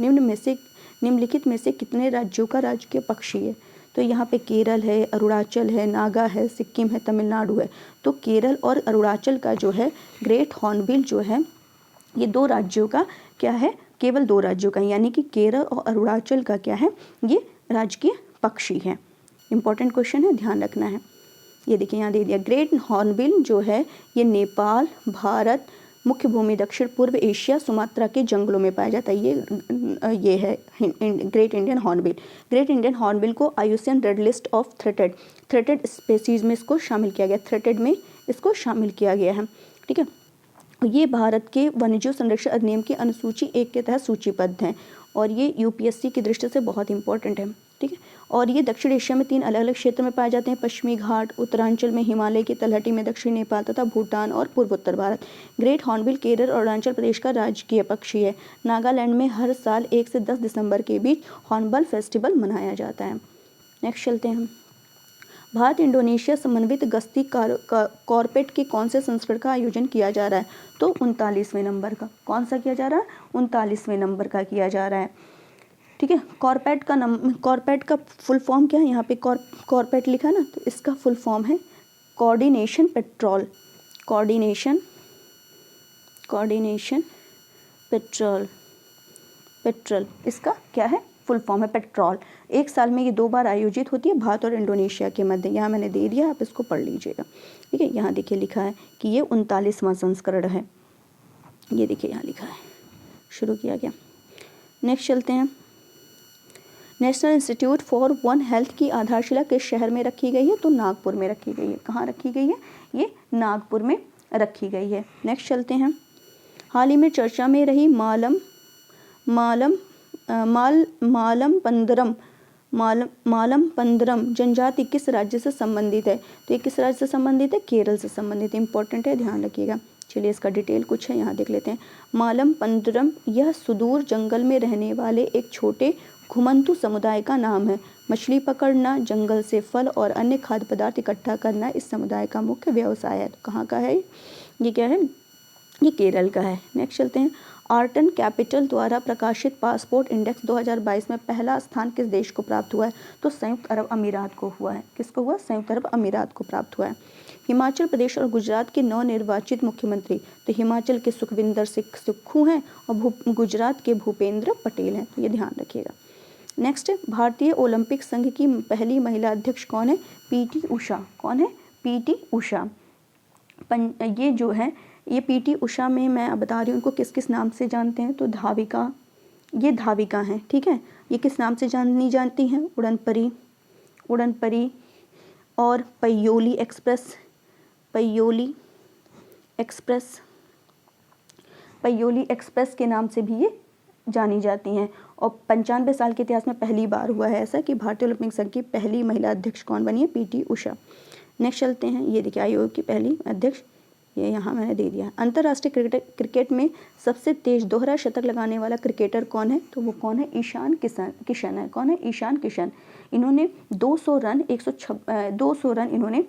निम्नलिखित में से कितने राज्यों का राजकीय पक्षी है? तो यहाँ पे केरल है, अरुणाचल है, नागा है, सिक्किम है, तमिलनाडु है। तो केरल और अरुणाचल का जो है ग्रेट हॉर्नबिल जो है, ये 2 राज्यों का क्या है? केवल 2 राज्यों का, यानी कि केरल और अरुणाचल का क्या है? ये राजकीय पक्षी है। इंपॉर्टेंट क्वेश्चन है, ध्यान रखना है। ये देखिए यहाँ दे दिया, ग्रेट हॉर्नबिल जो है ये नेपाल, भारत, मुख्य भूमि दक्षिण पूर्व एशिया, सुमात्रा के जंगलों में पाया जाता है। ये है great Indian hornbill. Great Indian hornbill को IUCN red list of threatened species में इसको शामिल किया गया, थ्रेटेड में इसको शामिल किया गया है, ठीक है। ये भारत के वन्यजीव संरक्षण अधिनियम की अनुसूची 1 के तहत सूचीबद्ध हैं। और ये UPSC की दृष्टि से बहुत इंपॉर्टेंट है, ठीक है। और ये दक्षिण एशिया में 3 अलग अलग क्षेत्र में पाए जाते हैं, पश्चिमी घाट, उत्तरांचल में, हिमालय की तलहटी में, दक्षिण नेपाल तथा भूटान और पूर्वोत्तर भारत। ग्रेट हॉर्नबिल केरल और अरुणाचल प्रदेश का राजकीय पक्षी है। नागालैंड में हर साल 1 से 10 दिसंबर के बीच हॉर्नबिल फेस्टिवल मनाया जाता है। नेक्स्ट चलते हैं हम, भारत इंडोनेशिया समन्वित गश्ती कॉर्पेट के कौन से संस्करण का आयोजन किया जा रहा है? तो 39वें नंबर का। कौन सा किया जा रहा है? 39वें नंबर का किया जा रहा है, ठीक है। कॉर्पेट का फुल फॉर्म क्या है? यहाँ पे कॉर्पेट लिखा है ना, तो इसका फुल फॉर्म है कोऑर्डिनेशन पेट्रोल, पेट्रोल इसका क्या है, फुल फॉर्म है पेट्रोल। एक साल में ये 2 बार आयोजित होती है भारत और इंडोनेशिया के मध्य। यहाँ मैंने दे दिया, आप इसको पढ़ लीजिएगा। ठीक है, यहाँ देखिए लिखा है कि ये 39वां संस्करण है। ये देखिए यहाँ लिखा है, शुरू किया गया। नेक्स्ट चलते हैं। National institute for one health की आधारशिला किस शहर में रखी गई है? तो नागपुर में रखी गई है। कहाँ रखी गई है? ये नागपुर में रखी गई है। नेक्स्ट चलते हैं। हाल ही में चर्चा में रही मालमपंदरम जनजाति किस राज्य से संबंधित है? तो ये किस राज्य से संबंधित है? केरल से संबंधित है। इंपॉर्टेंट है, ध्यान रखिएगा। चलिए इसका डिटेल कुछ है, यहाँ देख लेते हैं। मालमपंदरम यह सुदूर जंगल में रहने वाले एक छोटे घुमंतु समुदाय का नाम है। मछली पकड़ना, जंगल से फल और अन्य खाद्य पदार्थ इकट्ठा करना इस समुदाय का मुख्य व्यवसाय है। तो कहाँ का है ये? क्या है? ये केरल का है। नेक्स्ट चलते हैं। आर्टन कैपिटल द्वारा प्रकाशित पासपोर्ट इंडेक्स 2022 में पहला स्थान किस देश को प्राप्त हुआ है? तो संयुक्त अरब अमीरात को हुआ है। किसको हुआ? संयुक्त अरब अमीरात को प्राप्त हुआ है। हिमाचल प्रदेश और गुजरात के नवनिर्वाचित मुख्यमंत्री, तो हिमाचल के सुखविंदर सिंह सुक्खू हैं और गुजरात के भूपेंद्र पटेल हैं। तो ये ध्यान रखिएगा। नेक्स्ट, भारतीय ओलंपिक संघ की पहली महिला अध्यक्ष कौन है? पीटी उषा। कौन है? पीटी उषा। ये जो है, ये पीटी उषा में मैं बता रही हूँ उनको किस किस नाम से जानते हैं। तो धाविका, ये धाविका हैं। ठीक है, ये किस नाम से जानी जाती हैं? उड़न परी और पयोली एक्सप्रेस के नाम से भी ये जानी जाती हैं। और 95 साल के इतिहास में पहली बार हुआ है ऐसा कि भारतीय ओलंपिक संघ की पहली महिला अध्यक्ष कौन बनी है? पीटी उषा। नेक्स्ट चलते हैं। ये देखिए आयोग की पहली अध्यक्ष, ये यहाँ मैंने दे दिया। अंतर्राष्ट्रीय क्रिकेट में सबसे तेज दोहरा शतक लगाने वाला क्रिकेटर कौन है? तो वो कौन है? ईशान किशन है। कौन है? ईशान किशन। इन्होंने 200 रन इन्होंने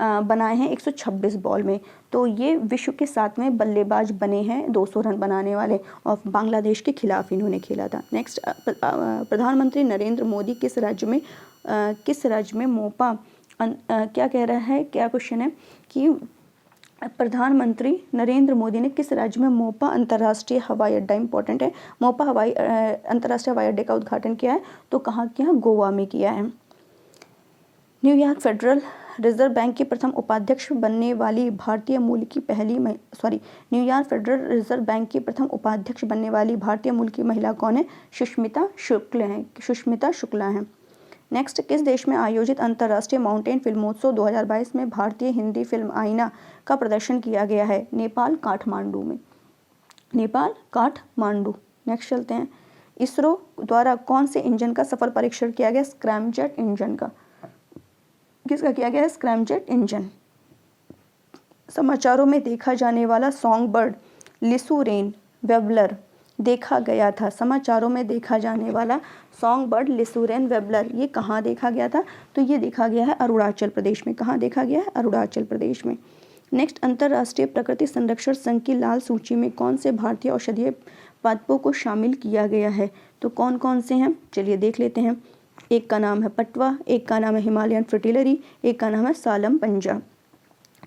बनाए हैं 126 बॉल में। तो ये विश्व के 7वें बल्लेबाज बने हैं 200 रन बनाने वाले, और बांग्लादेश के खिलाफ इन्होंने खेला था। नेक्स्ट, प्रधानमंत्री नरेंद्र मोदी किस राज्य में मोपा क्या कह रहा है, क्या क्वेश्चन है कि प्रधानमंत्री नरेंद्र मोदी ने किस राज्य में मोपा अंतर्राष्ट्रीय हवाई अड्डा, इंपॉर्टेंट है, मोपा अंतर्राष्ट्रीय हवाई अड्डे का उद्घाटन किया है? तो कहाँ किया? गोवा में किया है। न्यूयॉर्क फेडरल रिजर्व बैंक की प्रथम उपाध्यक्ष बनने वाली भारतीय मूल की न्यूयॉर्क फेडरल रिजर्व बैंक की प्रथम उपाध्यक्ष बनने वाली भारतीय मूल की महिला कौन है? सुष्मिता शुक्ला हैं। नेक्स्ट, किस देश में आयोजित अंतर्राष्ट्रीय माउंटेन फिल्मोत्सव 2022 में भारतीय हिंदी फिल्म आईना का प्रदर्शन किया गया है? नेपाल, काठमांडू में। नेक्स्ट चलते हैं। इसरो द्वारा कौन से इंजन का सफल परीक्षण किया गया? स्क्रैमजेट इंजन का। किसका किया गया है? Scramjet engine. समाचारों में देखा जाने वाला सॉन्ग बर्ड लिसूरेन वेबलर देखा गया था। समाचारों में देखा जाने वाला सॉन्ग बर्ड लिसूरेन वेबलर, ये कहाँ देखा गया था? तो ये देखा गया है अरुणाचल प्रदेश में। कहाँ देखा गया है? अरुणाचल प्रदेश में। नेक्स्ट, अंतर्राष्ट्रीय प्रकृति संरक्षण संघ की लाल सूची में कौन से भारतीय औषधीय पादपों को शामिल किया गया है? तो कौन कौन से हैं? चलिए देख लेते हैं। एक का नाम है पटवा, एक का नाम है हिमालयन फ्रिटिलरी, एक का नाम है सालम पंजा।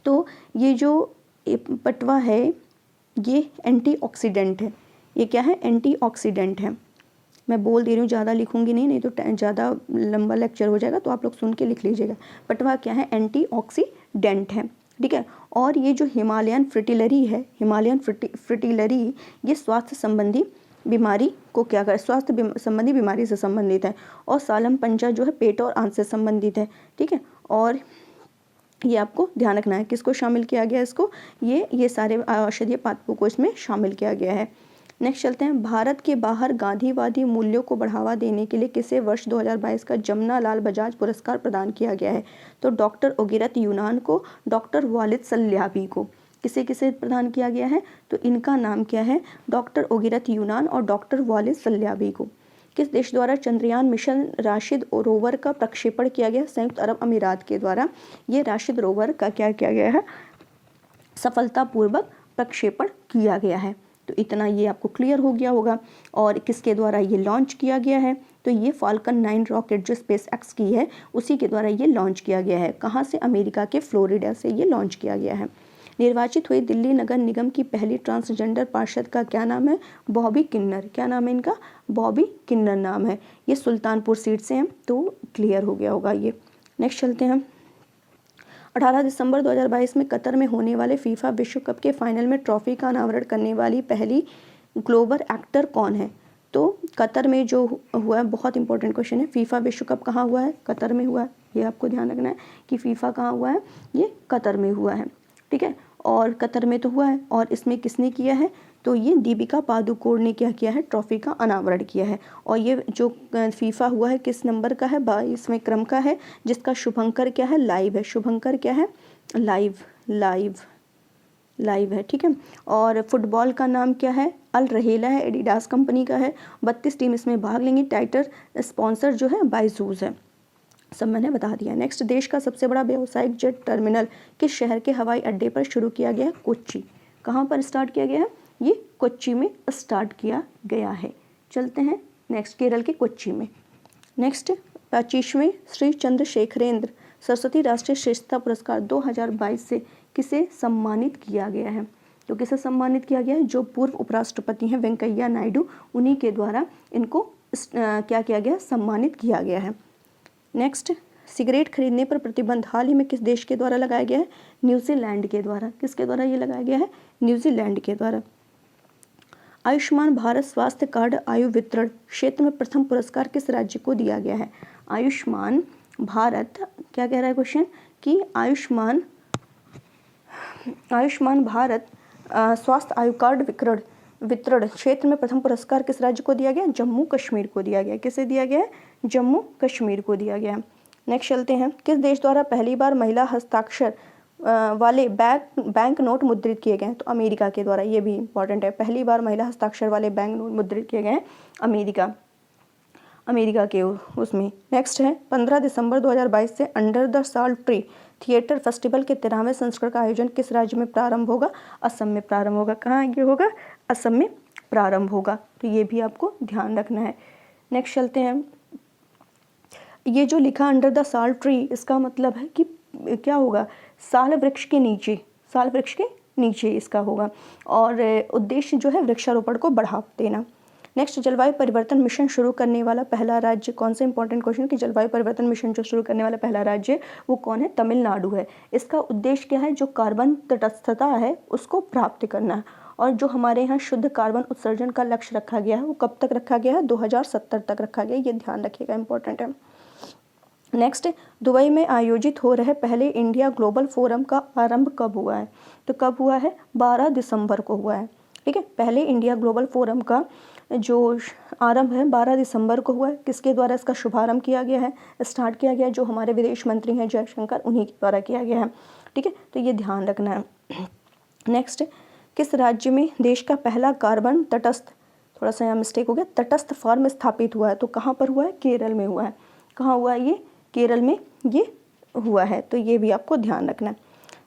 तो ये जो पटवा है ये एंटीऑक्सीडेंट है। ये क्या है? एंटीऑक्सीडेंट है। मैं बोल दे रही हूँ, ज़्यादा लिखूंगी नहीं तो ज़्यादा लंबा लेक्चर हो जाएगा, तो आप लोग सुन के लिख लीजिएगा। पटवा क्या है? एंटीऑक्सीडेंट है। ठीक है। और ये जो हिमालयन फ्रिटिलरी है, हिमालयन फ्रिटिलरी ये स्वास्थ्य संबंधी बीमारी को क्या कर, स्वास्थ्य संबंधी बीमारी से संबंधित है। और सालम पंजा जो है पेट और आंत से संबंधित है। ठीक है। और ये आपको ध्यान रखना है किसको शामिल किया गया है इसको, ये सारे औषधीय पादपों को इसमें शामिल किया गया है। नेक्स्ट चलते हैं। भारत के बाहर गांधीवादी मूल्यों को बढ़ावा देने के लिए किसे वर्ष 2022 का जमुना लाल बजाज पुरस्कार प्रदान किया गया है? तो डॉक्टर ओगिरत यूनान को, डॉक्टर वालिद सल्याबी को। किसे किसे प्रदान किया गया है? तो इनका नाम क्या है? डॉक्टर ओगिरत यूनान और डॉक्टर वालिद सल्याबी को। किस देश द्वारा चंद्रयान मिशन राशिद रोवर का प्रक्षेपण किया गया? संयुक्त अरब अमीरात के द्वारा ये राशिद रोवर का क्या किया गया है? सफलतापूर्वक प्रक्षेपण किया गया है। तो इतना ये आपको क्लियर हो गया होगा। और किसके द्वारा ये लॉन्च किया गया है? तो ये फाल्कन 9 रॉकेट जो स्पेस एक्स की है उसी के द्वारा ये लॉन्च किया गया है। कहाँ से? अमेरिका के फ्लोरिडा से ये लॉन्च किया गया है। निर्वाचित हुई दिल्ली नगर निगम की पहली ट्रांसजेंडर पार्षद का क्या नाम है? बॉबी किन्नर। क्या नाम है इनका? बॉबी किन्नर नाम है। ये सुल्तानपुर सीट से हैं, तो क्लियर हो गया होगा ये। नेक्स्ट चलते हैं हम। 18 दिसंबर 2022 में कतर में होने वाले फीफा विश्व कप के फाइनल में ट्रॉफी का अनावरण करने वाली पहली ग्लोबल एक्टर कौन है? तो कतर में जो हुआ है, बहुत इंपॉर्टेंट क्वेश्चन है, फीफा विश्व कप कहाँ हुआ है? कतर में हुआ है। ये आपको ध्यान रखना है कि फीफा कहाँ हुआ है? ये कतर में हुआ है, ठीक है। और कतर में तो हुआ है, और इसमें किसने किया है? तो ये दीपिका पादुकोण ने क्या किया है? ट्रॉफी का अनावरण किया है। और ये जो फीफा हुआ है किस नंबर का है? 22वें क्रम का है, जिसका शुभंकर क्या है? लाइव है। शुभंकर क्या है? लाइव है, ठीक है। और फुटबॉल का नाम क्या है? अल रहेला है, एडिडास कंपनी का है। 32 टीम इसमें भाग लेंगी। टाइटल स्पॉन्सर जो है बायजूस है। सब मैंने बता दिया। नेक्स्ट, देश का सबसे बड़ा व्यावसायिक जेट टर्मिनल किस शहर के हवाई अड्डे पर शुरू किया गया है? कोच्चि। कहाँ पर स्टार्ट किया गया है? ये कोच्चि में स्टार्ट किया गया है। चलते हैं नेक्स्ट, केरल के कोच्चि में। नेक्स्ट, 25वें श्री चंद्रशेखरेंद्र सरस्वती राष्ट्रीय श्रेष्ठता पुरस्कार 2022 से किसे सम्मानित किया गया है? तो किसे सम्मानित किया गया है? जो पूर्व उपराष्ट्रपति हैं वेंकैया नायडू, उन्हीं के द्वारा इनको क्या किया गया? सम्मानित किया गया है। नेक्स्ट, सिगरेट खरीदने पर प्रतिबंध हाल ही में किस देश के द्वारा लगाया गया है? न्यूजीलैंड के द्वारा। किसके द्वारा ये लगाया गया है? न्यूजीलैंड के द्वारा। आयुष्मान भारत स्वास्थ्य कार्ड आयु वितरण क्षेत्र में प्रथम पुरस्कार किस राज्य को दिया गया है? आयुष्मान भारत, क्या कह रहा है क्वेश्चन कि आयुष्मान भारत स्वास्थ्य आयु कार्ड वितरण क्षेत्र में प्रथम पुरस्कार किस राज्य को दिया गया? जम्मू कश्मीर को दिया गया। किसे दिया गया है? जम्मू कश्मीर को दिया गया। नेक्स्ट चलते हैं। किस देश द्वारा पहली बार महिला हस्ताक्षर वाले बैंक नोट मुद्रित किए गए हैं? तो अमेरिका के द्वारा। ये भी इंपॉर्टेंट है, पहली बार महिला हस्ताक्षर वाले बैंक नोट मुद्रित किए गए हैं अमेरिका के उसमें। नेक्स्ट है, 15 दिसंबर 2022 से अंडर द साल ट्री थिएटर फेस्टिवल के 13वें संस्करण का आयोजन किस राज्य में प्रारंभ होगा? असम में प्रारंभ होगा। कहाँ ये होगा? असम में प्रारंभ होगा। तो ये भी आपको ध्यान रखना है। नेक्स्ट चलते हैं। ये जो लिखा अंडर द साल ट्री, इसका मतलब है कि क्या होगा? साल वृक्ष के नीचे इसका होगा। और उद्देश्य जो है वृक्षारोपण को बढ़ावा देना। नेक्स्ट, जलवायु परिवर्तन मिशन शुरू करने वाला पहला राज्य कौन सा? इंपॉर्टेंट क्वेश्चन कि जलवायु परिवर्तन मिशन जो शुरू करने वाला पहला राज्य वो कौन है? तमिलनाडु है। इसका उद्देश्य क्या है? जो कार्बन तटस्थता है उसको प्राप्त करना है। और जो हमारे यहाँ शुद्ध कार्बन उत्सर्जन का लक्ष्य रखा गया है वो कब तक रखा गया है? 2070 तक रखा गया है। ये ध्यान रखिएगा, इंपॉर्टेंट है। नेक्स्ट, दुबई में आयोजित हो रहे पहले इंडिया ग्लोबल फोरम का आरंभ कब हुआ है? तो कब हुआ है? 12 दिसंबर को हुआ है, ठीक है। पहले इंडिया ग्लोबल फोरम का जो आरंभ है 12 दिसंबर को हुआ है। किसके द्वारा इसका शुभारंभ किया गया है? स्टार्ट किया गया है जो हमारे विदेश मंत्री हैं जयशंकर, उन्हीं के द्वारा किया गया है, ठीक है। तो ये ध्यान रखना है। नेक्स्ट, किस राज्य में देश का पहला कार्बन तटस्थ, थोड़ा सा यहाँ मिस्टेक हो गया, तटस्थ फार्म स्थापित हुआ है? तो कहाँ पर हुआ है? केरल में हुआ है। कहाँ हुआ है? ये केरल में ये हुआ है। तो ये भी आपको ध्यान रखना है।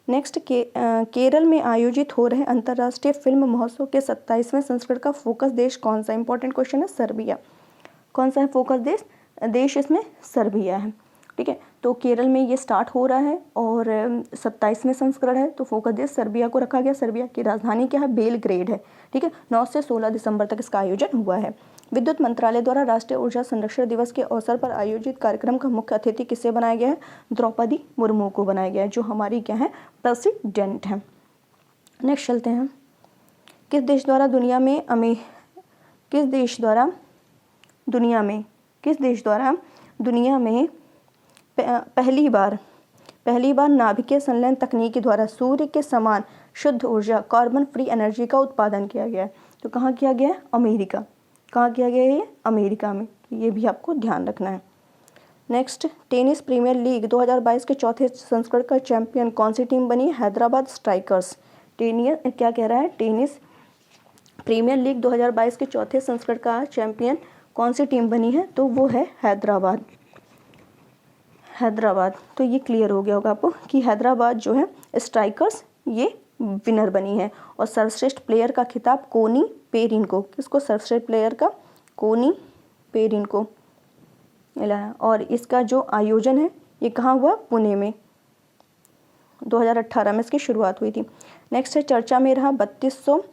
नेक्स्ट, केरल में आयोजित हो रहे अंतर्राष्ट्रीय फिल्म महोत्सव के 27वें संस्करण का फोकस देश कौन सा? इंपॉर्टेंट क्वेश्चन है, सर्बिया। कौन सा है फोकस देश इसमें? सर्बिया है, ठीक है। तो केरल में ये स्टार्ट हो रहा है और 27वें संस्करण है, तो फोकस देश सर्बिया को रखा गया। सर्बिया की राजधानी क्या है? बेलग्रेड है, ठीक है। 9 से 16 दिसंबर तक इसका आयोजन हुआ है। विद्युत मंत्रालय द्वारा राष्ट्रीय ऊर्जा संरक्षण दिवस के अवसर पर आयोजित कार्यक्रम का मुख्य अतिथि किसे बनाया गया है? द्रौपदी मुर्मू को बनाया गया है, जो हमारी क्या है? प्रेसिडेंट है। नेक्स्ट चलते हैं। किस देश द्वारा दुनिया में पहली बार नाभिकीय संलयन तकनीक के द्वारा सूर्य के समान शुद्ध ऊर्जा कार्बन फ्री एनर्जी का उत्पादन किया गया है? तो कहाँ किया गया है? अमेरिका। कहाँ किया गया है? ये अमेरिका में। ये भी आपको ध्यान रखना है। नेक्स्ट, टेनिस प्रीमियर लीग 2022 के चौथे संस्करण का चैंपियन कौन सी टीम बनी? हैदराबाद स्ट्राइकर्स। क्या कह रहा है? टेनिस प्रीमियर लीग 2022 के चौथे संस्करण का चैंपियन कौन सी टीम बनी है? तो वो है हैदराबाद। तो ये क्लियर हो गया होगा आपको कि हैदराबाद जो है स्ट्राइकर्स ये विनर बनी है। और सर्वश्रेष्ठ प्लेयर का खिताब कोनी पेरिन को, किसको? सर्वश्रेष्ठ प्लेयर का कोनी पेरिन को मिला है। और इसका जो आयोजन है ये कहाँ हुआ? पुणे में। 2018 में इसकी शुरुआत हुई थी। नेक्स्ट है चर्चा में रहा 3200,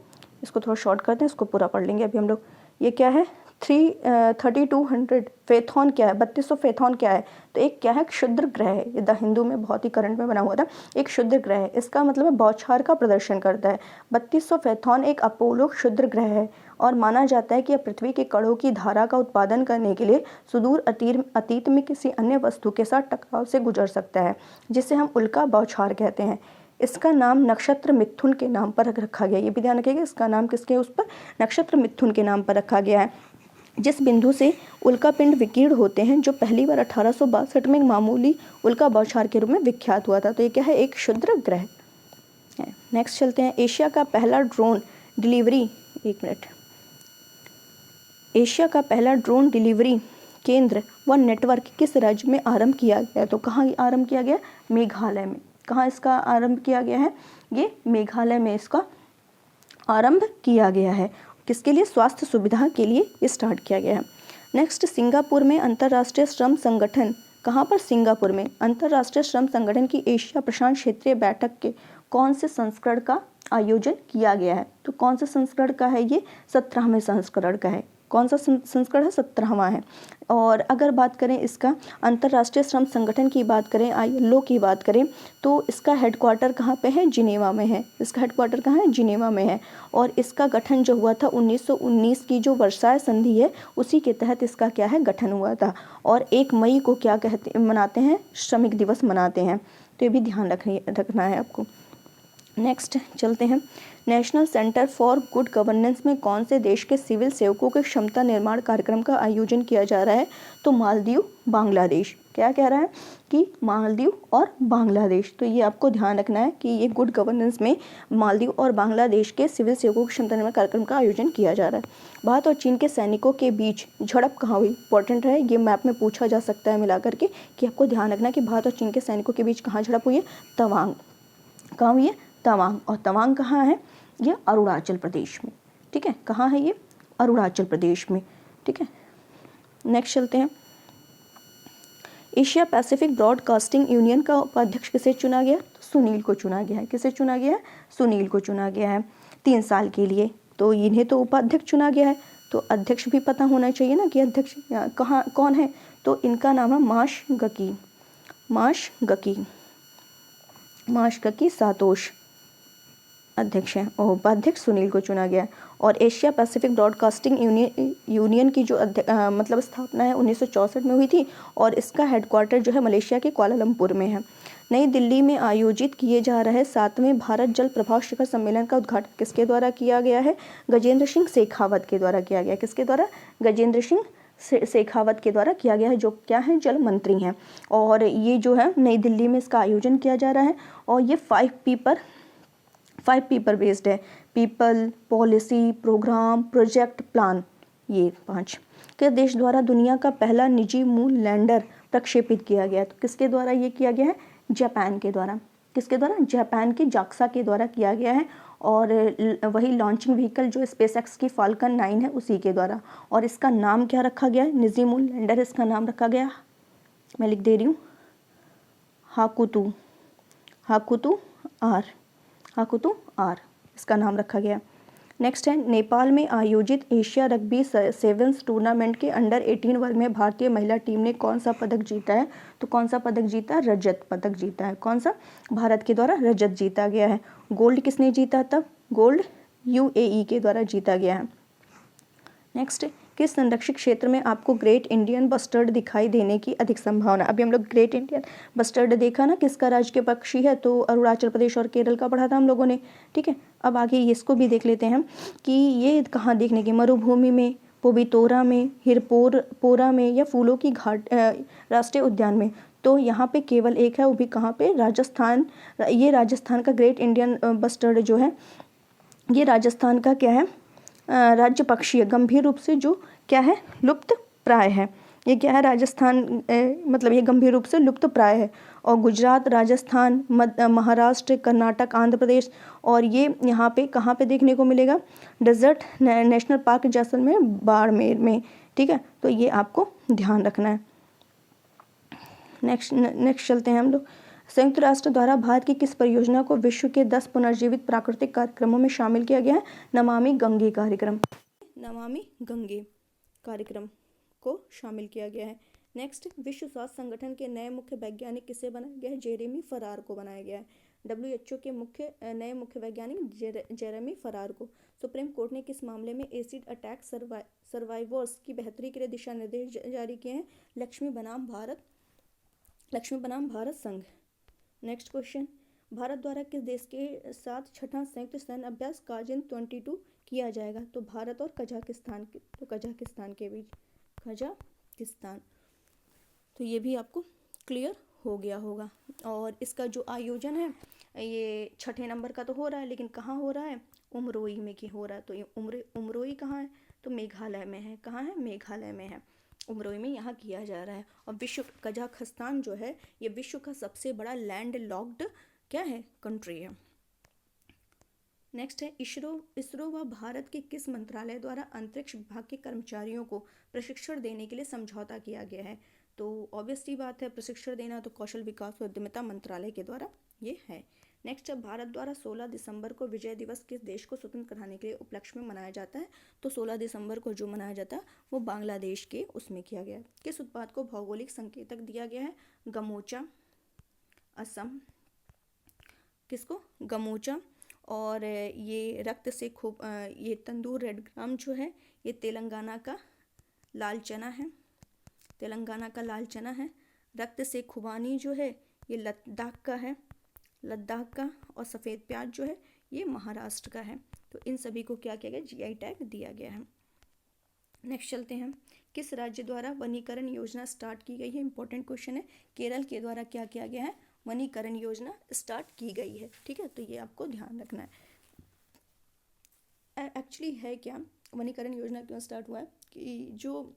इसको थोड़ा शॉर्ट करते हैं, इसको पूरा पढ़ लेंगे अभी हम लोग। ये क्या है 3200 फेथॉन क्या है, 3200 फेथॉन क्या है, तो एक क्या है क्षुद्र ग्रह है, ये द हिंदू में बहुत ही करंट में बना हुआ था, एक क्षुद्र ग्रह है, इसका मतलब है बौछार का प्रदर्शन करता है। 3200 फेथॉन एक अपोलो क्षुद्र ग्रह है और माना जाता है कि यह पृथ्वी के कणों की धारा का उत्पादन करने के लिए सुदूर अतीत में किसी अन्य वस्तु के साथ टकराव से गुजर सकता है, जिसे हम उल्का बौछार कहते हैं। इसका नाम नक्षत्र मिथुन के नाम पर रखा गया, ये भी ध्यान रखिएगा, इसका नाम किसके उस पर नक्षत्र मिथुन के नाम पर रखा गया है, जिस बिंदु से उल्कापिंड विकीर्ण होते हैं, जो पहली बार 1862 में एक मामूली उल्का बौछार के रूप में विख्यात हुआ था। तो ये क्या है, एक क्षुद्र ग्रह है। नेक्स्ट चलते हैं, एशिया का पहला ड्रोन डिलीवरी, एक मिनट, एशिया का पहला ड्रोन डिलीवरी केंद्र व नेटवर्क किस राज्य में आरंभ किया गया, तो कहाँ आरंभ किया गया, मेघालय में। कहाँ इसका आरंभ किया गया है, ये मेघालय में इसका आरंभ किया गया है, किसके लिए, स्वास्थ्य सुविधा के लिए स्टार्ट किया गया है। नेक्स्ट, सिंगापुर में अंतर्राष्ट्रीय श्रम संगठन, कहाँ पर, सिंगापुर में अंतर्राष्ट्रीय श्रम संगठन की एशिया प्रशांत क्षेत्रीय बैठक के कौन से संस्करण का आयोजन किया गया है, तो कौन से संस्करण का है ये, 17वें संस्करण का है। कौन सा संस्करण है, 17वां है। और अगर बात करें इसका अंतर्राष्ट्रीय श्रम संगठन की बात करें, ILO की बात करें, तो इसका हेडक्वार्टर कहाँ पे है, जिनेवा में है। इसका हेडक्वार्टर कहाँ है, जिनेवा में है। और इसका गठन जो हुआ था 1919 की जो वर्साय संधि है उसी के तहत इसका क्या है, गठन हुआ था। और 1 मई को क्या कहते मनाते हैं, श्रमिक दिवस मनाते हैं। तो ये भी ध्यान रखना है आपको। नेक्स्ट चलते हैं, national centre for good governance में कौन से देश के सिविल सेवकों के क्षमता निर्माण कार्यक्रम का आयोजन किया जा रहा है, तो मालदीव, बांग्लादेश। क्या कह रहा है कि मालदीव और बांग्लादेश, तो ये आपको ध्यान रखना है कि ये गुड गवर्नेंस में मालदीव और बांग्लादेश के सिविल सेवकों के क्षमता निर्माण कार्यक्रम का आयोजन किया जा रहा है। भारत और चीन के सैनिकों के बीच झड़प कहाँ हुई, इंपॉर्टेंट है, ये मैप में पूछा जा सकता है मिला करके, कि आपको ध्यान रखना कि भारत और चीन के सैनिकों के बीच कहाँ झड़प हुई है, तवांग। कहाँ हुई है, तवांग। और तवांग कहाँ है, ये अरुणाचल प्रदेश में, ठीक है, कहाँ है ये, अरुणाचल प्रदेश में, ठीक है। नेक्स्ट चलते हैं, एशिया पैसिफिक ब्रॉडकास्टिंग यूनियन का उपाध्यक्ष किसे चुना गया, तो सुनील को चुना गया है। किसे चुना गया है, सुनील को चुना गया है 3 साल के लिए। तो इन्हें तो उपाध्यक्ष चुना गया है, तो अध्यक्ष भी पता होना चाहिए ना कि अध्यक्ष कहाँ कौन है, तो इनका नाम है माशगकी सातोश अध्यक्ष हैं, और उपाध्यक्ष सुनील को चुना गया। और एशिया पैसिफिक ब्रॉडकास्टिंग यूनियन की जो मतलब स्थापना है 1964 में हुई थी, और इसका हेडक्वार्टर जो है मलेशिया के कुआलालंपुर में है। नई दिल्ली में आयोजित किए जा रहे 7वें भारत जल प्रभाव शिखर सम्मेलन का उद्घाटन किसके द्वारा किया गया है, गजेंद्र सिंह शेखावत के द्वारा किया गया। किसके द्वारा, गजेंद्र सिंह शेखावत के द्वारा किया गया है, जो क्या है, जल मंत्री हैं। और ये जो है नई दिल्ली में इसका आयोजन किया जा रहा है, और ये 5 P पर बेस्ड है, people, policy, programme, project, plan, ये 5। किस देश द्वारा दुनिया का पहला निजी मून लैंडर प्रक्षेपित किया गया, तो किसके द्वारा ये किया गया है, जापान के द्वारा। किसके द्वारा, जापान के जाक्सा के द्वारा किया गया है। और वही लॉन्चिंग व्हीकल जो स्पेसएक्स की फाल्कन 9 है उसी के द्वारा। और इसका नाम क्या रखा गया है, निजी मून लैंडर, इसका नाम रखा गया, मैं लिख दे रही हूँ, हाकुतु आर इसका नाम रखा गया। नेक्स्ट है, नेपाल में आयोजित एशिया रग्बी सेवन्स टूर्नामेंट के अंडर 18 वर्ग में भारतीय महिला टीम ने कौन सा पदक जीता है, तो कौन सा पदक जीता, रजत पदक जीता है। कौन सा, भारत के द्वारा रजत जीता गया है। गोल्ड किसने जीता, तब गोल्ड UAE के द्वारा जीता गया है। नेक्स्ट, किस संरक्षित क्षेत्र में आपको ग्रेट इंडियन बस्टर्ड दिखाई देने की अधिक संभावना। अभी हम लोग ग्रेट इंडियन बस्टर्ड देखा ना, किसका राज्य के पक्षी है, तो अरुणाचल प्रदेश और केरल का पढ़ा था हम लोगों ने, ठीक है। अब आगे इसको भी देख लेते हैं कि ये कहाँ देखने की, मरुभूमि में, पोबितोरा में, हिरपोरा में, या फूलों की घाट राष्ट्रीय उद्यान में। तो यहाँ पे केवल एक है, वो भी कहाँ पे, राजस्थान। ये राजस्थान का ग्रेट इंडियन बस्टर्ड जो है, ये राजस्थान का क्या है, राज्य पक्षी है, गंभीर रूप से जो क्या है, लुप्त प्राय है। ये क्या है, राजस्थान मतलब ये गंभीर रूप से लुप्त प्राय है। और गुजरात, राजस्थान, महाराष्ट्र, कर्नाटक, आंध्र प्रदेश, और ये यहाँ पे कहाँ पे देखने को मिलेगा, desert national park Jaisalmer, Barmer में, ठीक है। तो ये आपको ध्यान रखना है। नेक्स्ट चलते हैं हम लोग, संयुक्त राष्ट्र द्वारा भारत की किस परियोजना को विश्व के 10 पुनर्जीवित प्राकृतिक कार्यक्रमों में शामिल किया गया है? नमामि गंगे कार्यक्रम। नमामि गंगे कार्यक्रम को शामिल किया गया है। नेक्स्ट, विश्व स्वास्थ्य संगठन के नए मुख्य वैज्ञानिक किसे बनाया गया है? जेरेमी फरार को बनाया गया है। WHO के नए मुख्य वैज्ञानिक जेरेमी फरार को। सुप्रीम कोर्ट ने किस मामले में एसिड अटैक सर्वाइवर्स की बेहतरी के लिए दिशा निर्देश जारी किए हैं? लक्ष्मी बनाम भारत संघ। नेक्स्ट क्वेश्चन, भारत द्वारा किस देश के साथ छठा संयुक्त सैन्य अभ्यास काजिन 22 किया जाएगा? तो भारत और कजाकिस्तान के बीच कजाकिस्तान। तो ये भी आपको क्लियर हो गया होगा। और इसका जो आयोजन है ये 6 नंबर का तो हो रहा है, लेकिन कहाँ हो रहा है? उमरोई में की हो रहा है। तो ये उमरोई कहाँ है? तो मेघालय में है। कहाँ है? मेघालय में है। उमरोई में यहाँ किया जा रहा है। और कजाकिस्तान जो है ये विश्व का सबसे बड़ा लैंड लॉक्ड क्या है? कंट्री है। नेक्स्ट है, इसरो व भारत के किस मंत्रालय द्वारा अंतरिक्ष विभाग के कर्मचारियों को प्रशिक्षण देने के लिए समझौता किया गया है? तो ऑब्वियसली बात है, प्रशिक्षण देना तो कौशल विकास और उद्यमिता मंत्रालय के द्वारा ये है। नेक्स्ट है, भारत द्वारा 16 दिसंबर को विजय दिवस किस देश को स्वतंत्र कराने के लिए उपलक्ष्य में मनाया जाता है? तो 16 दिसंबर को जो मनाया जाता है वो बांग्लादेश के उसमें किया गया है। किस उत्पाद को भौगोलिक संकेतक दिया गया है? गमोचा, असम। किसको? गमोचा। और ये रक्त से खूब ये तंदूर रेड ग्राम जो है ये तेलंगाना का लाल चना है। रक्त से खुबानी जो है ये लद्दाख का। और सफ़ेद प्याज जो है ये महाराष्ट्र का है। तो इन सभी को क्या किया गया? GI टैग दिया गया है। नेक्स्ट चलते हैं, किस राज्य द्वारा वनीकरण योजना स्टार्ट की गई है? इंपॉर्टेंट क्वेश्चन है। केरल के द्वारा क्या किया गया है? वनीकरण योजना स्टार्ट की गई है। ठीक है, तो ये आपको ध्यान रखना है। एक्चुअली है क्या, वनीकरण योजना क्यों स्टार्ट हुआ है कि जो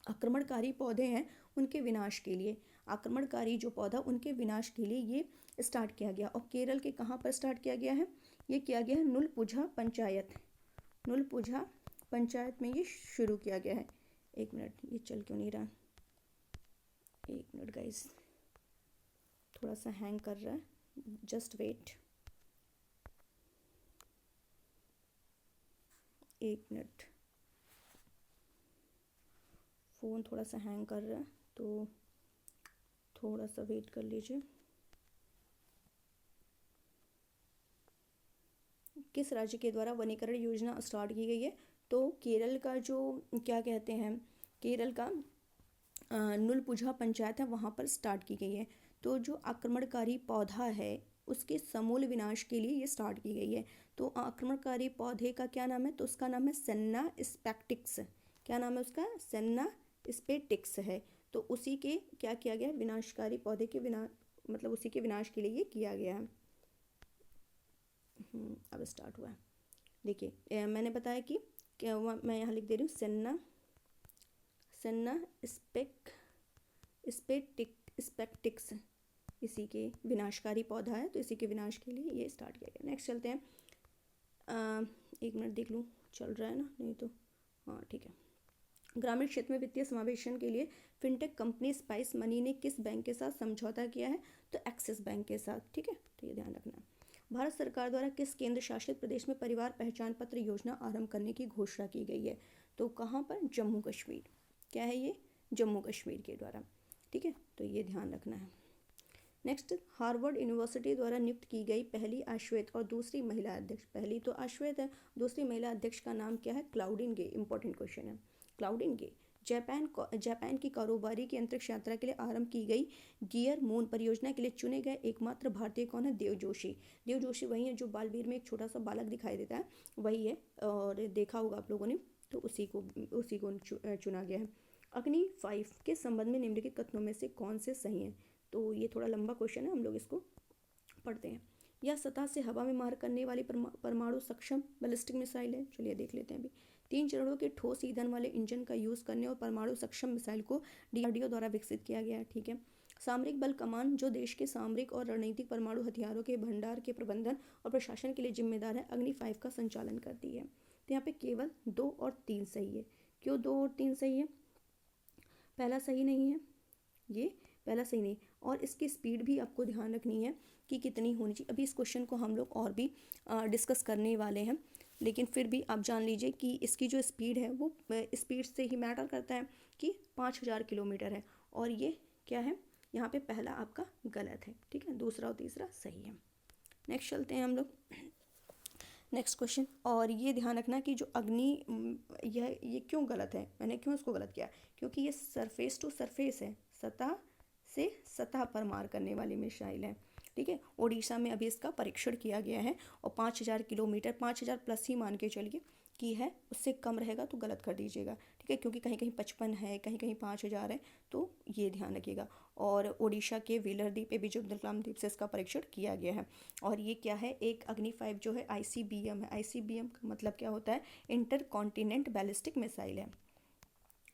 आक्रमणकारी पौधे हैं उनके विनाश के लिए, उनके विनाश के लिए ये स्टार्ट किया गया। और केरल के कहाँ पर स्टार्ट किया गया है? ये किया गया है नुलपुझा पंचायत में ये शुरू किया गया है। एक मिनट, ये चल क्यों नहीं रहा? एक मिनट गाइस, थोड़ा सा हैंग कर रहा है, जस्ट वेट। एक मिनट, फ़ोन थोड़ा सा हैंग कर रहा है तो थोड़ा सा वेट कर लीजिए। किस राज्य के द्वारा वनीकरण योजना स्टार्ट की गई है? तो केरल का जो क्या कहते हैं, केरल का नुलपुझा पंचायत है वहाँ पर स्टार्ट की गई है। तो जो आक्रमणकारी पौधा है उसके समूल विनाश के लिए ये स्टार्ट की गई है। तो आक्रमणकारी पौधे का क्या नाम है? तो उसका नाम है सेन्ना स्पेक्टिक्स। क्या नाम है उसका? सेन्ना स्पेटिक्स है। तो उसी के क्या किया गया? विनाशकारी पौधे के उसी के विनाश के लिए ये किया गया है। अब स्टार्ट हुआ है। देखिए मैंने बताया कि क्या हुआ, मैं यहाँ लिख दे रही हूँ सेन्ना स्पेक्टिक्स इसी के विनाशकारी पौधा है। तो इसी के विनाश के लिए ये स्टार्ट किया गया। नेक्स्ट चलते हैं। एक मिनट देख लूँ चल रहा है ना, नहीं तो हाँ ठीक है। ग्रामीण क्षेत्र में वित्तीय समावेशन के लिए फिनटेक कंपनी स्पाइस मनी ने किस बैंक के साथ समझौता किया है? तो एक्सिस बैंक के साथ। ठीक है, तो ये ध्यान रखना है। भारत सरकार द्वारा किस केंद्र शासित प्रदेश में परिवार पहचान पत्र योजना आरंभ करने की घोषणा की गई है? तो कहाँ पर? जम्मू कश्मीर। क्या है ये? जम्मू कश्मीर के द्वारा। ठीक है, तो ये ध्यान रखना है। नेक्स्ट, हार्वर्ड यूनिवर्सिटी द्वारा नियुक्त की गई पहली अश्वेत और दूसरी महिला अध्यक्ष। पहली तो अश्वेत है, दूसरी महिला अध्यक्ष का नाम क्या है? क्लाउडिन गे। इंपॉर्टेंट क्वेश्चन है, क्लाउडिन गे। जापान की कारोबारी की अंतरिक्ष यात्रा के लिए आरंभ की गई गियर मून परियोजना के लिए चुने गए एकमात्र भारतीय कौन है? देव जोशी वही है जो बालवीर में एक छोटा सा बालक दिखाई देता है, वही है। और देखा होगा आप लोगों ने, तो उसी को चुना गया है। अग्नि 5 के संबंध में निम्नलिखित कथनों में से कौन से सही हैं? तो ये थोड़ा लंबा क्वेश्चन है, हम लोग इसको पढ़ते हैं। यह सतह से हवा में मार करने वाली परमाणु सक्षम बैलिस्टिक मिसाइल है। चलिए देख लेते हैं अभी। 3 चरणों के ठोस ईंधन वाले इंजन का यूज़ करने और परमाणु सक्षम मिसाइल को DRDO द्वारा विकसित किया गया है। ठीक है। सामरिक बल कमान जो देश के सामरिक और रणनीतिक परमाणु हथियारों के भंडार के प्रबंधन और प्रशासन के लिए जिम्मेदार है, अग्नि 5 का संचालन करती है। तो यहाँ पे केवल 2 और 3 सही है। क्यों 2 और 3 सही है? पहला सही नहीं है, ये पहला सही नहीं। और इसकी स्पीड भी आपको ध्यान रखनी है कि कितनी होनी चाहिए। अभी इस क्वेश्चन को हम लोग और भी डिस्कस करने वाले हैं, लेकिन फिर भी आप जान लीजिए कि इसकी जो स्पीड है वो स्पीड से ही मैटर करता है कि 5000 किलोमीटर है। और ये क्या है, यहाँ पे पहला आपका गलत है, ठीक है, दूसरा और तीसरा सही है। नेक्स्ट चलते हैं हम लोग नेक्स्ट क्वेश्चन। और ये ध्यान रखना कि जो अग्नि ये क्यों गलत है, मैंने क्यों इसको गलत किया, क्योंकि ये सरफेस टू सरफेस है, सतह से सतह पर मार करने वाली मिसाइल है, ठीक है। ओडिशा में अभी इसका परीक्षण किया गया है और 5000 किलोमीटर, 5000 प्लस ही मान के चलिए कि है, उससे कम रहेगा तो गलत कर दीजिएगा, ठीक है, क्योंकि कहीं कहीं 55 है, कहीं कहीं 5000 है, तो ये ध्यान रखिएगा। और ओडिशा के व्हीलर द्वीप एपीजे अब्दुल कलाम द्वीप से इसका परीक्षण किया गया है। और ये क्या है, एक अग्नि 5 जो है ICBM है। ICBM का मतलब क्या होता है, इंटर कॉन्टिनेंट बैलिस्टिक मिसाइल है।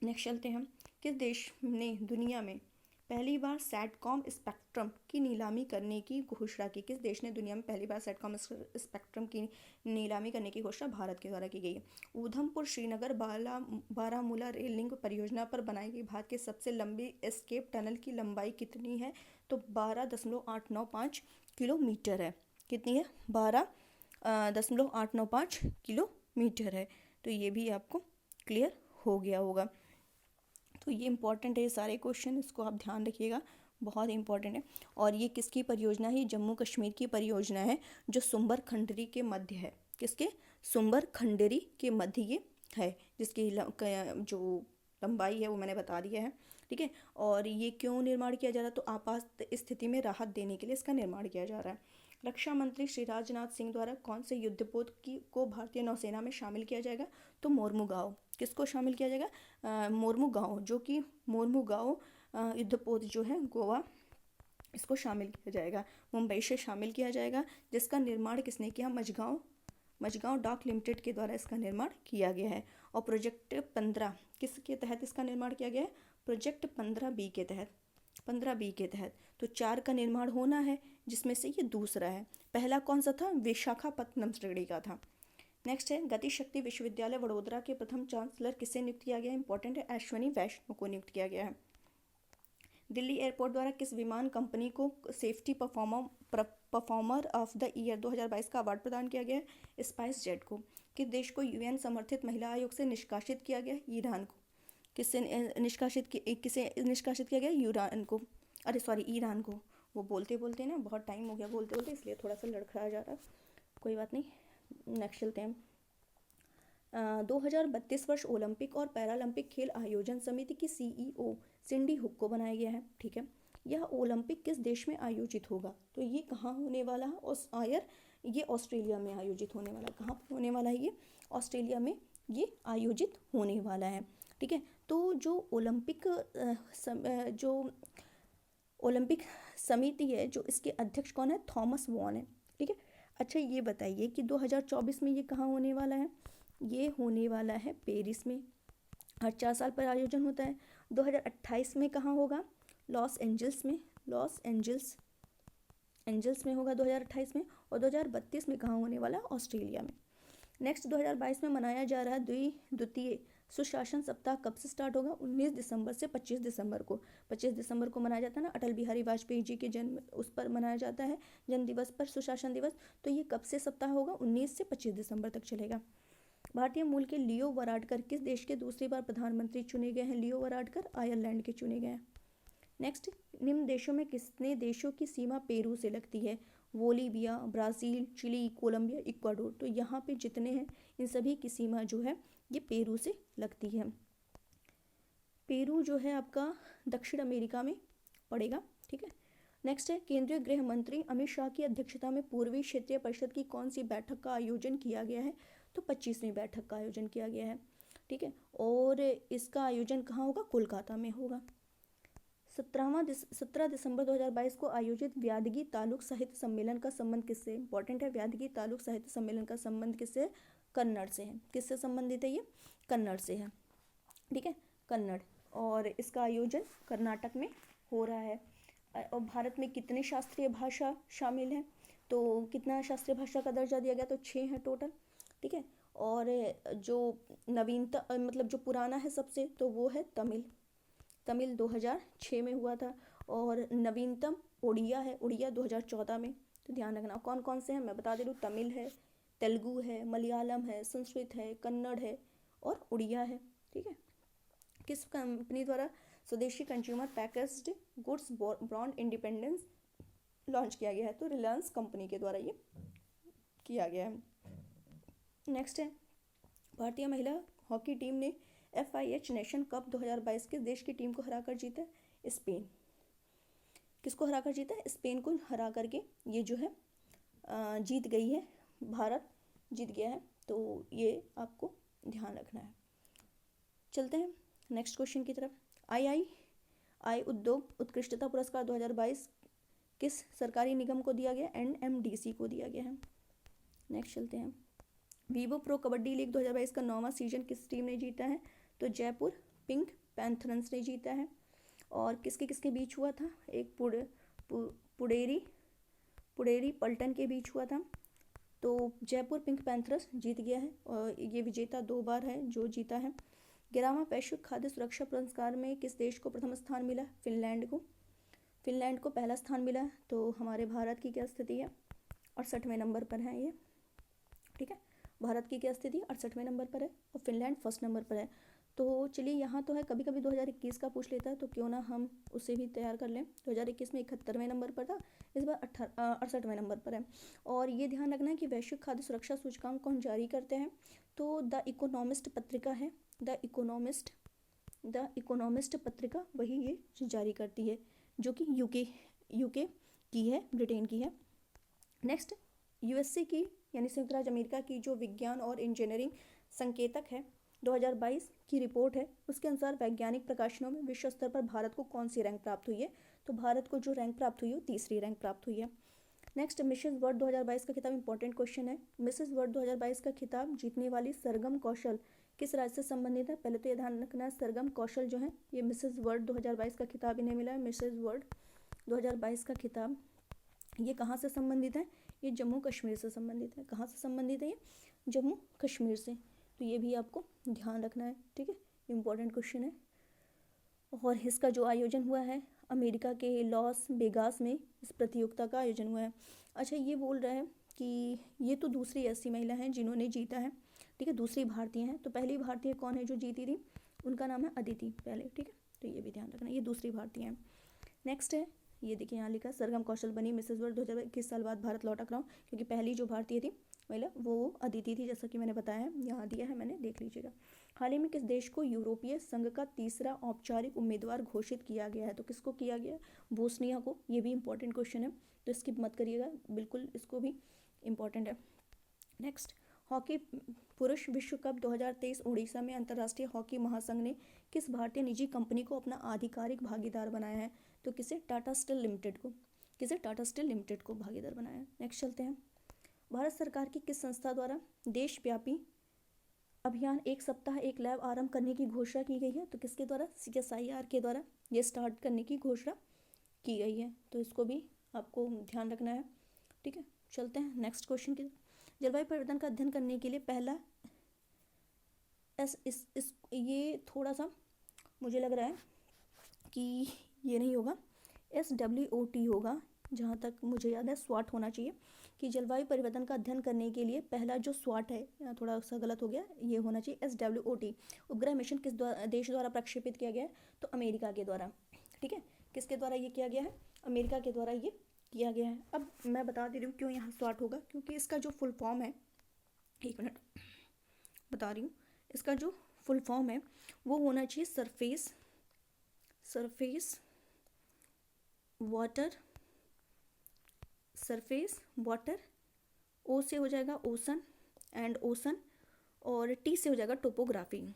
नेक्स्ट चलते हैं हम, किस देश ने दुनिया में पहली बार सैटकॉम स्पेक्ट्रम की नीलामी करने की घोषणा की। किस देश ने दुनिया में पहली बार सैटकॉम स्पेक्ट्रम की नीलामी करने की घोषणा भारत के द्वारा की गई है। उधमपुर श्रीनगर बारामूला रेल लिंक परियोजना पर बनाई गई भारत की सबसे लंबी एस्केप टनल की लंबाई कितनी है, तो 12.895 किलोमीटर है। कितनी है, 12.895 किलोमीटर है। तो ये भी आपको क्लियर हो गया होगा। तो ये इंपॉर्टेंट है, ये सारे क्वेश्चन, इसको आप ध्यान रखिएगा, बहुत इंपॉर्टेंट है। और ये किसकी परियोजना है, जम्मू कश्मीर की परियोजना है, जो सुंबर खंडरी के मध्य है। किसके, सुंबर खंडरी के मध्य ये है, जिसकी जो लंबाई है वो मैंने बता दिया है, ठीक है। और ये क्यों निर्माण किया जा रहा है, तो आपात स्थिति में राहत देने के लिए इसका निर्माण किया जा रहा है। रक्षा मंत्री श्री राजनाथ सिंह द्वारा कौन से युद्धपोत को भारतीय नौसेना में शामिल किया जाएगा, तो मोरमुगांव। किसको शामिल किया जाएगा, मोरमुगांव, जो कि मोरमुगांव युद्धपोत जो है गोवा, इसको शामिल किया जाएगा। मुंबई से शामिल किया जाएगा, जिसका निर्माण किसने किया, मझगांव डाक लिमिटेड के द्वारा इसका निर्माण किया गया है। और प्रोजेक्ट 15 किसके तहत इसका निर्माण किया गया है, प्रोजेक्ट 15B के तहत, 15B के तहत। तो 4 का निर्माण होना है, जिसमें से ये दूसरा है। पहला कौन सा था, विशाखापत्तनम श्रेणी का था। नेक्स्ट है, गति शक्ति विश्वविद्यालय वडोदरा के प्रथम चांसलर किसे नियुक्त किया गया है, इंपॉर्टेंट है, अश्वनी वैष्णव को नियुक्त किया गया है। दिल्ली एयरपोर्ट द्वारा किस विमान कंपनी को safety performer of the year 2022 का अवार्ड प्रदान किया गया है, स्पाइस जेट को। किस देश को UN समर्थित महिला आयोग से निष्कासित किया गया, ईरान को। किसे निष्कासित किया गया, ईरान को, अरे सॉरी ईरान को। वो बोलते बोलते ना बहुत टाइम हो गया बोलते बोलते, इसलिए थोड़ा सा लड़खड़ा जा रहा है, कोई बात नहीं। नेक्स्ट चलते हैं, 2032 वर्ष ओलंपिक और पैरालंपिक खेल आयोजन समिति की CEO सिंडी हुक को बनाया गया है, ठीक है। यह ओलंपिक किस देश में आयोजित होगा, तो ये कहाँ होने वाला है, ये ऑस्ट्रेलिया में आयोजित होने वाला है। कहाँ पर होने वाला है, ये ऑस्ट्रेलिया में ये आयोजित होने वाला है, ठीक है। तो जो ओलंपिक समिति है, जो इसके अध्यक्ष कौन है, थॉमस वॉन है, ठीक है। अच्छा ये बताइए कि 2024 में ये कहाँ होने वाला है, ये होने वाला है पेरिस में, हर 4 साल पर आयोजन होता है। 2028 में कहाँ होगा, लॉस एंजल्स में होगा 2028 में। और 2032 में कहाँ होने वाला है, ऑस्ट्रेलिया में। नेक्स्ट 2022 में मनाया जा रहा है द्वितीय सुशासन सप्ताह कब से स्टार्ट होगा, 19 दिसंबर से 25 दिसंबर को। 25 दिसंबर को मनाया जाता है ना, अटल बिहारी वाजपेयी जी के जन्म उस पर मनाया जाता है, जन्म दिवस पर सुशासन दिवस। तो ये कब से सप्ताह होगा, 19 से 25 दिसंबर तक चलेगा। भारतीय मूल के लियो वराडकर किस देश के दूसरी बार प्रधानमंत्री चुने गए हैं, लियो वराडकर आयरलैंड के चुने गए हैं। नेक्स्ट, निम्न देशों में कितने देशों की सीमा पेरू से लगती है, Bolivia, Brazil, Chile, Colombia, Ecuador. तो यहाँ पे जितने हैं इन सभी की सीमा जो है ये पेरू से लगती है। पेरू जो है आपका दक्षिण अमेरिका में पड़ेगा, ठीक है। नेक्स्ट है, केंद्रीय गृह मंत्री अमित शाह की अध्यक्षता में पूर्वी क्षेत्रीय परिषद की कौन सी बैठक का आयोजन किया गया है, तो 25वीं बैठक का आयोजन किया गया है, ठीक है। और इसका आयोजन कहाँ होगा, कोलकाता में होगा। 17 दिसंबर 2022 को आयोजित व्यादगी तालुक साहित्य सम्मेलन का संबंध किससे, इंपॉर्टेंट है, व्यादगी तालुक साहित्य सम्मेलन का संबंध किससे, कन्नड़ से है। किससे संबंधित है, ये कन्नड़ से है, ठीक है, कन्नड़। और इसका आयोजन कर्नाटक में हो रहा है। और भारत में कितने शास्त्रीय भाषा शामिल हैं, तो कितना शास्त्रीय भाषा का दर्जा दिया गया, तो 6 हैं टोटल, ठीक है। और जो नवीनता मतलब जो पुराना है सबसे, तो वो है तमिल 2006 में हुआ था। और नवीनतम ओडिया है, ओडिया 2014 में। तो ध्यान रखना कौन कौन से हैं मैं बता दे रही हूँ। तमिल है, तेलुगु है, मलयालम है, संस्कृत है, कन्नड़ है और उड़िया है। ठीक है। किस कंपनी द्वारा स्वदेशी consumer packaged goods brand independence launch किया गया है? तो रिलायंस कंपनी के द्वारा ये किया गया है। नेक्स्ट है, भारतीय महिला हॉकी टीम ने FIH नेशन कप 2022 किस देश की टीम को हराकर जीता? स्पेन। किसको हराकर जीता? स्पेन को हरा करके ये जो है जीत गई है, भारत जीत गया है। तो ये आपको ध्यान रखना है। चलते हैं नेक्स्ट क्वेश्चन की तरफ। आई उद्योग उत्कृष्टता पुरस्कार 2022 किस सरकारी निगम को दिया गया? NMDC को दिया गया है। नेक्स्ट चलते हैं, वीवो प्रो कबड्डी लीग 2022 का 9वां सीजन किस टीम ने जीता है? तो जयपुर पिंक पैंथर्स ने जीता है। और किसके किसके बीच हुआ था? एक पुडेरी पल्टन के बीच हुआ था। तो जयपुर पिंक पैंथर्स जीत गया है और ये विजेता 2 बार है जो जीता है। 11वां वैश्विक खाद्य सुरक्षा पुरस्कार में किस देश को प्रथम स्थान मिला? फिनलैंड को। फिनलैंड को पहला स्थान मिला है। तो हमारे भारत की क्या स्थिति है? 68वें नंबर पर है ये। ठीक है, भारत की क्या स्थिति? 68वें नंबर पर है और फिनलैंड फर्स्ट नंबर पर है। तो चलिए यहाँ तो है, कभी कभी 2021 का पूछ लेता है तो क्यों ना हम उसे भी तैयार कर लें। 2021 में 71वें नंबर पर था, इस बार 68वें नंबर पर है। और ये ध्यान रखना है कि वैश्विक खाद्य सुरक्षा सूचकांक कौन जारी करते हैं? तो द इकोनॉमिस्ट पत्रिका है, द इकोनॉमिस्ट पत्रिका वही ये जारी करती है, जो कि यूके की है, ब्रिटेन की है। नेक्स्ट, USA की यानी संयुक्त राज्य अमेरिका की जो विज्ञान और इंजीनियरिंग संकेतक है 2022 की रिपोर्ट है, उसके अनुसार वैज्ञानिक प्रकाशनों में विश्व स्तर पर भारत को कौन सी रैंक प्राप्त हुई है? तो भारत को जो रैंक प्राप्त हुई है वो 3री रैंक प्राप्त हुई है। नेक्स्ट, मिसेस वर्ल्ड 2022 का खिताब इंपॉर्टेंट क्वेश्चन है। मिसेस वर्ल्ड 2022 का खिताब जीतने वाली सरगम कौशल किस राज्य से संबंधित है? पहले तो ये ध्यान रखना है, सरगम कौशल जो है ये मिसेस वर्ल्ड 2022 का खिताब इन्हें मिला है। मिसेस वर्ल्ड 2022 का खिताब ये कहाँ से संबंधित है? ये जम्मू कश्मीर से संबंधित है। कहाँ से संबंधित है? ये जम्मू कश्मीर से। तो ये भी आपको ध्यान रखना है। ठीक है, इम्पोर्टेंट क्वेश्चन है। और इसका जो आयोजन हुआ है अमेरिका के लॉस वेगास में इस प्रतियोगिता का आयोजन हुआ है। अच्छा, ये बोल रहा है कि ये तो दूसरी ऐसी महिला हैं जिन्होंने जीता है। ठीक है, दूसरी भारतीय हैं। तो पहली भारतीय कौन है जो जीती थी? उनका नाम है अदिति पहले। ठीक है, तो ये भी ध्यान रखना, ये दूसरी भारतीय हैं। नेक्स्ट है, ये देखिए यहाँ लिखा, सरगम कौशल बनी मिसेस वर्ल्ड 2021 साल बाद भारत लौटा कराऊँ, क्योंकि पहली जो भारतीय थी महिला वो अदिति थी, जैसा कि मैंने बताया है, यहाँ दिया है मैंने, देख लीजिएगा। हाल ही में किस देश को यूरोपीय संघ का तीसरा औपचारिक उम्मीदवार घोषित किया गया है? तो किसको किया गया? बोस्निया को। ये भी इंपॉर्टेंट क्वेश्चन है तो स्किप मत करिएगा, बिल्कुल इसको भी इंपॉर्टेंट है। नेक्स्ट, हॉकी पुरुष विश्व कप 2023 उड़ीसा में अंतर्राष्ट्रीय हॉकी महासंघ ने किस भारतीय निजी कंपनी को अपना आधिकारिक भागीदार बनाया है? तो किसे? टाटा स्टील लिमिटेड को। किसे? टाटा स्टील लिमिटेड को भागीदार बनाया है। नेक्स्ट चलते हैं, भारत सरकार की किस संस्था द्वारा देशव्यापी अभियान एक सप्ताह एक लैब आरंभ करने की घोषणा की गई है? तो किसके द्वारा? CSIR के द्वारा ये स्टार्ट करने की घोषणा की गई है। तो इसको भी आपको ध्यान रखना है। ठीक है, चलते हैं नेक्स्ट क्वेश्चन की। जलवायु परिवर्तन का अध्ययन करने के लिए पहला ये थोड़ा सा मुझे लग रहा है कि ये नहीं होगा, SWOT होगा, जहाँ तक मुझे याद है SWOT होना चाहिए, कि जलवायु परिवर्तन का अध्ययन करने के लिए पहला जो SWOT है, यहाँ थोड़ा सा गलत हो गया, ये होना चाहिए SWOT। उपग्रह मिशन किस देश द्वारा प्रक्षेपित किया गया है? तो अमेरिका के द्वारा। ठीक है, किसके द्वारा ये किया गया है? अमेरिका के द्वारा ये किया गया है। अब मैं बता दे रही हूँ क्यों यहाँ SWOT होगा, क्योंकि इसका जो फुल फॉर्म है, एक मिनट बता रही हूँ, इसका जो फुल फॉर्म है वो होना चाहिए सरफेस वाटर, ओ से हो जाएगा ओशन एंड ओशन, और टी से हो जाएगा टोपोग्राफी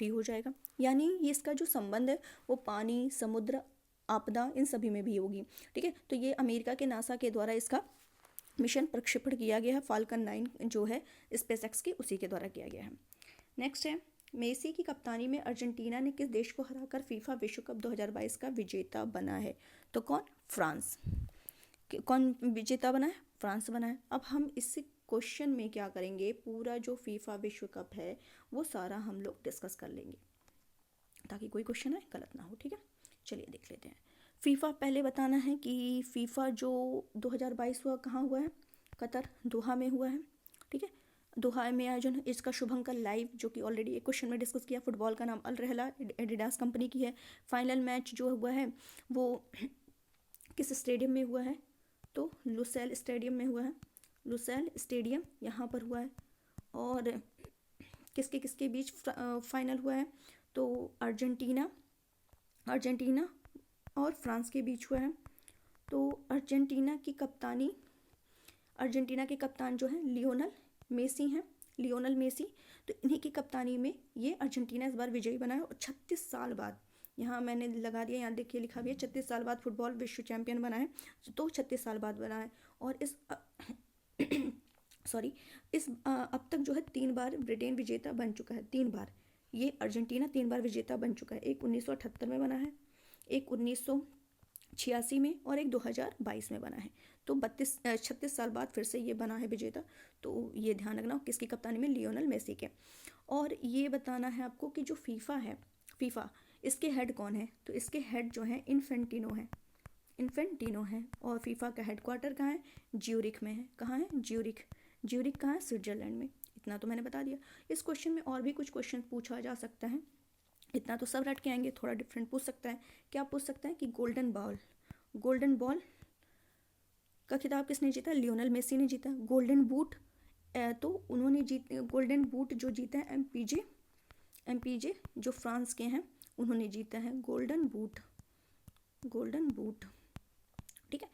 हो जाएगा। यानी ये इसका जो संबंध है वो पानी, समुद्र, आपदा, इन सभी में भी होगी। ठीक है, तो ये अमेरिका के नासा के द्वारा इसका मिशन प्रक्षेपण किया गया है। फाल्कन 9 जो है SpaceX की, उसी के द्वारा किया गया है। नेक्स्ट है, मेसी की कप्तानी में अर्जेंटीना ने किस देश को हराकर फीफा विश्व कप 2022 का विजेता बना है? तो कौन? फ्रांस। कौन विजेता बना है? फ्रांस बना है। अब हम इस क्वेश्चन में क्या करेंगे, पूरा जो फीफा विश्व कप है वो सारा हम लोग डिस्कस कर लेंगे, ताकि कोई क्वेश्चन है गलत ना हो। ठीक है, चलिए देख लेते हैं। फीफा पहले बताना है कि फीफा जो 2022 हुआ कहाँ हुआ है, कतर दोहा में हुआ है, ठीक है। दोहा में आयोजन, इसका शुभंकर लाइव, जो कि ऑलरेडी एक क्वेश्चन में डिस्कस किया। फुटबॉल का नाम अल रहला एडिडास कंपनी की है। फाइनल मैच जो हुआ है वो किस स्टेडियम में हुआ है, तो लुसेल स्टेडियम में हुआ है। लुसेल स्टेडियम यहाँ पर हुआ है। और किसके किसके बीच फाइनल हुआ है, तो अर्जेंटीना और फ्रांस के बीच हुआ है। तो अर्जेंटीना के कप्तान जो है लियोनल मेसी। तो इन्हीं की कप्तानी में ये अर्जेंटीना इस बार विजयी बना है। और 36 साल बाद, यहाँ मैंने लगा दिया, यहाँ देखिए लिखा भी है 36 साल बाद फुटबॉल विश्व चैंपियन बना है। तो 36 साल बाद बना है। और इस अब तक जो है 3 बार ब्रिटेन विजेता बन चुका है। 3 बार ये अर्जेंटीना 3 बार विजेता बन चुका है। एक 1978 में बना है, एक 1986 में, और एक 2022 में बना है। तो 36 साल बाद फिर से ये बना है विजेता। तो ये ध्यान रखना किसकी कप्तानी में, लियोनल मेसी के। और ये बताना है आपको कि जो फीफा इसके हेड कौन है, तो इसके हेड जो है इन्फेंटिनो है। और फीफा का हेडक्वार्टर कहाँ है, ज्यूरिख में है। कहाँ है, ज्यूरिख कहाँ है, स्विट्जरलैंड में। इतना तो मैंने बता दिया। इस क्वेश्चन में और भी कुछ क्वेश्चन पूछा जा सकता है, इतना तो सब रट के आएंगे, थोड़ा डिफरेंट पूछ सकता है। क्या पूछ सकता है कि गोल्डन बॉल का खिताब किसने जीता, लियोनल मेसी ने जीता। गोल्डन बूट तो उन्होंने गोल्डन बूट जो जीता है एमपीजे जो फ्रांस के हैं उन्होंने जीता है गोल्डन बूट, ठीक है।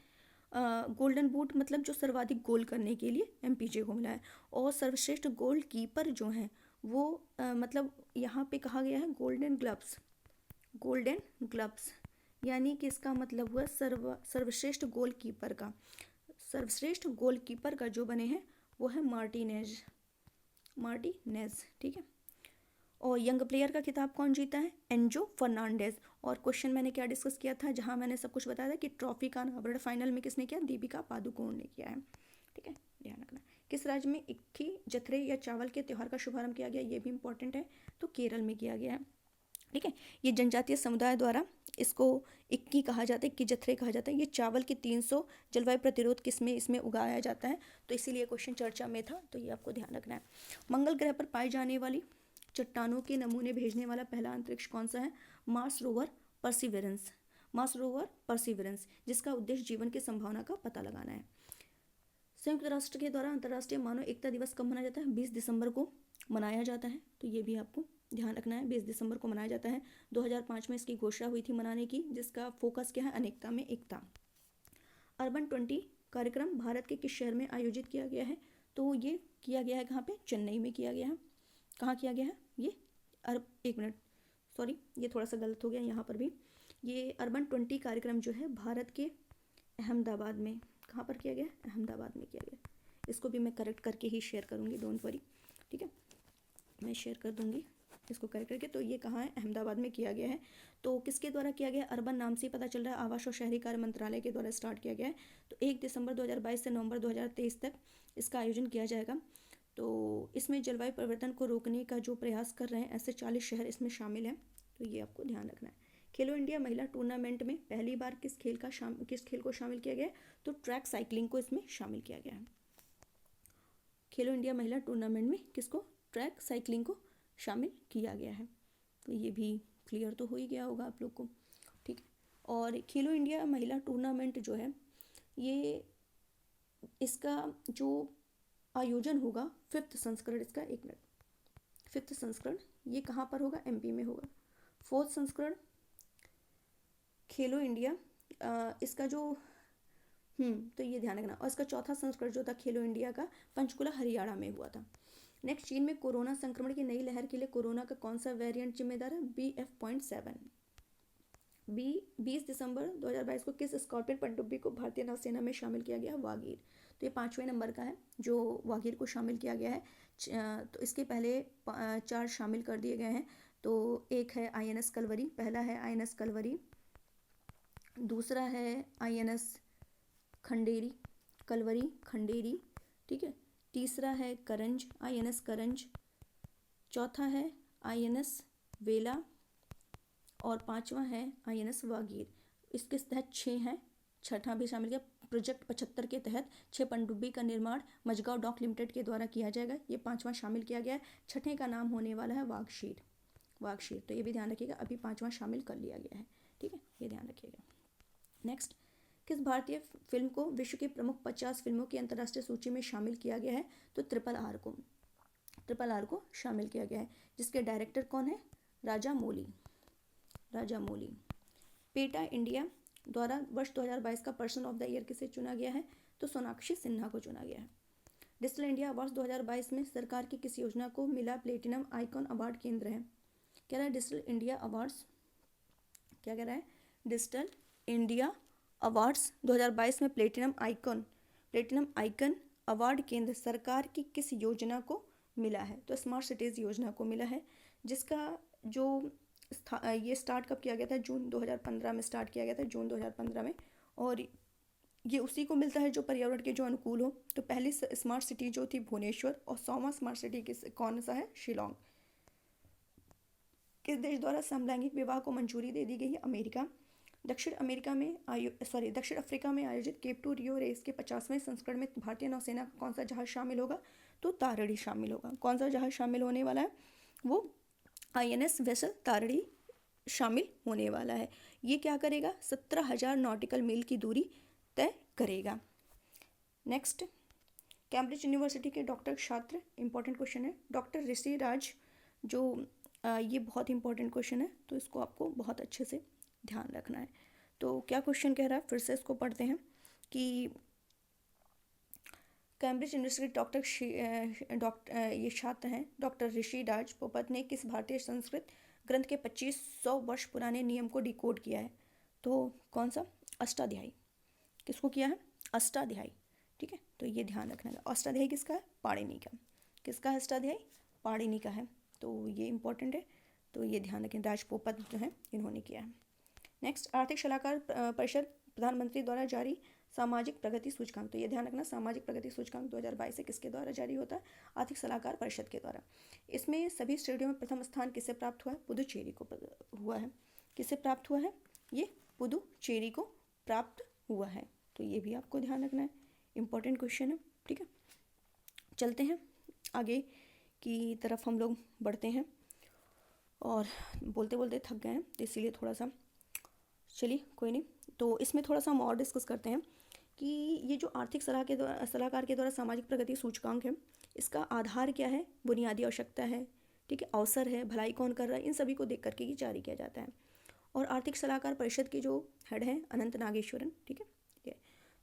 गोल्डन बूट मतलब जो सर्वाधिक गोल करने के लिए एमपीजे को मिला है। और सर्वश्रेष्ठ गोल कीपर जो हैं वो मतलब यहाँ पे कहा गया है गोल्डन ग्लव्स, यानी कि इसका मतलब हुआ सर्वश्रेष्ठ गोलकीपर का जो बने हैं वो है मार्टिनेज, ठीक है। और यंग प्लेयर का खिताब कौन जीता है, एंजो फर्नांडेज। और क्वेश्चन मैंने क्या डिस्कस किया था, जहां मैंने सब कुछ बताया था कि ट्रॉफी का अनावरण फाइनल में किसने किया, दीपिका पादुकोण ने किया है, ठीक है, ध्यान रखना। किस राज्य में इक्की जथरे या चावल के त्यौहार का शुभारंभ किया गया, ये भी इंपॉर्टेंट है, तो केरल में किया गया है, ठीक है। ये जनजातीय समुदाय द्वारा इसको इक्की कहा जाता है, इक्की जथरे कहा जाता है। ये चावल की 300 जलवायु प्रतिरोध किसमें इसमें उगाया जाता है, तो इसीलिए क्वेश्चन चर्चा में था, तो ये आपको ध्यान रखना है। मंगल ग्रह पर पाई जाने वाली चट्टानों के नमूने भेजने वाला पहला अंतरिक्ष कौन सा है, मार्स रोवर परसिवरेंस, जिसका उद्देश्य जीवन की संभावना का पता लगाना है। संयुक्त राष्ट्र के द्वारा अंतर्राष्ट्रीय मानव एकता दिवस कब मनाया जाता है, 20 दिसंबर को मनाया जाता है, तो ये भी आपको ध्यान रखना है, 20 दिसंबर को मनाया जाता है। 2005 में इसकी घोषणा हुई थी मनाने की, जिसका फोकस क्या है, अनेकता में एकता। अर्बन 20 कार्यक्रम भारत के किस शहर में आयोजित किया गया है, तो ये किया गया है कहाँ पे, चेन्नई में किया गया है। कहाँ किया गया है ये, एक मिनट सॉरी, ये थोड़ा सा गलत हो गया यहाँ पर भी। ये अर्बन 20 कार्यक्रम जो है भारत के अहमदाबाद में, कहाँ पर किया गया, अहमदाबाद में किया गया। इसको भी मैं करेक्ट करके ही शेयर करूँगी, डोंट वरी, ठीक है, मैं शेयर कर दूँगी इसको करेक्ट करके। तो ये कहाँ है, अहमदाबाद में किया गया है। तो किसके द्वारा किया गया, अर्बन नाम से ही पता चल रहा है, आवास और शहरी कार्य मंत्रालय के द्वारा स्टार्ट किया गया है। तो 1 दिसंबर 2022 से नवंबर 2023 तक इसका आयोजन किया जाएगा। तो इसमें जलवायु परिवर्तन को रोकने का जो प्रयास कर रहे हैं ऐसे 40 शहर इसमें शामिल हैं, तो ये आपको ध्यान रखना है। खेलो इंडिया महिला टूर्नामेंट में पहली बार किस खेल को शामिल किया गया है, तो ट्रैक साइकिलिंग को इसमें शामिल किया गया है। खेलो इंडिया महिला टूर्नामेंट में किसको, ट्रैक साइकिलिंग को शामिल किया गया है, तो ये भी क्लियर तो हो ही गया होगा आप लोग को, ठीक है। और खेलो इंडिया महिला टूर्नामेंट जो है ये इसका जो आयोजन होगा 5th संस्करण इसका, 1 मिनट, 5th संस्करण ये कहाँ पर होगा, एमपी में होगा। 4th संस्करण खेलो इंडिया इसका जो तो ये ध्यान रखना। और इसका 4था संस्करण जो था खेलो इंडिया का पंचकुला हरियाणा में हुआ था। नेक्स्ट, चीन में कोरोना संक्रमण की नई लहर के लिए कोरोना का कौन सा वेरिएंट जिम्मेदार है, BF.7। 20 दिसंबर 2022 को किस स्कॉर्पियन पनडुब्बी को भारतीय नौसेना में शामिल किया गया, वागीर। तो ये 5वें नंबर का है जो वागीर को शामिल किया गया है। तो इसके पहले 4 शामिल कर दिए गए हैं। तो एक है INS कलवरी, पहला है INS कलवरी, दूसरा है INS खंडेरी, ठीक है, तीसरा है करंज, INS करंज, चौथा है INS वेला, और 5वां है INS वागीर। इसके तहत 6 हैं, छठा भी शामिल किया। प्रोजेक्ट 75 के तहत 6 पनडुब्बी का निर्माण मझगांव डॉक लिमिटेड के द्वारा किया जाएगा। ये 5वां शामिल किया गया है। छठे का नाम होने वाला है वागशीर। वागशीर, तो ये भी ध्यान रखिएगा, अभी 5वां शामिल कर लिया गया है। ठीक है, ये ध्यान रखिएगा। नेक्स्ट, किस भारतीय फिल्म को विश्व की प्रमुख 50 फिल्मों की अंतर्राष्ट्रीय सूची में शामिल किया गया है? तो ट्रिपल आर को शामिल किया गया है, जिसके डायरेक्टर कौन है? राजा मौली। पेटा इंडिया द्वारा वर्ष 2022 का पर्सन ऑफ द ईयर किसे चुना गया है? तो सोनाक्षी सिन्हा को चुना गया है। डिजिटल इंडिया अवार्ड्स 2022 में सरकार की किस योजना को मिला प्लेटिनम आइकॉन अवार्ड केंद्र है? कह रहा है डिजिटल इंडिया अवार्ड्स, क्या कह रहा है? डिजिटल इंडिया अवार्ड्स 2022 में प्लेटिनम आइकन अवार्ड केंद्र सरकार की किस योजना को मिला है? तो स्मार्ट सिटीज़ योजना को मिला है, जिसका जो ये स्टार्ट कब किया गया था? जून 2015 में स्टार्ट किया गया था, जून 2015 में। और ये उसी को मिलता है जो पर्यावरण के जो अनुकूल हो। तो पहली स्मार्ट सिटी जो थी भुवनेश्वर, और 100वां स्मार्ट सिटी कौन सा है? शिलोंग। किस देश द्वारा समलैंगिक विवाह को मंजूरी दे दी गई है? अमेरिका। दक्षिण अफ्रीका में आयोजित केप टू रियो रेस के 50वें संस्करण में भारतीय नौसेना का कौन सा जहाज शामिल होगा? तो तारड़ी शामिल होगा। कौन सा जहाज शामिल होने वाला है? वो INS वेसल तारड़ी शामिल होने वाला है। ये क्या करेगा? 17,000 नॉटिकल मील की दूरी तय करेगा। नेक्स्ट, कैम्ब्रिज यूनिवर्सिटी के डॉक्टर छात्र, इंपॉर्टेंट क्वेश्चन है, डॉक्टर ऋषि राज, जो ये बहुत इंपॉर्टेंट क्वेश्चन है, तो इसको आपको बहुत अच्छे से ध्यान रखना है। तो क्या क्वेश्चन कह रहा है, फिर से इसको पढ़ते हैं कि कैम्ब्रिज यूनिवर्सिटी ये छात्र हैं डॉक्टर ऋषि राज पोपट ने किस भारतीय संस्कृत ग्रंथ के 2500 वर्ष पुराने नियम को डिकोड किया है? तो कौन सा? अष्टाध्यायी। किसको किया है? अष्टाध्यायी। ठीक है, तो ये ध्यान रखना है। अष्टाध्यायी किसका है? पाणिनि का। किसका है अष्टाध्यायी? पाणिनि का है। तो ये इंपॉर्टेंट है, तो ये ध्यान रखें। राज पोपट जो है इन्होंने किया है। नेक्स्ट, आर्थिक सलाहकार परिषद प्रधानमंत्री द्वारा जारी सामाजिक प्रगति सूचकांक। तो ये ध्यान रखना, सामाजिक प्रगति सूचकांक 2022 से किसके द्वारा जारी होता है? आर्थिक सलाहकार परिषद के द्वारा। इसमें सभी श्रेणियों में प्रथम स्थान किसे प्राप्त हुआ है? पुदुचेरी को हुआ है। किसे प्राप्त हुआ है? ये पुदुचेरी को प्राप्त हुआ है। तो ये भी आपको ध्यान रखना है, इंपॉर्टेंट क्वेश्चन है। ठीक है, चलते हैं आगे की तरफ, हम लोग बढ़ते हैं और बोलते बोलते थक गए हैं, तो इसीलिए थोड़ा सा, चलिए कोई नहीं। तो इसमें थोड़ा सा हम और डिस्कस करते हैं कि ये जो आर्थिक सलाहकार के द्वारा सामाजिक प्रगति सूचकांक है, इसका आधार क्या है? बुनियादी आवश्यकता है, ठीक है, अवसर है, भलाई कौन कर रहा है, इन सभी को देख करके ये जारी किया जाता है। और आर्थिक सलाहकार परिषद के जो हेड हैं अनंत नागेश्वरन, ठीक है।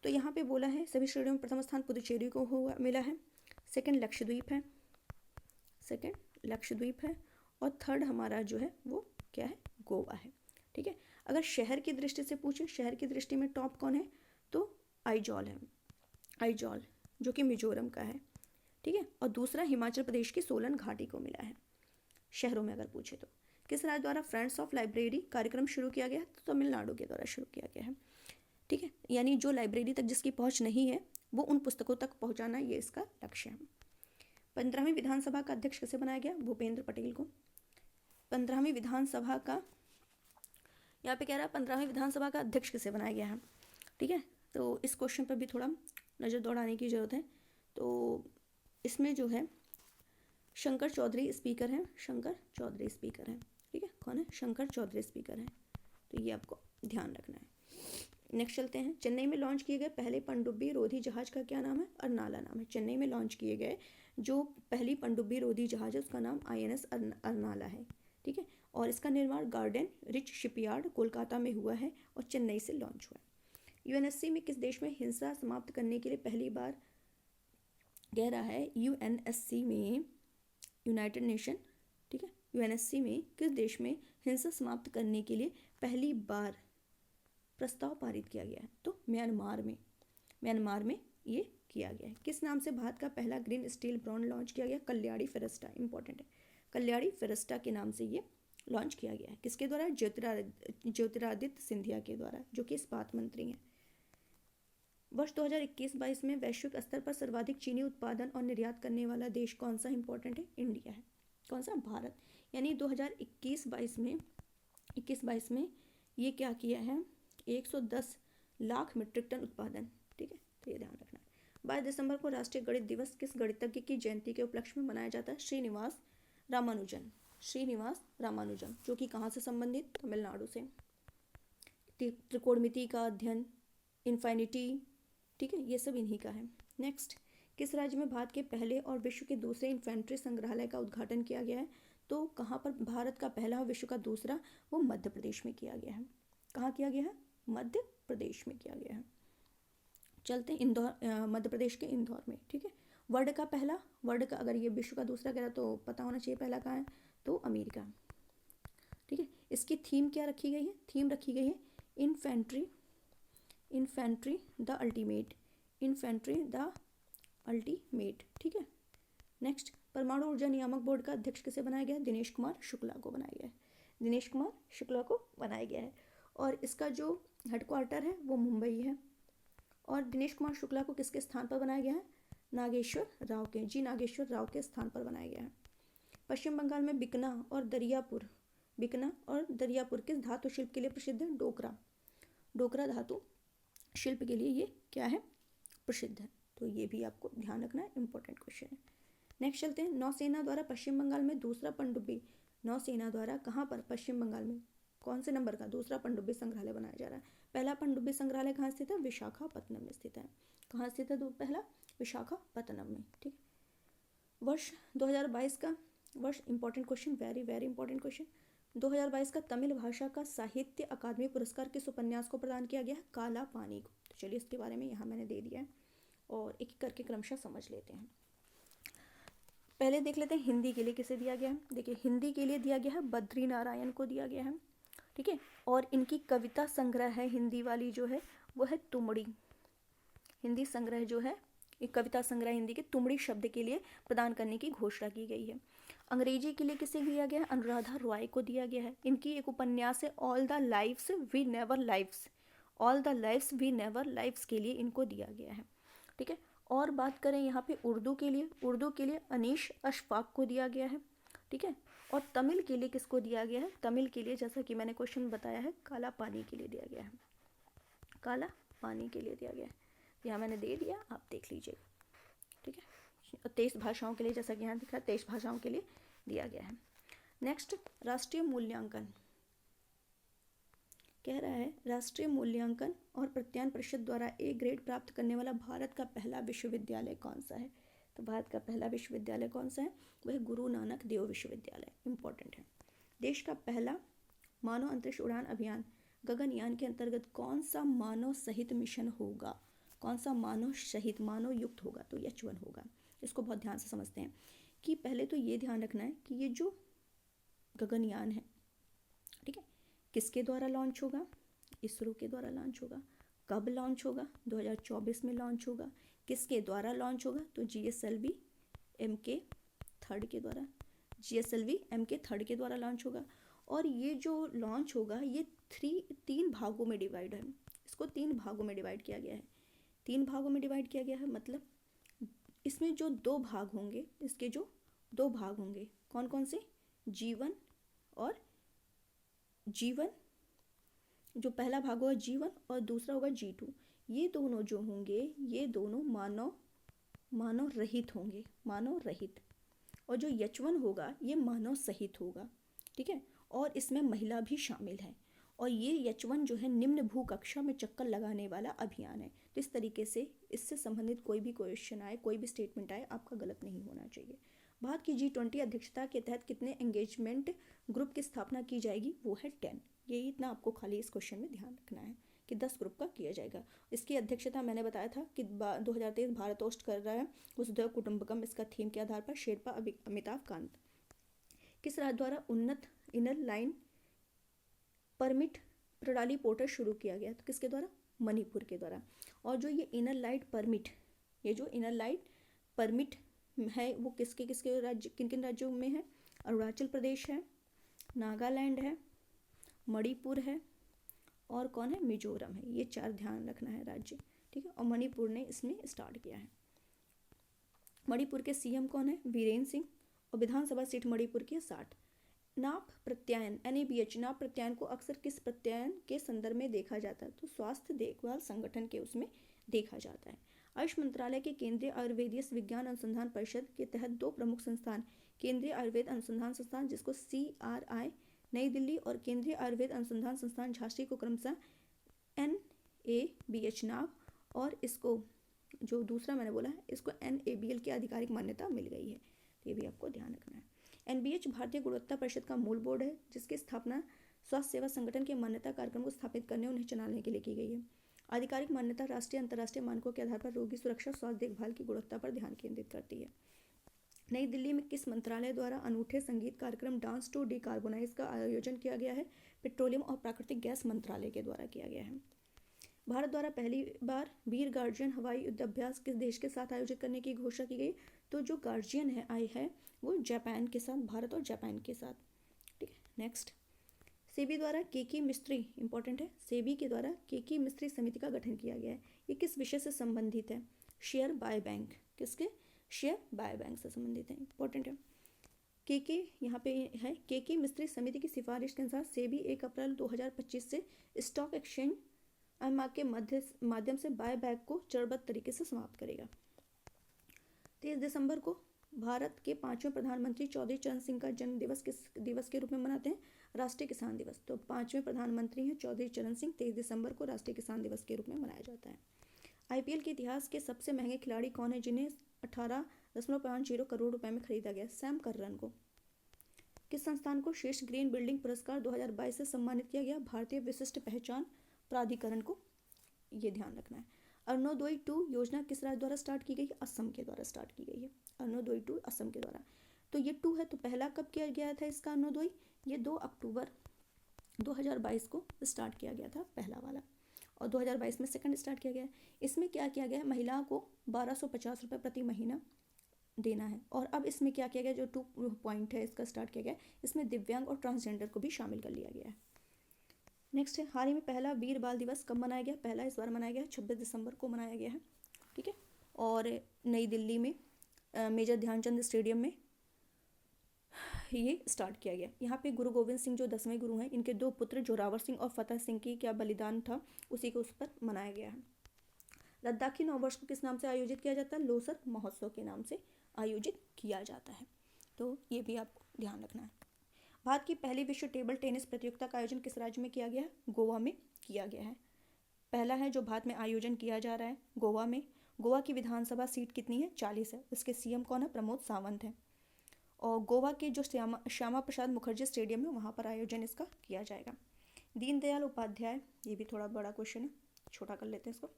तो यहाँ पे बोला है सभी श्रेणियों में प्रथम स्थान पुदुचेरी को मिला है, सेकंड लक्षद्वीप है, और थर्ड हमारा जो है वो क्या है? गोवा है। ठीक है, अगर शहर की दृष्टि से पूछे, शहर की दृष्टि में टॉप कौन है? तो आइजॉल है, आइजॉल जो कि मिजोरम का है। ठीक है, और दूसरा हिमाचल प्रदेश की सोलन घाटी को मिला है शहरों में अगर पूछे तो। किस राज्य द्वारा फ्रेंड्स ऑफ लाइब्रेरी कार्यक्रम शुरू किया गया है? तो तमिलनाडु के द्वारा शुरू किया गया है। ठीक है, यानी जो लाइब्रेरी तक जिसकी पहुंच नहीं है वो उन पुस्तकों तक पहुंचाना, ये इसका लक्ष्य है। 15वीं विधानसभा का अध्यक्ष किसे बनाया गया? भूपेंद्र पटेल को। 15वीं विधानसभा का, यहाँ पे कह रहा है 15वीं विधानसभा का अध्यक्ष किसे बनाया गया है? ठीक है, तो इस क्वेश्चन पर भी थोड़ा नज़र दौड़ाने की ज़रूरत है। तो इसमें जो है शंकर चौधरी स्पीकर हैं, ठीक है, कौन है? शंकर चौधरी स्पीकर हैं। तो ये आपको ध्यान रखना है। नेक्स्ट चलते हैं, चेन्नई में लॉन्च किए गए पहले पनडुब्बी रोधी जहाज का क्या नाम है? अरनाला नाम है। चेन्नई में लॉन्च किए गए जो पहली पनडुब्बी रोधी जहाज है उसका नाम INS अरनाला है। ठीक है, और इसका निर्माण गार्डन रिच शिपयार्ड कोलकाता में हुआ है और चेन्नई से लॉन्च हुआ है। UNSC में किस देश में हिंसा समाप्त करने के लिए पहली बार, कह रहा है UNSC में, यूनाइटेड नेशन, ठीक है, UNSC में किस देश में हिंसा समाप्त करने के लिए पहली बार प्रस्ताव पारित किया गया है? तो म्यांमार में ये किया गया है। किस नाम से भारत का पहला ग्रीन स्टील ब्रॉन्ज लॉन्च किया गया? कल्याणी फेरेस्टा, इंपॉर्टेंट है, कल्याणी फेरेस्टा के नाम से ये लॉन्च किया गया है। किसके द्वारा? ज्योतिरादित्य सिंधिया के द्वारा, जो कि इस्पात मंत्री हैं। वर्ष 2021-22 में वैश्विक स्तर पर सर्वाधिक चीनी उत्पादन और निर्यात करने वाला देश कौन सा? इंपॉर्टेंट है, इंडिया है। कौन सा? भारत। यानी 2021-22 में 21-22 में ये क्या किया है, 110 लाख मीट्रिक टन उत्पादन। ठीक है, तो ये ध्यान रखना है। 22 दिसंबर को राष्ट्रीय गणित दिवस किस गणितज्ञ की जयंती के उपलक्ष्य में मनाया जाता है? श्रीनिवास रामानुजन। श्रीनिवास रामानुजन, जो कि कहाँ से संबंधित? तमिलनाडु से। त्रिकोणमिति का अध्ययन, इन्फिनिटी, ठीक है, ये सब इन्हीं का है। नेक्स्ट, किस राज्य में भारत के पहले और विश्व के दूसरे इन्फेंट्री संग्रहालय का उद्घाटन किया गया है? तो कहाँ पर भारत का पहला और विश्व का दूसरा? वो मध्य प्रदेश में किया गया है। कहाँ किया गया है? मध्य प्रदेश में किया गया है। चलते हैं इंदौर, मध्य प्रदेश के इंदौर में। ठीक है, वर्ल्ड का पहला, वर्ल्ड का अगर ये विश्व का दूसरा कह रहा तो पता होना चाहिए पहला कहाँ है, तो अमेरिका। ठीक है, इसकी थीम क्या रखी गई है? थीम रखी गई है infantry, infantry the ultimate, infantry the ultimate. ठीक है। नेक्स्ट, परमाणु ऊर्जा नियामक बोर्ड का अध्यक्ष किसे बनाया गया है? दिनेश कुमार शुक्ला को बनाया गया है। दिनेश कुमार शुक्ला को बनाया गया है और इसका जो हेडक्वार्टर है वो मुंबई है। और दिनेश कुमार शुक्ला को किसके स्थान पर बनाया गया है? नागेश्वर राव के, जी नागेश्वर राव के स्थान पर बनाया गया है। पश्चिम बंगाल में बिकना और दरियापुर, बिकना और दरियापुर किस धातु शिल्प के लिए प्रसिद्ध है? डोकरा, डोकरा धातु शिल्प के लिए ये क्या है? प्रसिद्ध है। तो ये भी आपको ध्यान रखना है, इंपॉर्टेंट क्वेश्चन है। नेक्स्ट चलते हैं, नौसेना द्वारा पश्चिम बंगाल में दूसरा पनडुब्बी, नौसेना द्वारा कहाँ पर? पश्चिम बंगाल में कौन से नंबर का दूसरा पनडुब्बी संग्रहालय बनाया जा रहा है? पहला पनडुब्बी संग्रहालय कहाँ स्थित है? विशाखापत्तनम में स्थित है। कहाँ स्थित है पहला? विशाखापत्तनम में। ठीक है, वर्ष 2022 का, वर्ष important question, very very important question, 2022 का तमिल भाषा का साहित्य अकादमी पुरस्कार किस उपन्यास को प्रदान किया गया है? काला पानी को। तो चलिए इसके बारे में यहाँ मैंने दे दिया है और एक करके क्रमशः समझ लेते हैं। पहले देख लेते हैं हिंदी के लिए किसे दिया गया है। देखिए, हिंदी के लिए दिया गया है बद्री नारायण को दिया गया है। ठीक है, और इनकी कविता संग्रह है हिंदी वाली जो है वो है तुमड़ी। हिंदी संग्रह जो है, एक कविता संग्रह हिंदी के तुमड़ी शब्द के लिए प्रदान करने की घोषणा की गई है। अंग्रेजी के लिए किसे दिया गया है? अनुराधा रॉय को दिया गया है। इनकी एक उपन्यास है all the lives we never lives, all the lives we never lives के लिए इनको दिया गया है। ठीक है, और बात करें यहाँ पे उर्दू के लिए, उर्दू के लिए अनीश अशफाक को दिया गया है। ठीक है, और तमिल के लिए किसको दिया गया है? तमिल के लिए जैसा कि मैंने क्वेश्चन बताया है, काला पानी के लिए दिया गया है, काला पानी के लिए दिया गया है। यहाँ मैंने दे दिया, आप देख लीजिएगा। ठीक है, 23 भाषाओं के लिए, जैसा कि यहाँ दिखा 23 भाषाओं के लिए दिया गया है। नेक्स्ट, राष्ट्रीय मूल्यांकन कह रहा है, राष्ट्रीय मूल्यांकन और प्रत्यायन परिषद द्वारा ए ग्रेड प्राप्त करने वाला भारत का पहला विश्वविद्यालय कौन सा है? तो भारत का पहला विश्वविद्यालय कौन सा है? वह गुरु नानक देव विश्वविद्यालय, इंपॉर्टेंट है। देश का पहला मानव अंतरिक्ष उड़ान अभियान गगनयान के अंतर्गत कौन सा मानव सहित मिशन होगा? कौन सा मानव सहित, मानव युक्त होगा? तो H1 होगा। इसको बहुत ध्यान से समझते हैं कि पहले तो ये ध्यान रखना है कि ये जो गगनयान है, ठीक है, किसके द्वारा लॉन्च होगा? इसरो के द्वारा लॉन्च होगा। कब लॉन्च होगा? 2024 में लॉन्च होगा। किसके द्वारा लॉन्च होगा? तो GSLV MK3 के द्वारा, GSLV MK3 के द्वारा लॉन्च होगा। और ये जो लॉन्च होगा ये 3 भागों में डिवाइड है। इसको 3 भागों में डिवाइड किया गया है। 3 भागों में डिवाइड किया गया है, मतलब इसमें जो 2 भाग होंगे, इसके जो 2 भाग होंगे, कौन कौन से? G1 और G1, जो पहला भाग होगा G1 और दूसरा होगा G2। ये दोनों जो होंगे, ये दोनों मानव रहित होंगे, मानव रहित। और जो H1 होगा ये मानव सहित होगा। ठीक है, और इसमें महिला भी शामिल है। और ये H1 जो है निम्न भू कक्षा में चक्कर लगाने वाला अभियान है। तो इस तरीके से इससे संबंधित कोई भी क्वेश्चन आए, कोई भी स्टेटमेंट आए, आपका गलत नहीं होना चाहिए। भारत की G20 अध्यक्षता के तहत कितने एंगेजमेंट ग्रुप की स्थापना की जाएगी? वो है 10। यही इतना आपको खाली इस क्वेश्चन में ध्यान रखना है कि 10 ग्रुप का किया जाएगा। इसकी अध्यक्षता मैंने बताया था कि 2023 भारत होस्ट कर रहा है वसुधैव कुटुंबकम, इसका थीम के आधार पर शेरपा अमिताभ कांत। किस राज्य द्वारा उन्नत इनर लाइन परमिट प्रणाली पोर्टल शुरू किया गया? तो किसके द्वारा? मणिपुर के द्वारा। और जो ये इनर लाइट परमिट, ये जो इनर लाइट परमिट है वो किसके किसके राज्य, किन किन राज्यों में है? अरुणाचल प्रदेश है, नागालैंड है, मणिपुर है और कौन है? मिजोरम है। ये 4 ध्यान रखना है राज्य। ठीक है, और मणिपुर ने इसमें स्टार्ट किया है। मणिपुर के CM कौन है? बीरेन सिंह। और विधानसभा सीट मणिपुर की 60। नाप प्रत्यायन NABH नाप प्रत्यायन को अक्सर किस प्रत्यायन के संदर्भ में देखा जाता है? तो स्वास्थ्य देखभाल संगठन के उसमें देखा जाता है। आयुष मंत्रालय के केंद्रीय आयुर्वेदीय विज्ञान अनुसंधान परिषद के तहत दो प्रमुख संस्थान, केंद्रीय आयुर्वेद अनुसंधान संस्थान जिसको CRI नई दिल्ली और केंद्रीय आयुर्वेद अनुसंधान संस्थान झांसी को क्रमशः NABH नाप और इसको जो दूसरा मैंने बोला है इसको NABL की आधिकारिक मान्यता मिल गई है। तो ये भी आपको ध्यान रखना है। NBH भारतीय गुणवत्ता परिषद का मूल बोर्ड है जिसकी स्थापना स्वास्थ्य सेवा संगठन के मान्यता कार्यक्रम को स्थापित करने और उन्हें चलाने के लिए की गई है। आधिकारिक मान्यता राष्ट्रीय अंतर्राष्ट्रीय मानकों के आधार पर रोगी सुरक्षा स्वास्थ्य देखभाल की गुणवत्ता पर ध्यान केंद्रित करती है। नई दिल्ली में किस मंत्रालय द्वारा अनूठे संगीत कार्यक्रम डांस टू डिकार्बोनाइज का आयोजन किया गया है? पेट्रोलियम और प्राकृतिक गैस मंत्रालय के द्वारा किया गया है। भारत द्वारा पहली बार वीर गार्जियन हवाई युद्ध अभ्यास किस देश के साथ आयोजित करने की घोषणा की गई? तो जो गार्जियन है आई है वो जापान के साथ, भारत और जापान के साथ। ठीक है, नेक्स्ट। सेबी द्वारा केकी मिस्त्री, इंपॉर्टेंट है, सेबी के द्वारा केकी मिस्त्री समिति का गठन किया गया है। ये किस विषय से संबंधित है? Share by bank. किसके? शेयर बाय बैंक से संबंधित है, इंपॉर्टेंट है। केके यहाँ पे है, केकी मिस्त्री समिति की सिफारिश के अनुसार सेबी 1 अप्रैल 2025 से स्टॉक एक्सचेंज के माध्यम से बाय बैक को चरणबद्ध तरीके से समाप्त करेगा। 23 दिसंबर को भारत के 5वें प्रधानमंत्री चौधरी चरण सिंह का जन्म दिवस किस दिवस के रूप में मनाते हैं? राष्ट्रीय किसान दिवस। तो 5वें प्रधानमंत्री हैं चौधरी चरण सिंह, 23 दिसंबर को राष्ट्रीय किसान दिवस के रूप में मनाया जाता है। IPL के इतिहास के सबसे महंगे खिलाड़ी कौन है जिन्हें 18.50 करोड़ रुपए में खरीदा गया? सैम करन को। किस संस्थान को श्रेष्ठ ग्रीन बिल्डिंग पुरस्कार 2022 से सम्मानित किया गया? भारतीय विशिष्ट पहचान प्राधिकरण को, ये ध्यान रखना है। अरुणोदय 2 योजना किस राज्य द्वारा स्टार्ट की गई? असम के द्वारा स्टार्ट की गई है। अरुणोदय 2 असम के द्वारा। तो ये 2 है, तो पहला कब किया गया था इसका अरुणोदय? ये 2 अक्टूबर 2022 को स्टार्ट किया गया था पहला वाला, और 2022 में सेकंड स्टार्ट किया गया। इसमें क्या किया गया है? महिलाओं को 1250 रुपये प्रति महीना देना है। और अब इसमें क्या किया गया, जो 2 पॉइंट है इसका स्टार्ट किया गया, इसमें दिव्यांग और ट्रांसजेंडर को भी शामिल कर लिया गया है। नेक्स्ट है, हाल ही में पहला वीर बाल दिवस कब मनाया गया? पहला इस बार मनाया गया 26 दिसंबर को मनाया गया है। ठीक है, और नई दिल्ली में मेजर ध्यानचंद स्टेडियम में ये स्टार्ट किया गया। यहाँ पे गुरु गोविंद सिंह जो 10वें गुरु हैं, इनके 2 पुत्र जोरावर सिंह और फतेह सिंह की क्या बलिदान था, उसी को उस पर मनाया गया है। लद्दाखी नववर्ष को किस नाम से आयोजित किया जाता है? लोसर महोत्सव के नाम से आयोजित किया जाता है। तो ये भी आपको ध्यान रखना है। भारत की पहली विश्व टेबल टेनिस प्रतियोगिता का आयोजन किस राज्य में किया गया है? गोवा में किया गया है। पहला है जो भारत में आयोजन किया जा रहा है गोवा में। गोवा की विधानसभा सीट कितनी है? 40 है। इसके CM कौन है? प्रमोद सावंत है। और गोवा के जो श्यामा प्रसाद मुखर्जी स्टेडियम है वहाँ पर आयोजन इसका किया जाएगा। दीनदयाल उपाध्याय, ये भी थोड़ा बड़ा क्वेश्चन है, छोटा कर लेते हैं इसको।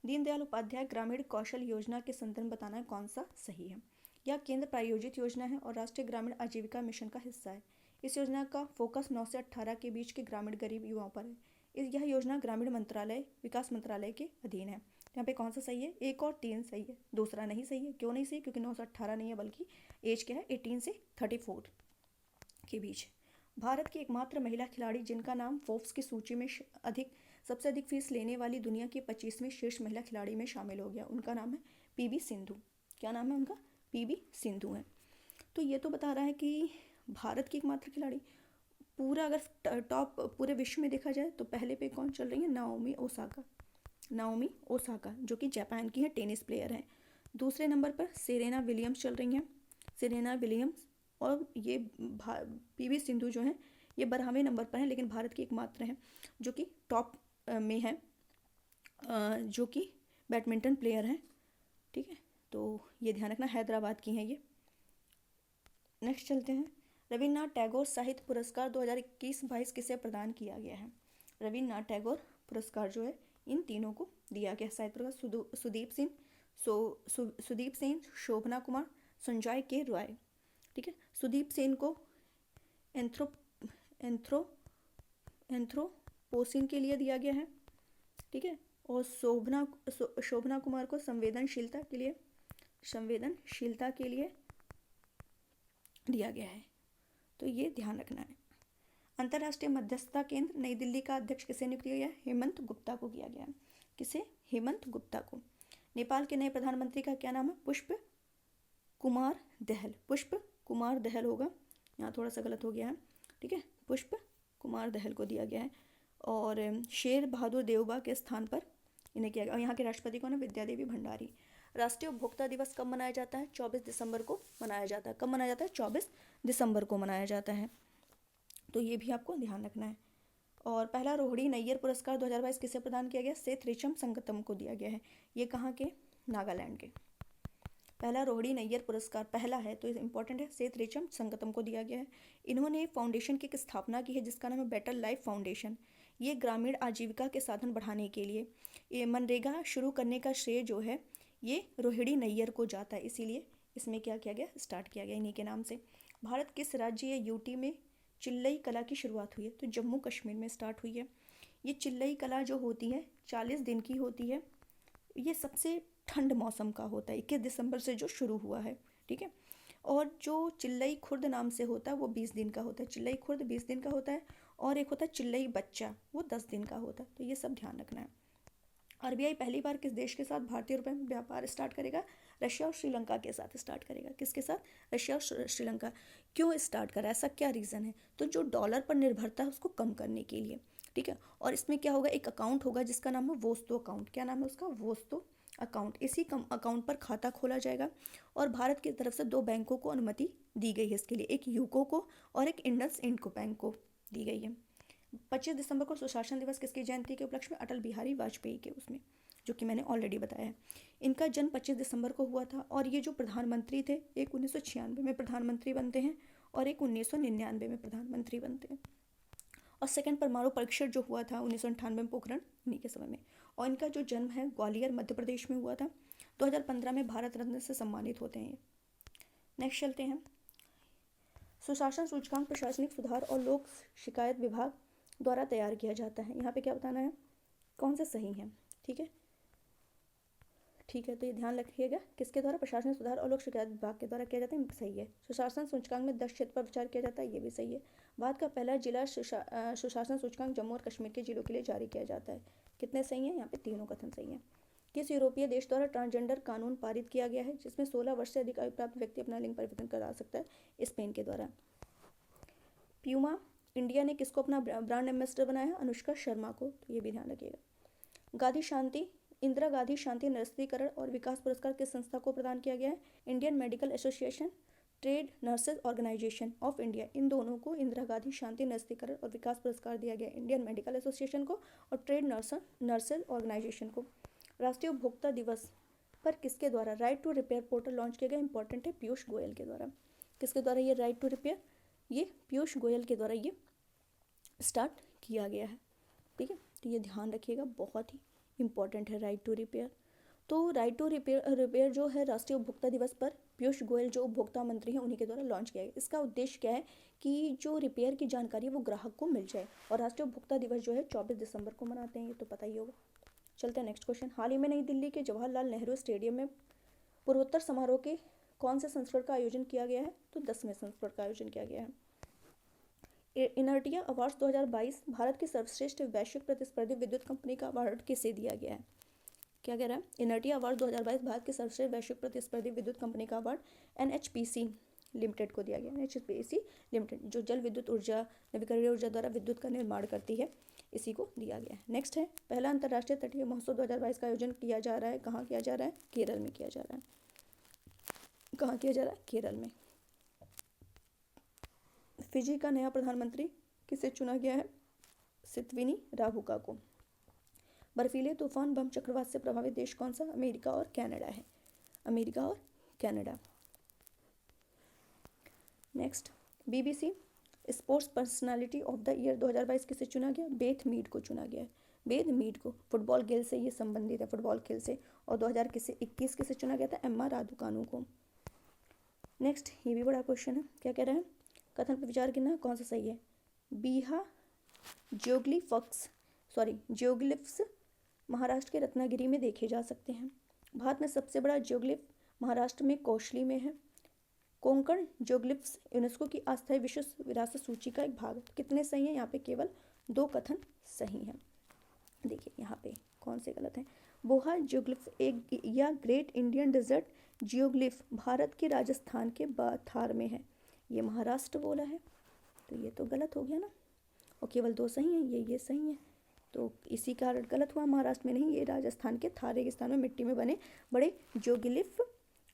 दीनदयाल उपाध्याय ग्रामीण कौशल योजना के संदर्भ बताना है कौन सा सही है। यह केंद्र प्रायोजित योजना है और राष्ट्रीय ग्रामीण आजीविका मिशन का हिस्सा है। इस योजना का फोकस 9 से 18 के बीच के ग्रामीण गरीब युवाओं पर है। यह योजना ग्रामीण मंत्रालय विकास मंत्रालय के अधीन है। यहाँ पे कौन सा सही है? 1 और 3 सही है, दूसरा नहीं सही है। क्यों नहीं सही? क्योंकि 9 से 18 नहीं है, बल्कि एज क्या है? 18 से 34 के बीच। भारत की एकमात्र महिला खिलाड़ी जिनका नाम फोर्ब्स की सूची में सबसे अधिक फीस लेने वाली दुनिया की 25वीं शीर्ष महिला खिलाड़ी में शामिल हो गया, उनका नाम है PV सिंधु। क्या नाम है उनका? PV सिंधु है। तो ये तो बता रहा है कि भारत की एकमात्र खिलाड़ी। पूरा अगर टॉप पूरे विश्व में देखा जाए तो पहले पे कौन चल रही है? नाओमी ओसाका जो कि जापान की है, टेनिस प्लेयर हैं। दूसरे नंबर पर सेरेना विलियम्स चल रही हैं, सेरेना विलियम्स। और ये PV सिंधु जो हैं ये 12वें नंबर पर हैं, लेकिन भारत की एकमात्र हैं जो कि टॉप में है, जो कि बैडमिंटन प्लेयर हैं। ठीक है, तो ये ध्यान रखना, हैदराबाद की हैं ये। नेक्स्ट चलते हैं। रविन्द्रनाथ टैगोर साहित्य पुरस्कार 2021-22 किसे प्रदान किया गया है? रविन्द्रनाथ टैगोर पुरस्कार जो है इन तीनों को दिया गया। साहित्य पुरस्कार सुदीप सेन, शोभना कुमार, संजय के रॉय। ठीक है, सुदीप सेन को एंथ्रोपोसिन के लिए दिया गया है। ठीक है, और शोभना कुमार को संवेदनशीलता के लिए दिया गया है। तो ये ध्यान रखना है। अंतर्राष्ट्रीय मध्यस्थता केंद्र नई दिल्ली का अध्यक्ष किसे नियुक्त किया गया? हेमंत गुप्ता को किया गया। किसे? हेमंत गुप्ता को। नेपाल के नए प्रधानमंत्री का क्या नाम है? पुष्प कुमार दहल होगा, यहाँ थोड़ा सा गलत हो गया है। ठीक है, पुष्प कुमार दहल को दिया गया है। और शेर बहादुर देवबा के स्थान पर इन्हें किया गया। और यहाँ के राष्ट्रपति कौन है? विद्या देवी भंडारी। राष्ट्रीय उपभोक्ता दिवस कब मनाया जाता है? 24 दिसंबर को मनाया जाता है। कब मनाया जाता है? 24 दिसंबर को मनाया जाता है, तो ये भी आपको ध्यान रखना है। और पहला रोहिणी नैयर पुरस्कार 2022 किसे प्रदान किया गया? सेठ रिचम संगतम को दिया गया है। ये कहाँ के? नागालैंड के। पहला रोहिणी नैयर पुरस्कार पहला है तो इंपॉर्टेंट है, सेठ रिचम संगतम को दिया गया है। इन्होंने फाउंडेशन की एक स्थापना की है जिसका नाम है बेटर लाइफ फाउंडेशन। ये ग्रामीण आजीविका के साधन बढ़ाने के लिए ये मनरेगा शुरू करने का श्रेय जो है ये रोहिणी नैयर को जाता है, इसीलिए इसमें क्या किया गया? स्टार्ट किया गया इन्हीं के नाम से। भारत किस राज्य या यूटी में चिल्लई कला की शुरुआत हुई है? तो जम्मू कश्मीर में स्टार्ट हुई है। ये चिल्लई कला जो होती है 40 दिन की होती है। ये सबसे ठंड मौसम का होता है, 21 दिसंबर से जो शुरू हुआ है, ठीक है। और जो चिल्लई खुर्द नाम से होता है वो 20 दिन का होता है। चिल्लई खुर्द 20 दिन का होता है। और एक होता है चिल्लई बच्चा, वो 10 दिन का होता है। तो ये सब ध्यान रखना है। आरबीआई पहली बार किस देश के साथ भारतीय रुपए में व्यापार स्टार्ट करेगा? रशिया और श्रीलंका के साथ स्टार्ट करेगा। किसके साथ? रशिया और श्रीलंका। क्यों स्टार्ट करा? ऐसा क्या रीज़न है? तो जो डॉलर पर निर्भरता है उसको कम करने के लिए, ठीक है। और इसमें क्या होगा? एक अकाउंट होगा जिसका नाम है वोस्तो अकाउंट। क्या नाम है उसका? वोस्तो अकाउंट। इसी अकाउंट पर खाता खोला जाएगा। और भारत की तरफ से 2 बैंकों को अनुमति दी गई है इसके लिए, एक यूको को और एक इंडसइंड को बैंक को दी गई है। 25 दिसंबर को सुशासन दिवस किसकी जयंती के उपलक्ष्य में? अटल बिहारी वाजपेयी के, उसमें जो कि मैंने ऑलरेडी बताया है। इनका जन्म 25 दिसंबर को हुआ था। और ये जो प्रधानमंत्री थे, एक 1996 में प्रधानमंत्री बनते हैं और एक 1999 में प्रधानमंत्री बनते हैं। और सेकंड परमाणु परीक्षण जो हुआ था 1998 में पोखरण इन्हीं के समय में। और इनका जो जन्म है ग्वालियर मध्य प्रदेश में हुआ था। 2015 में भारत रत्न से सम्मानित होते हैं ये। नेक्स्ट चलते हैं। सुशासन सूचकांक प्रशासनिक सुधार और लोक शिकायत विभाग द्वारा तैयार किया जाता है। यहाँ पे क्या बताना है? कौन सा सही है, ठीक है, ठीक है। तो ये ध्यान रखिएगा, किसके द्वारा? प्रशासनिक सुधार और लोक शिकायत विभाग के द्वारा किया जाता है, सही है। सुशासन सूचकांक में 10 क्षेत्र पर विचार किया जाता है, ये भी सही है। भारत का पहला जिला सुशासन सूचकांक जम्मू और कश्मीर के जिलों के लिए जारी किया जाता है। कितने सही हैं? यहाँ पे तीनों कथन सही हैं। किस यूरोपीय देश द्वारा ट्रांसजेंडर कानून पारित किया गया है जिसमें 16 वर्ष से अधिक आयु प्राप्त व्यक्ति अपना लिंग परिवर्तन करा सकता है? स्पेन के द्वारा। प्यूमा इंडिया ने किसको अपना ब्रांड एम्बेसडर बनाया है? अनुष्का शर्मा को, तो ये भी ध्यान रखिएगा। इंदिरा गांधी शांति निरस्त्रीकरण और विकास पुरस्कार किस संस्था को प्रदान किया गया है? Indian medical association, trade nurses organisation of India, इन दोनों को इंदिरा गांधी शांति निरस्त्रीकरण और विकास पुरस्कार दिया गया। इंडियन मेडिकल एसोसिएशन को और ट्रेड नर्सेज ऑर्गेनाइजेशन को। राष्ट्रीय उपभोक्ता दिवस पर किसके द्वारा right to repair portal launch किया गया? इंपॉर्टेंट है, पीयूष गोयल के द्वारा। किसके द्वारा ये राइट टू रिपेयर? ये पीयूष गोयल के द्वारा ये स्टार्ट किया गया है, ठीक है। तो ये ध्यान रखिएगा, बहुत ही इंपॉर्टेंट है राइट टू रिपेयर। तो राइट टू रिपेयर जो है राष्ट्रीय उपभोक्ता दिवस पर पीयूष गोयल जो उपभोक्ता मंत्री हैं उन्हीं के द्वारा लॉन्च किया गया। इसका उद्देश्य क्या है कि जो रिपेयर की जानकारी है वो ग्राहक को मिल जाए। और राष्ट्रीय उपभोक्ता दिवस जो है 24 दिसंबर को मनाते हैं, ये तो पता ही होगा। चलते हैं नेक्स्ट क्वेश्चन। हाल ही में नई दिल्ली के जवाहरलाल नेहरू स्टेडियम में पूर्वोत्तर समारोह के कौन से संस्करण का आयोजन किया गया है? तो 10वें संस्करण का आयोजन किया गया है। इनर्टिया अवार्ड्स 2022 भारत की सर्वश्रेष्ठ वैश्विक प्रतिस्पर्धी विद्युत कंपनी का अवार्ड किसे दिया गया है? क्या कह रहा है? इनर्टिया अवार्ड 2022 भारत की सर्वश्रेष्ठ वैश्विक प्रतिस्पर्धी विद्युत कंपनी का अवार्ड एनएचपीसी लिमिटेड को दिया गया। एनएचपीसी लिमिटेड जो जल विद्युत ऊर्जा नवीकरणीय ऊर्जा द्वारा विद्युत का निर्माण करती है, इसी को दिया गया है। नेक्स्ट है, पहला अंतर्राष्ट्रीय तटीय महोत्सव 2022 का आयोजन किया जा रहा है। कहाँ किया जा रहा है? केरल में किया जा रहा है। कहाँ किया जा रहा है? केरल में। फिजी का नया प्रधानमंत्री किसे चुना गया है? सितविनी राबुका को। बर्फीले तूफान बम चक्रवात से प्रभावित देश कौन सा? अमेरिका और कनाडा है। अमेरिका और Canada. Next, BBC sports personality of the year 2022 किसे चुना गया? बेथ मीड को चुना गया है। बेथ मीड को, फुटबॉल खेल से ये संबंधित है, फुटबॉल खेल से। और 2021 किसे चुना गया था? एम्मा रादुकानु को। नेक्स्ट, ये भी बड़ा क्वेश्चन है, क्या कह रहा है? कथन पर विचार करना कौन सा सही है? बीहा जियोग्लिफ्स महाराष्ट्र के रत्नागिरी में देखे जा सकते हैं। भारत में सबसे बड़ा जियोग्लिफ महाराष्ट्र में कौशली में है। कोंकण जियोग्लिफ्स यूनेस्को की अस्थायी विश्व विरासत सूची का एक भाग। कितने सही हैं? यहाँ पे केवल 2 कथन सही हैं। देखिए यहाँ पे कौन से गलत हैं। बोहा जियोग्लिफ एक या great Indian desert geoglyph Bharat के राजस्थान के बाथार में है, ये महाराष्ट्र बोला है। तो ये तो गलत हो गया ना, और केवल 2 सही हैं, ये सही है, तो इसी कारण गलत हुआ। महाराष्ट्र में नहीं, ये राजस्थान के थार रेगिस्तान में मिट्टी में बने बड़े जोगिलिफ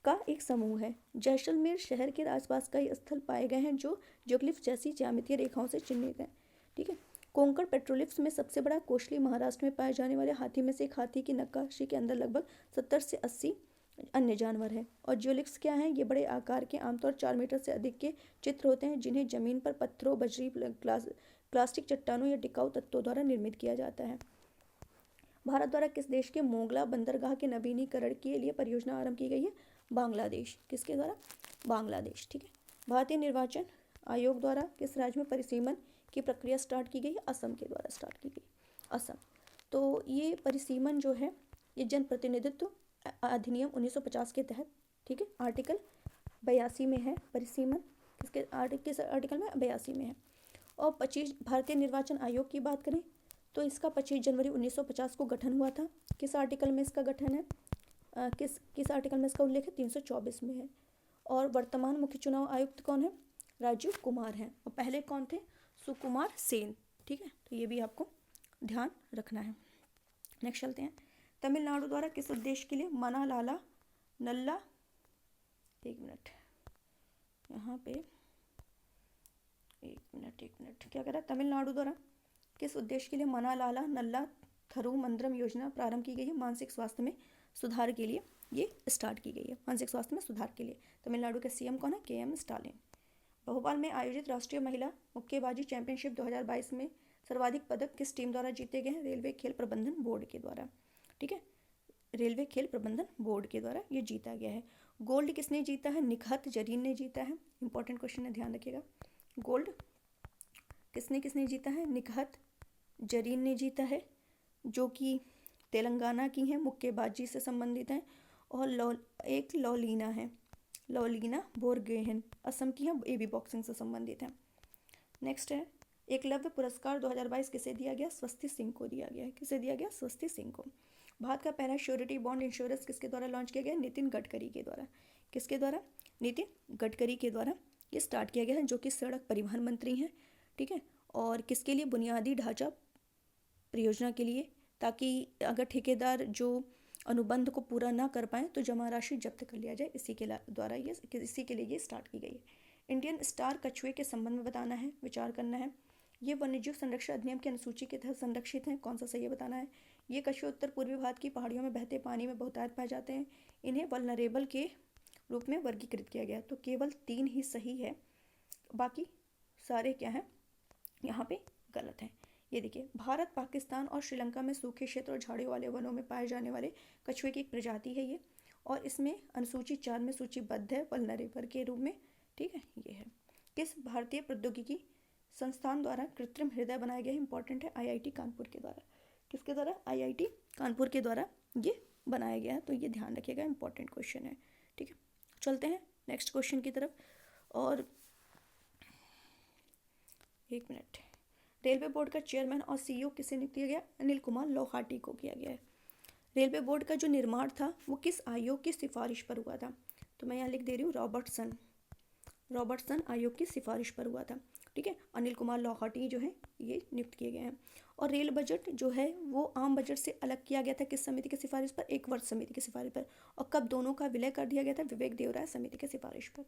का एक समूह है। जैसलमेर शहर के आसपास कई स्थल पाए गए हैं जो जोगिलिफ जैसी ज्यामितीय रेखाओं से चिन्हित हैं। ठीक है। कोंकण पेट्रोलिफ्स में सबसे बड़ा कोशली महाराष्ट्र में पाए जाने वाले हाथी में से एक हाथी की नक्काशी के अंदर लगभग 70 से 80 अन्य जानवर हैं। और जियोलिफ्स क्या हैं? ये बड़े आकार के, आमतौर 4 मीटर से अधिक के चित्र होते हैं जिन्हें जमीन पर पत्थरों, बजरी, प्लास्टिक चट्टानों या टिकाऊ तत्वों द्वारा निर्मित किया जाता है। भारत द्वारा किस देश के मोगला बंदरगाह के नवीनीकरण के लिए परियोजना आरंभ की गई है? बांग्लादेश। किसके द्वारा? बांग्लादेश। ठीक है। भारतीय निर्वाचन आयोग द्वारा किस राज्य में परिसीमन की प्रक्रिया स्टार्ट की गई है? असम के द्वारा स्टार्ट की गई, असम। तो ये परिसीमन जो है ये जन प्रतिनिधित्व अधिनियम 1950 के तहत, ठीक है, आर्टिकल 82 में है परिसीमन। किस आर्टिकल में? 82 में है। और 25 भारतीय निर्वाचन आयोग की बात करें तो इसका 25 जनवरी 1950 को गठन हुआ था। किस आर्टिकल में इसका गठन है? किस आर्टिकल में इसका उल्लेख है? 324 में है। और वर्तमान मुख्य चुनाव आयुक्त कौन है? राजीव कुमार हैं। और पहले कौन थे? सुकुमार सेन। ठीक है, तो ये भी आपको ध्यान रखना है। नेक्स्ट चलते हैं। तमिलनाडु द्वारा किस उद्देश्य के लिए मना लाला नल्ला, एक मिनट यहाँ पे, एक मिनट क्या कह रहा है? तमिलनाडु द्वारा किस उद्देश्य के लिए मना लाला नल्ला थरुमंद्रम योजना प्रारंभ की गई है? मानसिक स्वास्थ्य में सुधार के लिए ये स्टार्ट की गई है, मानसिक स्वास्थ्य में सुधार के लिए। तमिलनाडु के सीएम कौन है? KM Stalin. भोपाल में आयोजित राष्ट्रीय महिला मुक्केबाजी चैंपियनशिप 2022 में सर्वाधिक पदक किस टीम द्वारा जीते गए हैं? रेलवे खेल प्रबंधन बोर्ड के द्वारा। ठीक है, रेलवे खेल प्रबंधन बोर्ड के द्वारा ये जीता गया है। गोल्ड किसने जीता है? निखत जरीन ने जीता है। इंपॉर्टेंट क्वेश्चन है, ध्यान रखिएगा। गोल्ड किसने जीता है? निखत जरीन ने जीता है, जो कि तेलंगाना की हैं, मुक्केबाजी से संबंधित हैं। और एक लॉलीना है, लॉलीना बोरगोहेन, असम की हैं, ये भी बॉक्सिंग से संबंधित हैं। नेक्स्ट है, एकलव्य पुरस्कार 2022 किसे दिया गया? स्वस्ति सिंह को दिया गया है। किसे दिया गया? स्वस्ति सिंह को। भारत का पहला श्योरिटी बॉन्ड इंश्योरेंस किसके द्वारा लॉन्च किया गया? नितिन गडकरी के द्वारा। किसके द्वारा? नितिन गडकरी के द्वारा ये स्टार्ट किया गया है, जो कि सड़क परिवहन मंत्री हैं। ठीक है, और किसके लिए? बुनियादी ढांचा परियोजना के लिए, ताकि अगर ठेकेदार जो अनुबंध को पूरा ना कर पाए तो जमा राशि जब्त कर लिया जाए, इसी के लिए ये स्टार्ट की गई है। इंडियन स्टार कछुए के संबंध में बताना है, विचार करना है। ये वन्यजीव संरक्षण अधिनियम की अनुसूची के तहत संरक्षित हैं, कौन सा सही है बताना है। ये कछुए उत्तर पूर्वी भारत की पहाड़ियों में बहते पानी में बहुतायत पाए जाते हैं। इन्हें वल्नरेबल के रूप में वर्गीकृत किया गया, तो केवल 3 ही सही है, बाकी सारे क्या हैं यहाँ पे गलत हैं। ये देखिए, भारत, पाकिस्तान और श्रीलंका में सूखे क्षेत्र और झाड़ियों वाले वनों में पाए जाने वाले कछुए की एक प्रजाति है ये, और इसमें अनुसूची 4 में सूचीबद्ध है वल्नरेबल के रूप में। ठीक है, ये है। किस भारतीय प्रौद्योगिकी संस्थान द्वारा कृत्रिम हृदय बनाया गया है? इंपॉर्टेंट है, IIT कानपुर के द्वारा। किसके द्वारा? IIT कानपुर के द्वारा ये बनाया गया है, तो ये ध्यान रखिएगा, इंपॉर्टेंट क्वेश्चन है। ठीक है, चलते हैं नेक्स्ट क्वेश्चन की तरफ। और एक मिनट, रेलवे बोर्ड का चेयरमैन और CEO किसे नियुक्त किया गया? अनिल कुमार लोहाटी को किया गया है। रेलवे बोर्ड का जो निर्माण था वो किस आयोग की सिफारिश पर हुआ था? तो मैं यहाँ लिख दे रही हूँ, रॉबर्टसन आयोग की सिफारिश पर हुआ था। ठीक है, अनिल कुमार लोहाटी जो है ये नियुक्त किए गए हैं। और रेल बजट जो है वो आम बजट से अलग किया गया था, किस समिति की सिफारिश पर? एक वर्ष समिति की सिफारिश पर। और कब दोनों का विलय कर दिया गया था? विवेक देवराय समिति की सिफारिश पर।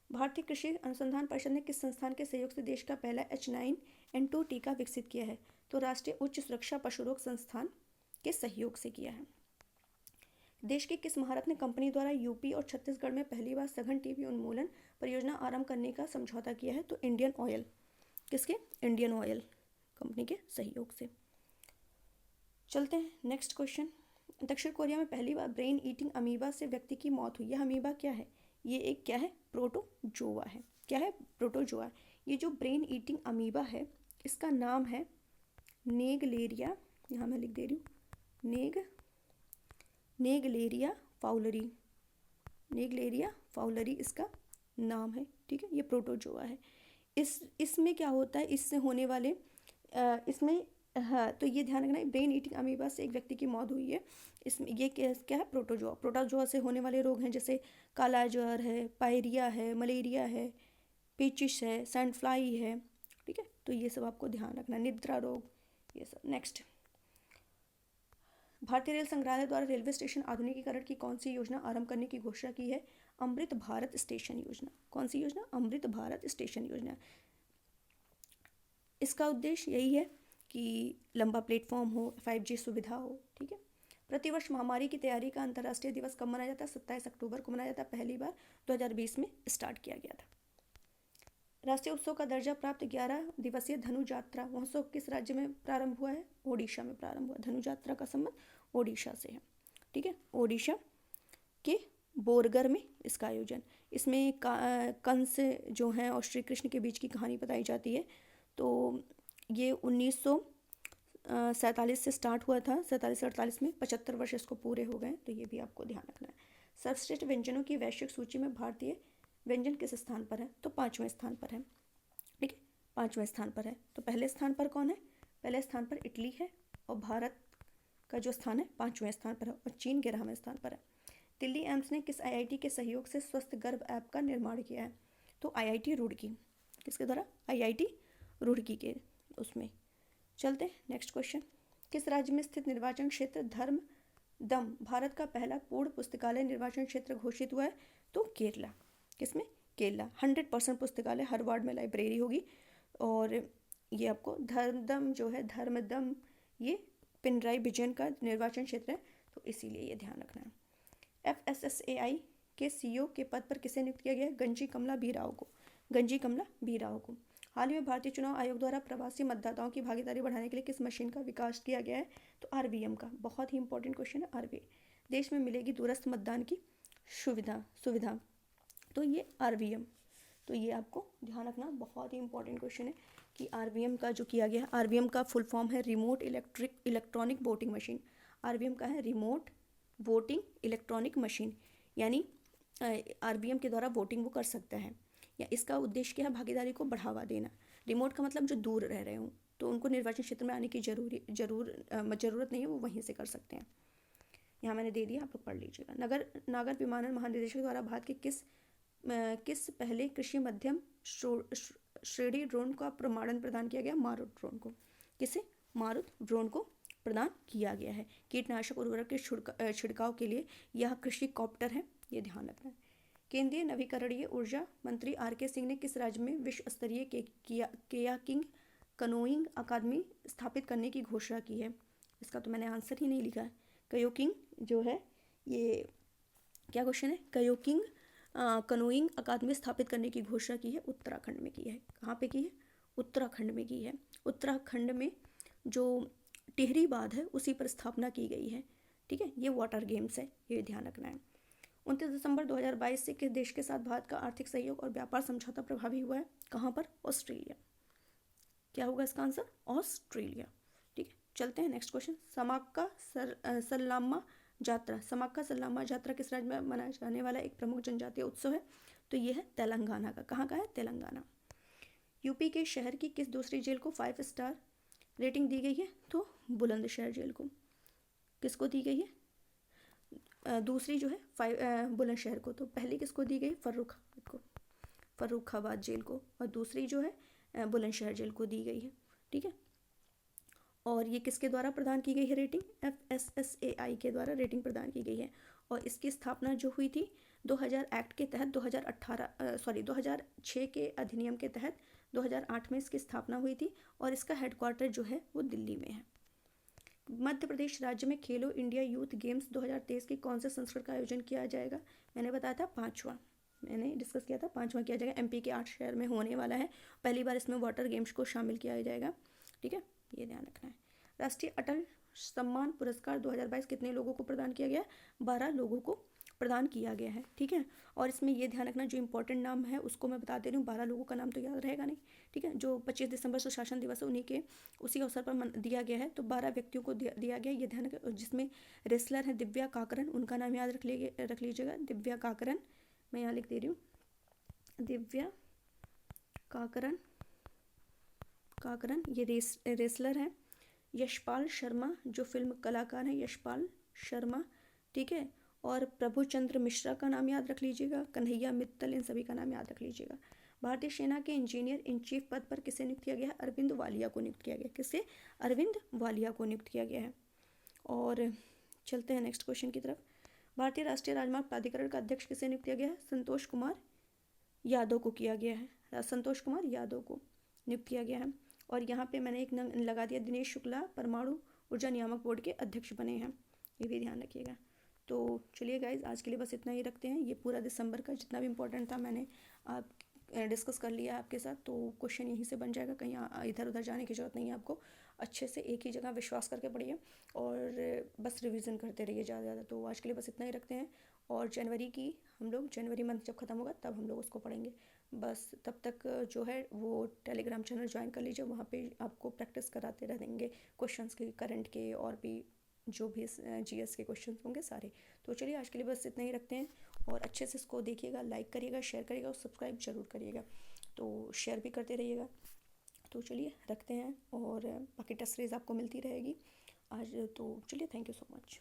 भारतीय कृषि अनुसंधान परिषद ने किस संस्थान के सहयोग से देश का पहला H9N2 टीका विकसित किया है? तो राष्ट्रीय उच्च सुरक्षा पशु रोग संस्थान के सहयोग से किया है। देश के किस महारत्न कंपनी द्वारा यूपी और छत्तीसगढ़ में पहली बार सघन टीबी उन्मूलन परियोजना आरंभ करने का समझौता किया है? तो इंडियन ऑयल। किसके? इंडियन ऑयल कंपनी के सहयोग से। चलते हैं नेक्स्ट क्वेश्चन। दक्षिण कोरिया में पहली बार ब्रेन ईटिंग अमीबा से व्यक्ति की मौत हुई। यह अमीबा क्या है? ये एक क्या है? प्रोटोजोआ है। क्या है? प्रोटोजोआ। ये जो ब्रेन ईटिंग अमीबा है इसका नाम है नेगलेरिया, यहाँ मैं लिख दे रही हूँ, नेगलेरिया फाउलरी इसका नाम है। ठीक है, ये प्रोटोजोआ है। इसमें क्या होता है, इससे होने वाले इसमें, हाँ, तो ये ध्यान रखना, ब्रेन ईटिंग अमीबा से एक व्यक्ति की मौत हुई है। इसमें ये क्या है? प्रोटोजोआ से होने वाले रोग हैं जैसे काला ज्वर है, पायरिया है, मलेरिया है, पेचिश है, सैंड फ्लाई है, ठीक है। तो ये सब आपको ध्यान रखना, निद्रा रोग, ये सब। नेक्स्ट, भारतीय रेल संग्रहालय द्वारा रेलवे स्टेशन आधुनिकीकरण की कौन सी योजना आरंभ करने की घोषणा की है? अमृत भारत स्टेशन योजना। कौन सी योजना? अमृत भारत स्टेशन योजना। इसका उद्देश्य यही है कि लंबा प्लेटफॉर्म हो, 5G सुविधा हो, ठीक है। प्रतिवर्ष महामारी की तैयारी का अंतर्राष्ट्रीय दिवस कब मनाया जाता है? 27 अक्टूबर को मनाया जाता है। पहली बार 2020 में स्टार्ट किया गया था। राष्ट्रीय उत्सव का दर्जा प्राप्त 11 दिवसीय धनु यात्रा महोत्सव किस राज्य में प्रारंभ हुआ है? ओडिशा में प्रारंभ हुआ। धनु यात्रा का संबंध ओडिशा से है, ठीक है। ओडिशा के बोरगर में इसका आयोजन। इसमें कंस जो हैं और श्री कृष्ण के बीच की कहानी बताई जाती है। तो ये 1947 से स्टार्ट हुआ था, 47 से 48 में 75 वर्ष इसको पूरे हो गए। तो ये भी आपको ध्यान रखना है। सर्वश्रेष्ठ व्यंजनों की वैश्विक सूची में भारतीय व्यंजन किस स्थान पर है? तो 5वें स्थान पर है, ठीक है। 5वें स्थान पर है। तो पहले स्थान पर कौन है? पहले स्थान पर इटली है, और भारत का जो स्थान है 5वें स्थान पर है, और चीन 11वें स्थान पर है। दिल्ली एम्स ने किस IIT के सहयोग से स्वस्थ गर्भ ऐप का निर्माण किया है? तो IIT रुड़की। किसके द्वारा? IIT रुड़की के उसमें। चलते हैं नेक्स्ट क्वेश्चन। किस राज्य में स्थित निर्वाचन क्षेत्र धर्मदम भारत का पहला पूर्ण पुस्तकालय निर्वाचन क्षेत्र घोषित हुआ है? तो केरला। किसमें? केरला। 100% पुस्तकालय, हर वार्ड में लाइब्रेरी होगी। और ये आपको धर्मदम जो है, धर्मदम, ये पिनराई विजयन का निर्वाचन क्षेत्र है, तो इसीलिए ये ध्यान रखना है। FSSAI के CEO के पद पर किसे नियुक्त किया गया है? गंजी कमला बी राव को। गंजी कमला बी राव को। हाल ही में भारतीय चुनाव आयोग द्वारा प्रवासी मतदाताओं की भागीदारी बढ़ाने के लिए किस मशीन का विकास किया गया है? तो RVM का। बहुत ही इंपॉर्टेंट क्वेश्चन है RVM। देश में मिलेगी दूरस्थ मतदान की सुविधा। तो ये RVM, तो ये आपको ध्यान रखना, बहुत ही इंपॉर्टेंट क्वेश्चन है कि RVM का जो किया गया है। RVM का फुल फॉर्म है remote electronic voting machine. RVM का है रिमोट वोटिंग इलेक्ट्रॉनिक मशीन, यानी RVM के द्वारा वोटिंग वो कर सकता है। या इसका उद्देश्य क्या है? भागीदारी को बढ़ावा देना। रिमोट का मतलब जो दूर रह रहे हों, तो उनको निर्वाचन क्षेत्र में आने की ज़रूरत नहीं है, वो वहीं से कर सकते हैं। यहाँ मैंने दे दिया, आप लोग पढ़ लीजिएगा। नागर विमानन महानिदेशक द्वारा भारत के किस पहले कृषि मध्यम श्रेणी ड्रोन का प्रमाणन प्रदान किया गया? मारुत ड्रोन को। किसे? मारुत ड्रोन को प्रदान किया गया है। कीटनाशक उर्वरक के छिड़काव के लिए यह कृषि कॉप्टर है, ये ध्यान रखना है। केंद्रीय नवीकरणीय ऊर्जा मंत्री RK सिंह ने किस राज्य में विश्व स्तरीय केयाकिंग कनोइंग अकादमी स्थापित करने की घोषणा की है? इसका तो मैंने आंसर ही नहीं लिखा है। कयोकिंग जो है, ये क्या क्वेश्चन है? कयोकिंग कनोइंग अकादमी स्थापित करने की घोषणा की है, उत्तराखंड में की है। कहाँ पे की है? उत्तराखंड में की है। उत्तराखंड में जो टिहरी बांध है उसी पर स्थापना की गई है, ठीक है। ये वाटर गेम्स है, ये ध्यान रखना है। 29 दिसंबर 2022 से किस देश के साथ भारत का आर्थिक सहयोग और व्यापार समझौता प्रभावी हुआ है? कहाँ पर? ऑस्ट्रेलिया। क्या होगा इसका आंसर? ऑस्ट्रेलिया, ठीक है। चलते हैं नेक्स्ट क्वेश्चन। समाक्का सलामा यात्रा। समाक्का सलामा यात्रा किस राज्य में मनाया जाने वाला एक प्रमुख जनजातीय उत्सव है? तो ये है तेलंगाना का। कहाँ का है? तेलंगाना। यूपी के शहर की किस दूसरी जेल को 5 स्टार रेटिंग दी गई है? तो बुलंदशहर जेल को। किसको दी गई है? दूसरी जो है बुलंदशहर को। तो पहली किसको दी गई? फर्रुखाबाद जेल को, और दूसरी जो है बुलंदशहर जेल को दी गई है, ठीक है। और ये किसके द्वारा प्रदान की गई है रेटिंग? FSSAI के द्वारा रेटिंग प्रदान की गई है। और इसकी स्थापना जो हुई थी 2000 एक्ट के तहत 2006 के अधिनियम के तहत 2008 में इसकी स्थापना हुई थी। और इसका हेडक्वार्टर जो है वो दिल्ली में है। मध्य प्रदेश राज्य में खेलो इंडिया यूथ गेम्स 2023 के कौन से संस्करण का आयोजन किया जाएगा? मैंने बताया था 5वां, मैंने डिस्कस किया था 5वां किया जाएगा। MP के 8 शहर में होने वाला है। पहली बार इसमें वाटर गेम्स को शामिल किया जाएगा, ठीक है, ये ध्यान रखना है। राष्ट्रीय अटल सम्मान पुरस्कार 2022 कितने लोगों को प्रदान किया गया? 12 लोगों को प्रदान किया गया है, ठीक है। और इसमें ये ध्यान रखना, जो इंपॉर्टेंट नाम है उसको मैं बता दे रही हूँ। 12 लोगों का नाम तो याद रहेगा नहीं, ठीक है। जो 25 दिसंबर सुशासन दिवस है उन्हीं के उसी अवसर पर दिया गया है। तो 12 व्यक्तियों को दिया गया, ये ध्यान रखें। जिसमें रेसलर है दिव्या काकरन, उनका नाम याद रख लीजिएगा। दिव्या काकरन, मैं यहाँ लिख दे रही हूँ, दिव्या काकरन, ये रेसलर है। यशपाल शर्मा जो फिल्म कलाकार हैं, यशपाल शर्मा, ठीक है। और प्रभुचंद्र मिश्रा का नाम याद रख लीजिएगा। कन्हैया मित्तल, इन सभी का नाम याद रख लीजिएगा। भारतीय सेना के इंजीनियर इन चीफ पद पर किसे नियुक्त किया गया है? अरविंद वालिया को नियुक्त किया गया। किसे? अरविंद वालिया को नियुक्त किया गया है। और चलते हैं नेक्स्ट क्वेश्चन की तरफ। भारतीय राष्ट्रीय राजमार्ग प्राधिकरण का अध्यक्ष किसे नियुक्त किया गया है? संतोष कुमार यादव को किया गया है। संतोष कुमार यादव को नियुक्त किया गया है। और यहाँ पे मैंने एक नंग लगा दिया, दिनेश शुक्ला परमाणु ऊर्जा नियामक बोर्ड के अध्यक्ष बने हैं, ये भी ध्यान रखिएगा। तो चलिए गाइज, आज के लिए बस इतना ही रखते हैं। ये पूरा दिसंबर का जितना भी इम्पोर्टेंट था मैंने आप डिस्कस कर लिया आपके साथ, तो क्वेश्चन यहीं से बन जाएगा, कहीं इधर उधर जाने की ज़रूरत नहीं है आपको। अच्छे से एक ही जगह विश्वास करके पढ़िए और बस रिवीजन करते रहिए ज़्यादा ज़्यादा। तो आज के लिए बस इतना ही रखते हैं। और जनवरी की हम लोग, जनवरी मंथ जब ख़त्म होगा तब हम लोग उसको पढ़ेंगे। बस तब तक जो है वो टेलीग्राम चैनल ज्वाइन कर लीजिए, वहाँ पे आपको प्रैक्टिस कराते रहेंगे क्वेश्चंस के, करंट के, और भी जो भी जीएस के क्वेश्चन होंगे सारे। तो चलिए आज के लिए बस इतना ही रखते हैं। और अच्छे से इसको देखिएगा, लाइक करिएगा, शेयर करिएगा और सब्सक्राइब जरूर करिएगा। तो शेयर भी करते रहिएगा। तो चलिए रखते हैं, और बाकी टेस्ट सीरीज़ आपको मिलती रहेगी आज। तो चलिए, थैंक यू सो मच।